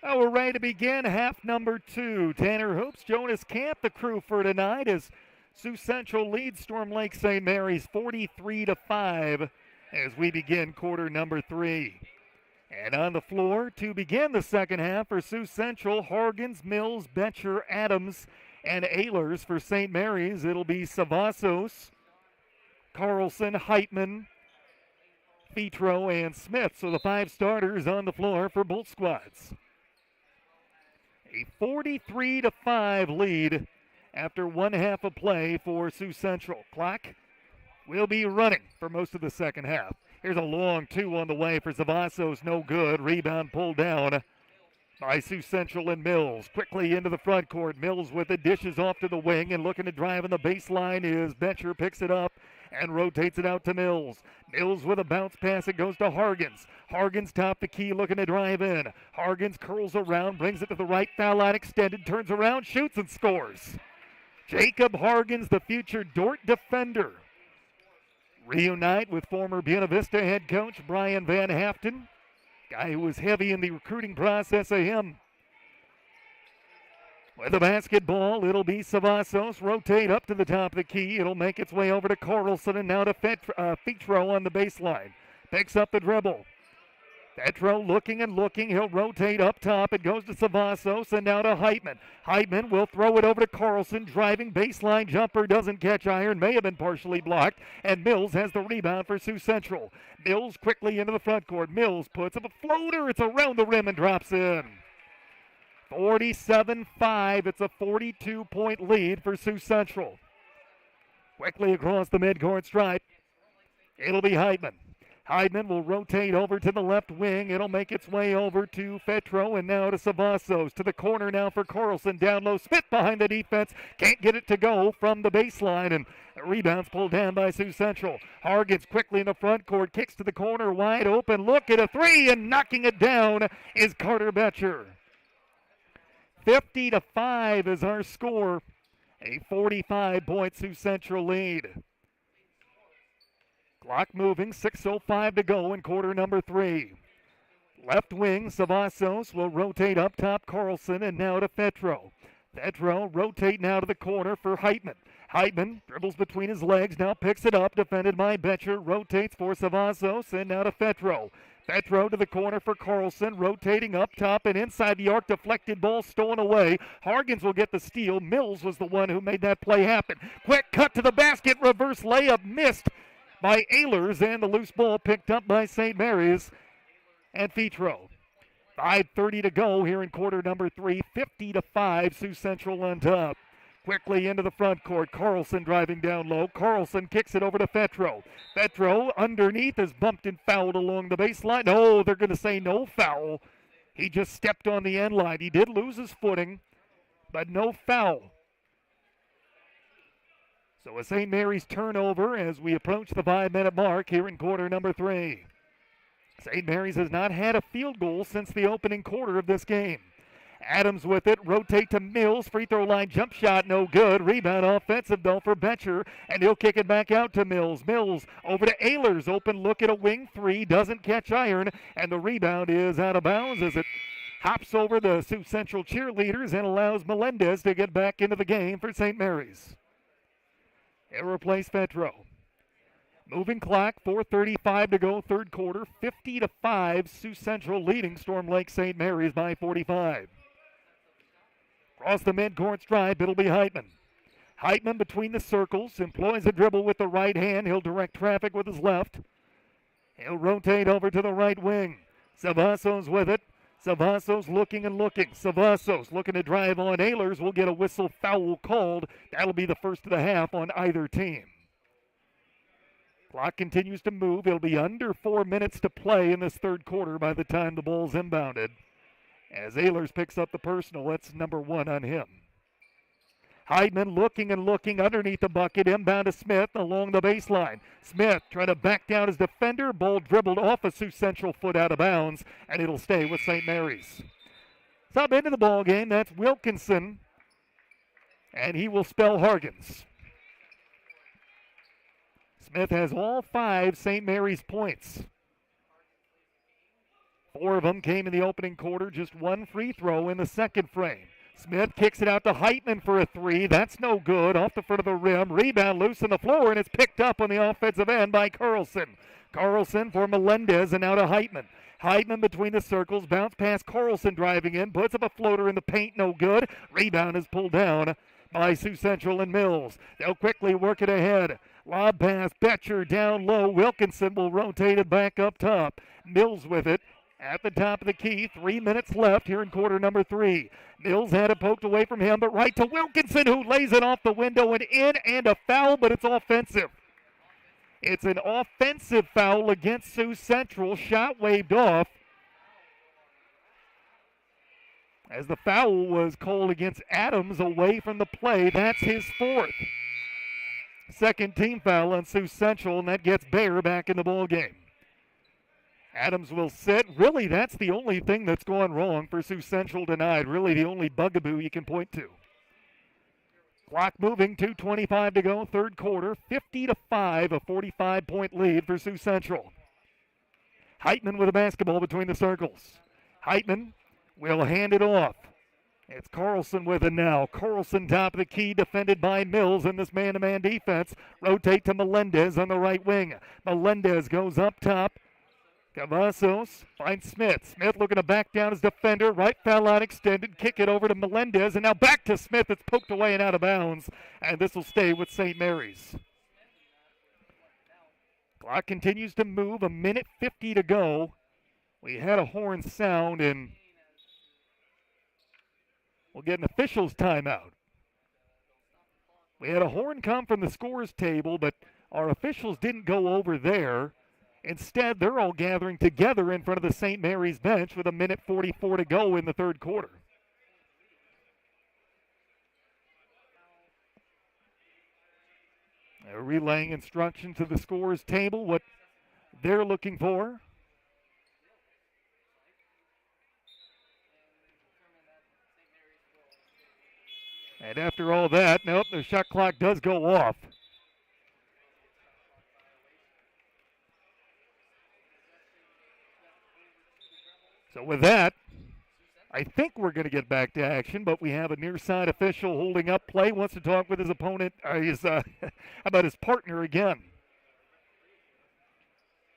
Well, we're ready to begin half number 2. Tanner Hoops, Jonas Camp, the crew for tonight as Sioux Central leads Storm Lake St. Mary's 43-5 as we begin quarter number 3. And on the floor to begin the second half for Sioux Central, Hargens, Mills, Betcher, Adams, and Ehlers. For St. Mary's, it'll be Savassos, Carlson, Heitman, Fetro, and Smith. So the 5 starters on the floor for both squads. A 43-5 lead after one half of play for Sioux Central. Clock will be running for most of the second half. Here's a long 2 on the way for Savassos, no good. Rebound pulled down by Sioux Central and Mills. Quickly into the front court. Mills with the dishes off to the wing and looking to drive on the baseline is Betcher, picks it up and rotates it out to Mills. Mills with a bounce pass, it goes to Hargens. Hargens top the key, looking to drive in. Hargens curls around, brings it to the right foul line extended, turns around, shoots and scores. Jacob Hargens, the future Dort defender. Reunite with former Buena Vista head coach Brian Van Haften, guy who was heavy in the recruiting process of him. With the basketball, it'll be Savassos. Rotate up to the top of the key. It'll make its way over to Carlson and now to Fetro on the baseline. Picks up the dribble. Fetro looking and looking. He'll rotate up top. It goes to Savassos and now to Heitman. Heitman will throw it over to Carlson. Driving baseline jumper. Doesn't catch iron. May have been partially blocked. And Mills has the rebound for Sioux Central. Mills quickly into the front court. Mills puts up a floater. It's around the rim and drops in. 47-5. It's a 42-point lead for Sioux Central. Quickly across the midcourt stripe. It'll be Heitman. Heitman will rotate over to the left wing. It'll make its way over to Fetro and now to Savassos. To the corner now for Carlson. Down low. Smith behind the defense. Can't get it to go from the baseline. And rebounds pulled down by Sioux Central. Hargens quickly in the front court. Kicks to the corner. Wide open. Look at a 3. And knocking it down is Carter Betcher. 50-5 is our score. A 45-point Sioux Central lead. Clock moving, 6:05 to go in quarter number 3. Left wing, Savassos will rotate up top Carlson and now to Fetro. Fetro rotate now to the corner for Heitman. Heitman dribbles between his legs, now picks it up, defended by Betcher, rotates for Savassos and now to Fetro. Fetro to the corner for Carlson, rotating up top and inside the arc, deflected ball stolen away. Hargens will get the steal. Mills was the one who made that play happen. Quick cut to the basket, reverse layup missed by Ehlers, and the loose ball picked up by St. Mary's and Fetro. 5:30 to go here in quarter number 3. 50-5, Sioux Central on top. Quickly into the front court. Carlson driving down low. Carlson kicks it over to Fetro. Fetro underneath is bumped and fouled along the baseline. Oh, they're going to say no foul. He just stepped on the end line. He did lose his footing, but no foul. So a St. Mary's turnover as we approach the 5-minute mark here in quarter number 3. St. Mary's has not had a field goal since the opening quarter of this game. Adams with it, rotate to Mills, free throw line jump shot, no good. Rebound offensive though for Betcher, and he'll kick it back out to Mills. Mills over to Ehlers, open look at a wing 3, doesn't catch iron, and the rebound is out of bounds as it hops over the Sioux Central cheerleaders and allows Melendez to get back into the game for St. Mary's. He'll replace Fetro. Moving clock, 4:35 to go, third quarter, 50-5, Sioux Central leading Storm Lake St. Mary's by 45. Across the midcourt stripe, it'll be Heitman. Heitman between the circles, employs a dribble with the right hand. He'll direct traffic with his left. He'll rotate over to the right wing. Savassos with it. Savassos looking and looking. Savassos looking to drive on Ehlers. Will get a whistle foul called. That'll be the first of the half on either team. Clock continues to move. It'll be under 4 minutes to play in this third quarter by the time the ball's inbounded. As Ehlers picks up the personal, that's number 1 on him. Heitman looking and looking underneath the bucket. Inbound to Smith along the baseline. Smith trying to back down his defender. Ball dribbled off a Sioux Central foot out of bounds, and it'll stay with St. Mary's. Sub into the ball game. That's Wilkinson, and he will spell Hargens. Smith has all 5 St. Mary's points. 4 of them came in the opening quarter, just 1 free throw in the second frame. Smith kicks it out to Heitman for a 3. That's no good. Off the front of the rim. Rebound loose on the floor, and it's picked up on the offensive end by Carlson. Carlson for Melendez, and now to Heitman. Heitman between the circles. Bounce pass. Carlson driving in. Puts up a floater in the paint. No good. Rebound is pulled down by Sioux Central and Mills. They'll quickly work it ahead. Lob pass. Betcher down low. Wilkinson will rotate it back up top. Mills with it. At the top of the key, 3 minutes left here in quarter number 3. Mills had it poked away from him, but right to Wilkinson, who lays it off the window and in, and a foul, but it's offensive. It's an offensive foul against Sioux Central. Shot waved off as the foul was called against Adams away from the play. That's his 4th. Second team foul on Sioux Central, and that gets Bayer back in the ball game. Adams will sit. Really, that's the only thing that's gone wrong for Sioux Central tonight. Really, the only bugaboo you can point to. Clock moving, 2:25 to go, third quarter, 50-5, a 45-point lead for Sioux Central. Heitman with a basketball between the circles. Heitman will hand it off. It's Carlson with it now. Carlson top of the key, defended by Mills in this man-to-man defense. Rotate to Melendez on the right wing. Melendez goes up top. Cavazos finds Smith. Smith looking to back down his defender. Right foul line extended. Kick it over to Melendez. And now back to Smith. It's poked away and out of bounds. And this will stay with St. Mary's. Clock continues to move. 1:50 to go. We had a horn sound, and we'll get an official's timeout. We had a horn come from the scores table, but our officials didn't go over there. Instead, they're all gathering together in front of the St. Mary's bench with 1:44 to go in the third quarter. They're relaying instructions to the scores table, what they're looking for. And after all that, nope, the shot clock does go off. So with that, I think we're going to get back to action, but we have a near side official holding up play, wants to talk with his opponent, about his partner again.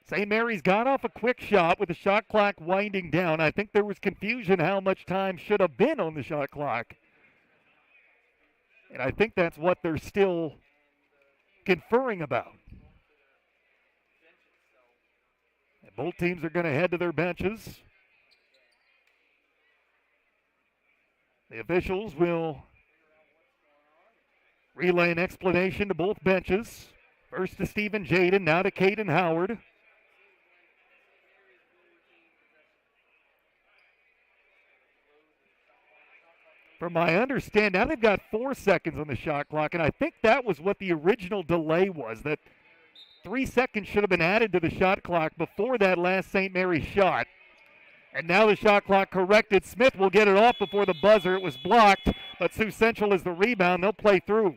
St. Mary's got off a quick shot with the shot clock winding down. I think there was confusion how much time should have been on the shot clock. And I think that's what they're still conferring about. And both teams are going to head to their benches. The officials will relay an explanation to both benches. First to Stephen Jaden, now to Caden Howard. From my understanding, now they've got 4 seconds on the shot clock, and I think that was what the original delay was, that 3 seconds should have been added to the shot clock before that last St. Mary's shot. And now the shot clock corrected. Smith will get it off before the buzzer. It was blocked, but Sioux Central is the rebound. They'll play through.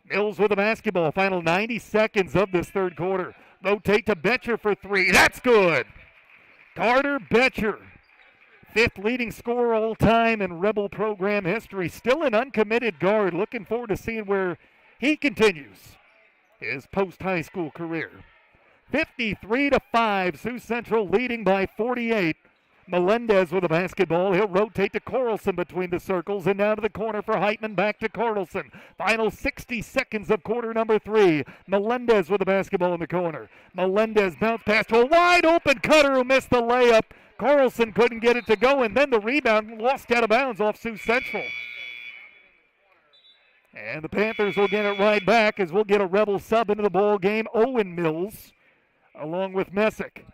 Mills with the basketball. Final 90 seconds of this third quarter. Rotate to Betcher for 3. That's good. Carter Betcher, 5th leading scorer all time in Rebel program history. Still an uncommitted guard. Looking forward to seeing where he continues his post-high school career. 53-5, Sioux Central leading by 48. Melendez with the basketball. He'll rotate to Carlson between the circles and down to the corner for Heitman. Back to Carlson. Final 60 seconds of quarter number 3. Melendez with the basketball in the corner. Melendez bounce pass to a wide open Cutter who missed the layup. Carlson couldn't get it to go, and then the rebound lost out of bounds off Sioux Central. And the Panthers will get it right back as we'll get a Rebel sub into the ball game. Owen Mills along with Messick.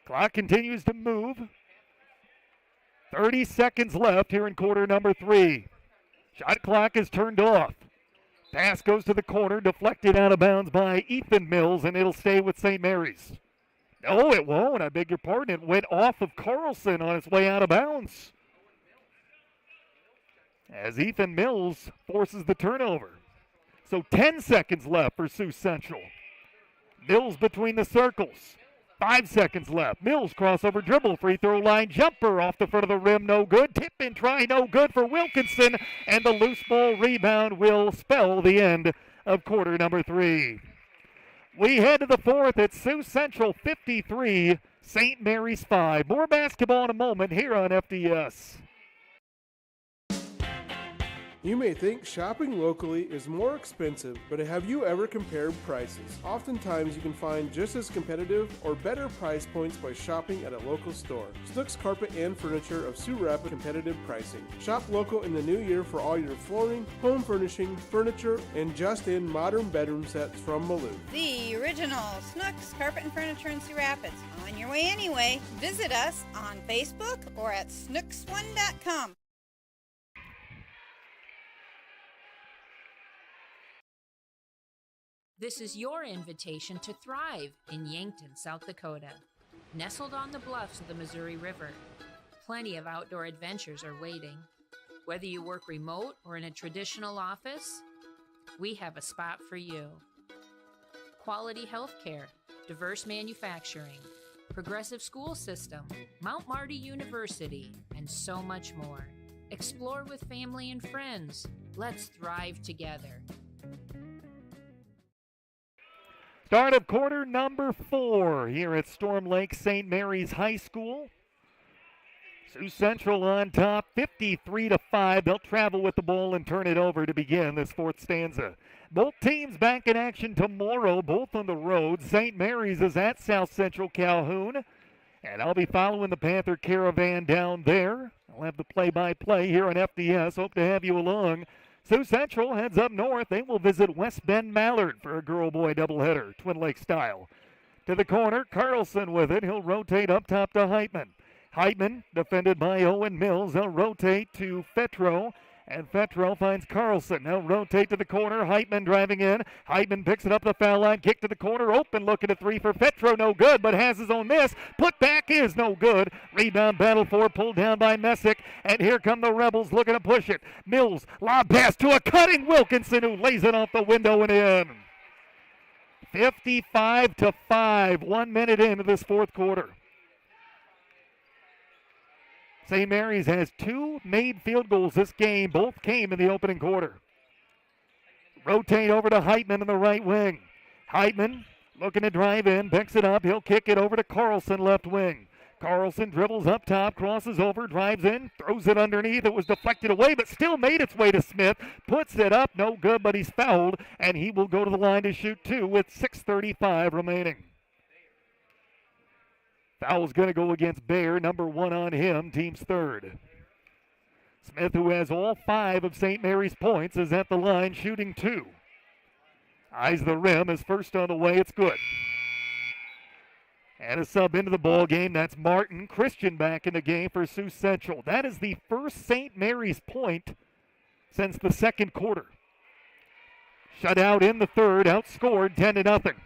Clock continues to move. 30 seconds left here in quarter number 3. Shot clock is turned off. Pass goes to the corner, deflected out of bounds by Ethan Mills, and it'll stay with St. Mary's. No, it won't. I beg your pardon. It went off of Carlson on its way out of bounds, as Ethan Mills forces the turnover. So 10 seconds left for Sioux Central. Mills between the circles. 5 seconds left. Mills crossover dribble, free throw line jumper off the front of the rim, no good. Tip and try, no good for Wilkinson, and the loose ball rebound will spell the end of quarter number 3. We head to the fourth at Sioux Central 53, St. Mary's 5. More basketball in a moment here on FDS. You may think shopping locally is more expensive, but have you ever compared prices? Oftentimes you can find just as competitive or better price points by shopping at a local store. Snooks Carpet and Furniture of Sioux Rapid competitive pricing. Shop local in the new year for all your flooring, home furnishing, furniture, and just-in modern bedroom sets from Malou. The original Snooks Carpet and Furniture in Sioux Rapids. On your way anyway. Visit us on Facebook or at snooks1.com. This is your invitation to thrive in Yankton, South Dakota. Nestled on the bluffs of the Missouri River, plenty of outdoor adventures are waiting. Whether you work remote or in a traditional office, we have a spot for you. Quality health care, diverse manufacturing, progressive school system, Mount Marty University, and so much more. Explore with family and friends. Let's thrive together. Start of quarter number 4 here at Storm Lake St. Mary's High School. Sioux Central on top, 53-5. They'll travel with the ball and turn it over to begin this fourth stanza. Both teams back in action tomorrow, both on the road. St. Mary's is at South Central Calhoun, and I'll be following the Panther Caravan down there. I'll have the play-by-play here on FDS. Hope to have you along. Sioux Central heads up north. They will visit West Bend Mallard for a girl-boy doubleheader, Twin Lake style. To the corner, Carlson with it. He'll rotate up top to Heitman. Heitman, defended by Owen Mills. They'll rotate to Fetro, and Fetro finds Carlson. They'll rotate to the corner. Heitman driving in. Heitman picks it up the foul line. Kick to the corner. Open looking at 3 for Fetro. No good, but has his own miss. Put back is no good. Rebound battle for, pulled down by Messick. And here come the Rebels looking to push it. Mills, lob pass to a cutting Wilkinson, who lays it off the window and in. 55-5. 1 minute into this fourth quarter. St. Mary's has 2 made field goals this game. Both came in the opening quarter. Rotate over to Heitman in the right wing. Heitman looking to drive in, picks it up. He'll kick it over to Carlson, left wing. Carlson dribbles up top, crosses over, drives in, throws it underneath. It was deflected away, but still made its way to Smith. Puts it up, no good, but he's fouled, and he will go to the line to shoot 2 with 6:35 remaining. Foul's going to go against Bayer, number 1 on him, team's third. Smith, who has all 5 of St. Mary's points, is at the line shooting 2. Eyes the rim, is first on the way, it's good. And a sub into the ball game, that's Martin Christian back in the game for Sioux Central. That is the first St. Mary's point since the second quarter. Shut out in the third, outscored 10-0.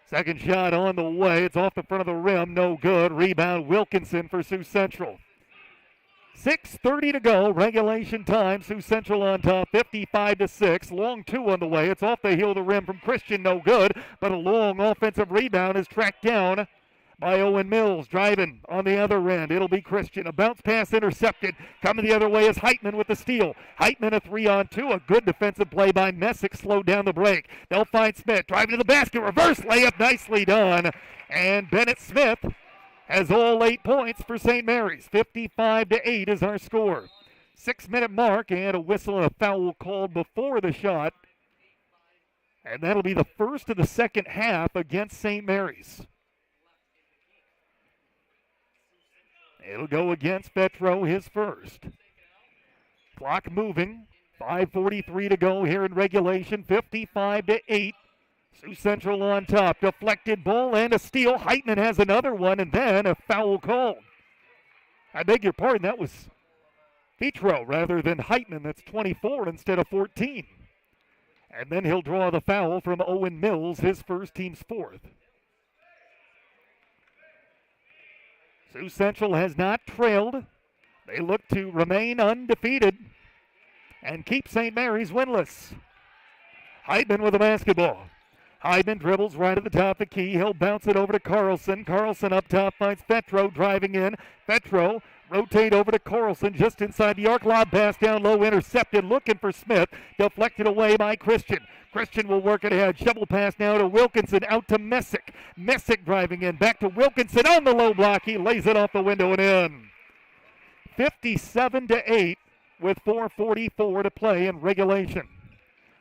Second shot on the way. It's off the front of the rim. No good. Rebound Wilkinson for Sioux Central. 6:30 to go. Regulation time. Sioux Central on top. 55-6. Long 2 on the way. It's off the heel of the rim from Christian. No good. But a long offensive rebound is tracked down by Owen Mills. Driving on the other end. It'll be Christian. A bounce pass intercepted. Coming the other way is Heitman with the steal. Heitman a 3-on-2. A good defensive play by Messick. Slowed down the break. They'll find Smith. Driving to the basket. Reverse layup. Nicely done. And Bennett Smith has all 8 points for St. Mary's. 55-8 is our score. 6-minute mark and a whistle and a foul called before the shot. And that'll be the first of the second half against St. Mary's. It'll go against Fetro, his first. Clock moving. 5:43 to go here in regulation. 55-8. Sioux Central on top. Deflected ball and a steal. Heitman has another one, and then a foul called. I beg your pardon, that was Fetro rather than Heitman. That's 24 instead of 14. And then he'll draw the foul from Owen Mills, his first, team's fourth. Sioux Central has not trailed. They look to remain undefeated and keep St. Mary's winless. Heitman with the basketball. Hyman dribbles right at the top of the key. He'll bounce it over to Carlson. Carlson up top finds Fetro driving in. Fetro rotate over to Carlson just inside the arc. Lob pass down low, intercepted, looking for Smith. Deflected away by Christian. Christian will work it ahead. Shovel pass now to Wilkinson, out to Messick. Messick driving in. Back to Wilkinson on the low block. He lays it off the window and in. 57-8 with 4:44 to play in regulation.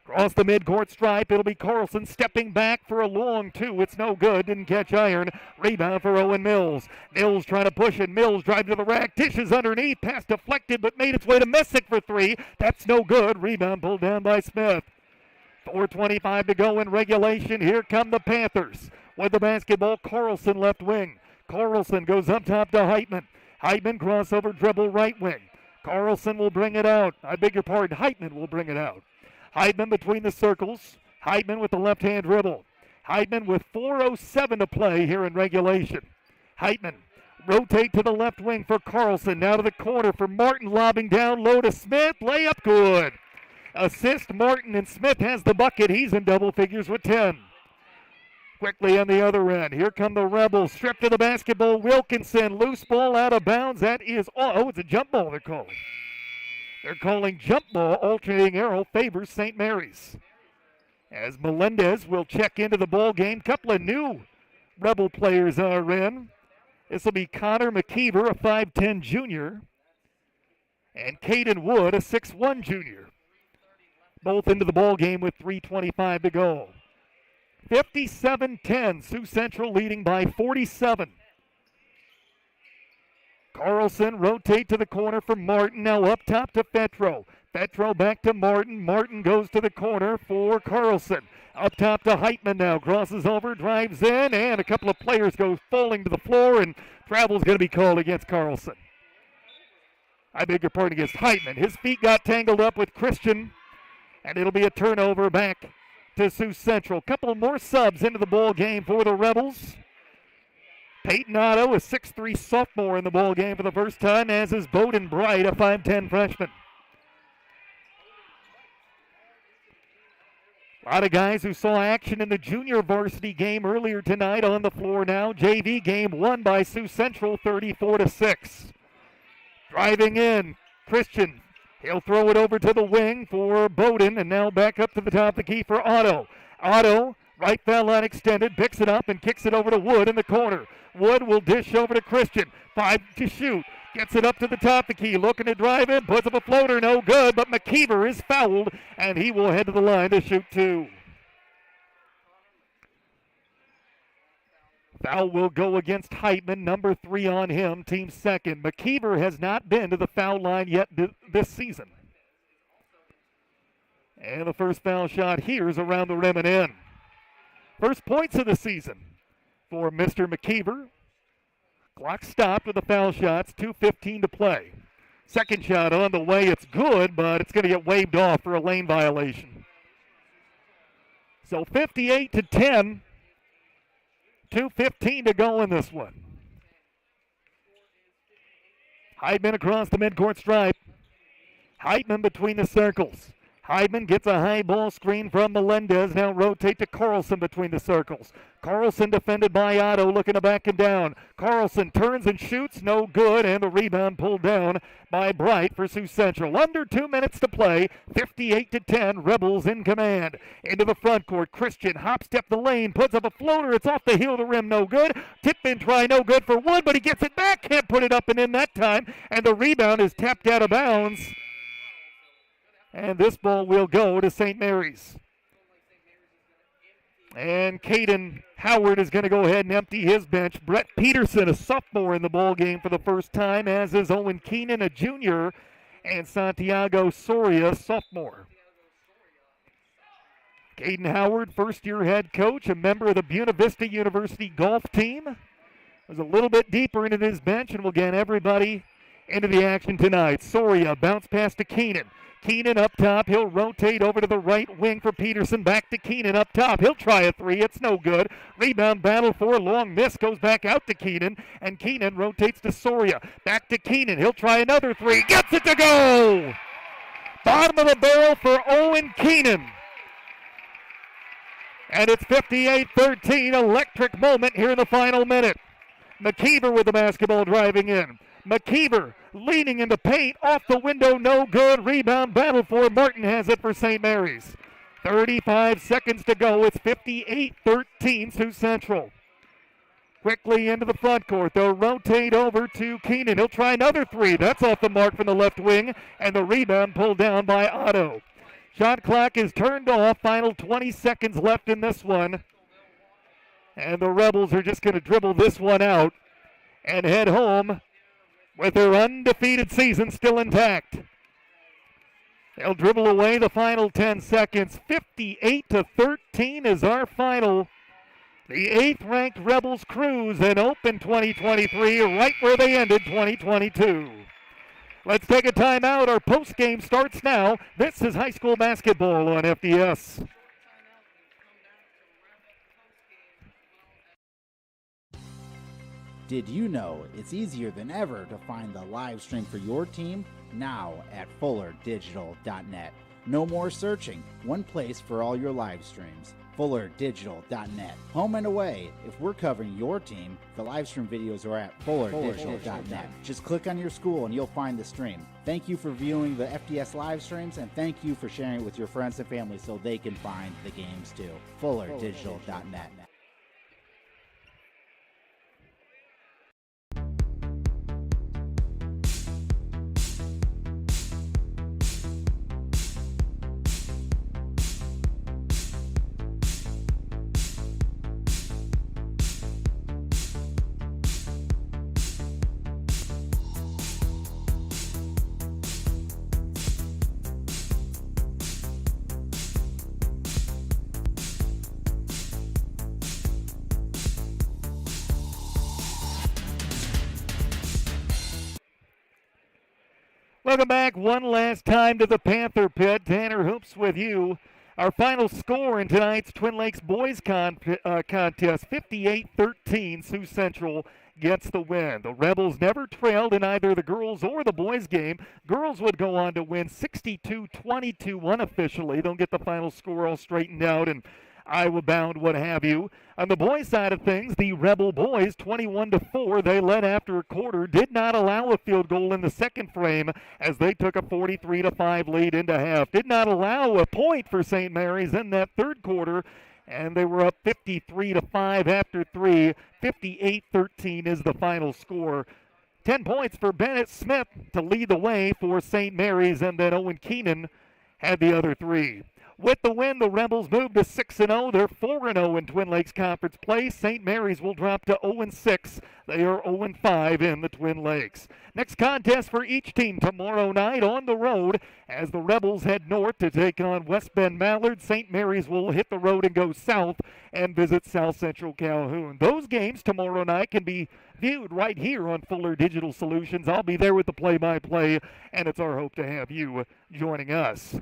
Across the midcourt stripe, it'll be Carlson stepping back for a long two. It's no good. Didn't catch iron. Rebound for Owen Mills. Mills trying to push it. Mills drive to the rack. Dishes underneath. Pass deflected, but made its way to Messick for three. That's no good. Rebound pulled down by Smith. 4:25 to go in regulation. Here come the Panthers with the basketball. Carlson left wing. Carlson goes up top to Heitman. Heitman crossover dribble right wing. Carlson will bring it out. I beg your pardon. Heitman will bring it out. Heitman between the circles. Heitman with the left-hand dribble. Heitman with 4:07 to play here in regulation. Heitman rotate to the left wing for Carlson. Now to the corner for Martin, lobbing down low to Smith. Layup good. Assist Martin, and Smith has the bucket. He's in double figures with 10. Quickly on the other end. Here come the Rebels. Stripped to the basketball. Wilkinson. Loose ball out of bounds. That is, it's a jump ball they're calling. They're calling jump ball. Alternating arrow favors St. Mary's. As Melendez will check into the ball game. Couple of new Rebel players are in. This will be Connor McKeever, a 5'10 junior, and Caden Wood, a 6'1 junior. Both into the ball game with 3:25 to go. 57-10, Sioux Central leading by 47. Carlson rotate to the corner for Martin. Now up top to Fetro. Fetro back to Martin. Martin goes to the corner for Carlson. Up top to Heitman now. Crosses over, drives in, and a couple of players go falling to the floor, and travel's going to be called against Carlson. I beg your pardon, against Heitman. His feet got tangled up with Christian, and it'll be a turnover back to Sioux Central. Couple more subs into the ball game for the Rebels. Peyton Otto, a 6'3 sophomore in the ball game for the first time, as is Bowden Bright, a 5'10 freshman. A lot of guys who saw action in the junior varsity game earlier tonight on the floor now. JV game won by Sioux Central 34-6. Driving in, Christian. He'll throw it over to the wing for Bowden, and now back up to the top of the key for Otto. Otto, right foul line extended, picks it up and kicks it over to Wood in the corner. Wood will dish over to Christian. 5 to shoot. Gets it up to the top of the key, looking to drive in, puts up a floater, no good, but McKeever is fouled, and he will head to the line to shoot 2. Foul will go against Heitman, number 3 on him, team second. McKeever has not been to the foul line yet this season. And the first foul shot here is around the rim and in. First points of the season for Mr. McKeever. Clock stopped with the foul shots, 2:15 to play. Second shot on the way, it's good, but it's going to get waved off for a lane violation. So 58-10. 2:15 to go in this one. Heitman across the midcourt stripe. Heitman between the circles. Heitman gets a high ball screen from Melendez. Now rotate to Carlson between the circles. Carlson defended by Otto, looking to back him down. Carlson turns and shoots, no good, and the rebound pulled down by Bright for Sioux Central. Under 2 minutes to play, 58-10, Rebels in command. Into the front court, Christian hop-step the lane, puts up a floater, it's off the heel of the rim, no good. Tip-in try, no good for Wood, but he gets it back, can't put it up and in that time, and the rebound is tapped out of bounds. And this ball will go to St. Mary's. And Caden Howard is going to go ahead and empty his bench. Brett Peterson, a sophomore in the ball game for the first time, as is Owen Keenan, a junior, and Santiago Soria, sophomore. Caden Howard, first-year head coach, a member of the Buena Vista University golf team. Was a little bit deeper into his bench, and will get everybody into the action tonight. Soria, bounce pass to Keenan. Keenan up top. He'll rotate over to the right wing for Peterson. Back to Keenan up top. He'll try a three. It's no good. Rebound battle for a long miss. Goes back out to Keenan. And Keenan rotates to Soria. Back to Keenan. He'll try another three. Gets it to go! Bottom of the barrel for Owen Keenan. And it's 58-13, electric moment here in the final minute. McKeever with the basketball driving in. McKeever leaning in the paint, off the window, no good. Rebound battle for Martin has it for St. Mary's. 35 seconds to go. It's 58-13 Sioux Central. Quickly into the front court. They'll rotate over to Keenan. He'll try another three. That's off the mark from the left wing, and the rebound pulled down by Otto. Shot clock is turned off. Final 20 seconds left in this one. And the Rebels are just going to dribble this one out and head home with their undefeated season still intact. They'll dribble away the final 10 seconds. 58-13 is our final. The 8th-ranked Rebels cruise and open 2023 right where they ended 2022. Let's take a timeout. Our post-game starts now. This is high school basketball on FDS. Did you know it's easier than ever to find the live stream for your team? Now at FullerDigital.net. No more searching. One place for all your live streams. FullerDigital.net. Home and away. If we're covering your team, the live stream videos are at FullerDigital.net. Just click on your school and you'll find the stream. Thank you for viewing the FDS live streams, and thank you for sharing it with your friends and family so they can find the games too. FullerDigital.net. Welcome back one last time to the Panther Pit. Tanner Hoops with you. Our final score in tonight's Twin Lakes boys contest, 58-13, Sioux Central gets the win. The Rebels never trailed in either the girls or the boys game. Girls would go on to win 62-22 unofficially. They'll get the final score all straightened out and Iowa bound, what have you. On the boys' side of things, the Rebel boys, 21-4, they led after a quarter, did not allow a field goal in the second frame as they took a 43-5 lead into half. Did not allow a point for St. Mary's in that third quarter, and they were up 53-5 after three. 58-13 is the final score. 10 points for Bennett Smith to lead the way for St. Mary's, and then Owen Keenan had the other three. With the win, the Rebels move to 6-0. They're 4-0 in Twin Lakes Conference play. St. Mary's will drop to 0-6. They are 0-5 in the Twin Lakes. Next contest for each team tomorrow night on the road as the Rebels head north to take on West Bend Mallard. St. Mary's will hit the road and go south and visit South Central Calhoun. Those games tomorrow night can be viewed right here on Fuller Digital Solutions. I'll be there with the play-by-play, and it's our hope to have you joining us.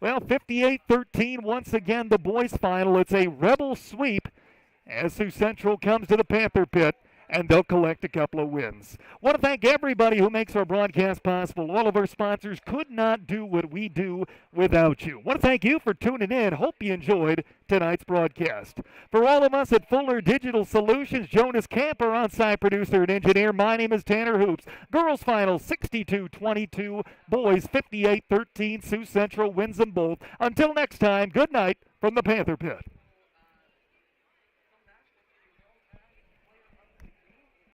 Well, 58-13, once again, the boys' final. It's a Rebel sweep as Sioux Central comes to the Panther Pit, and they'll collect a couple of wins. Want to thank everybody who makes our broadcast possible. All of our sponsors could not do what we do without you. Want to thank you for tuning in. Hope you enjoyed tonight's broadcast. For all of us at Fuller Digital Solutions, Jonas Camper, on-site producer and engineer, my name is Tanner Hoops. Girls final 62-22, boys 58-13. Sioux Central wins them both. Until next time, good night from the Panther Pit.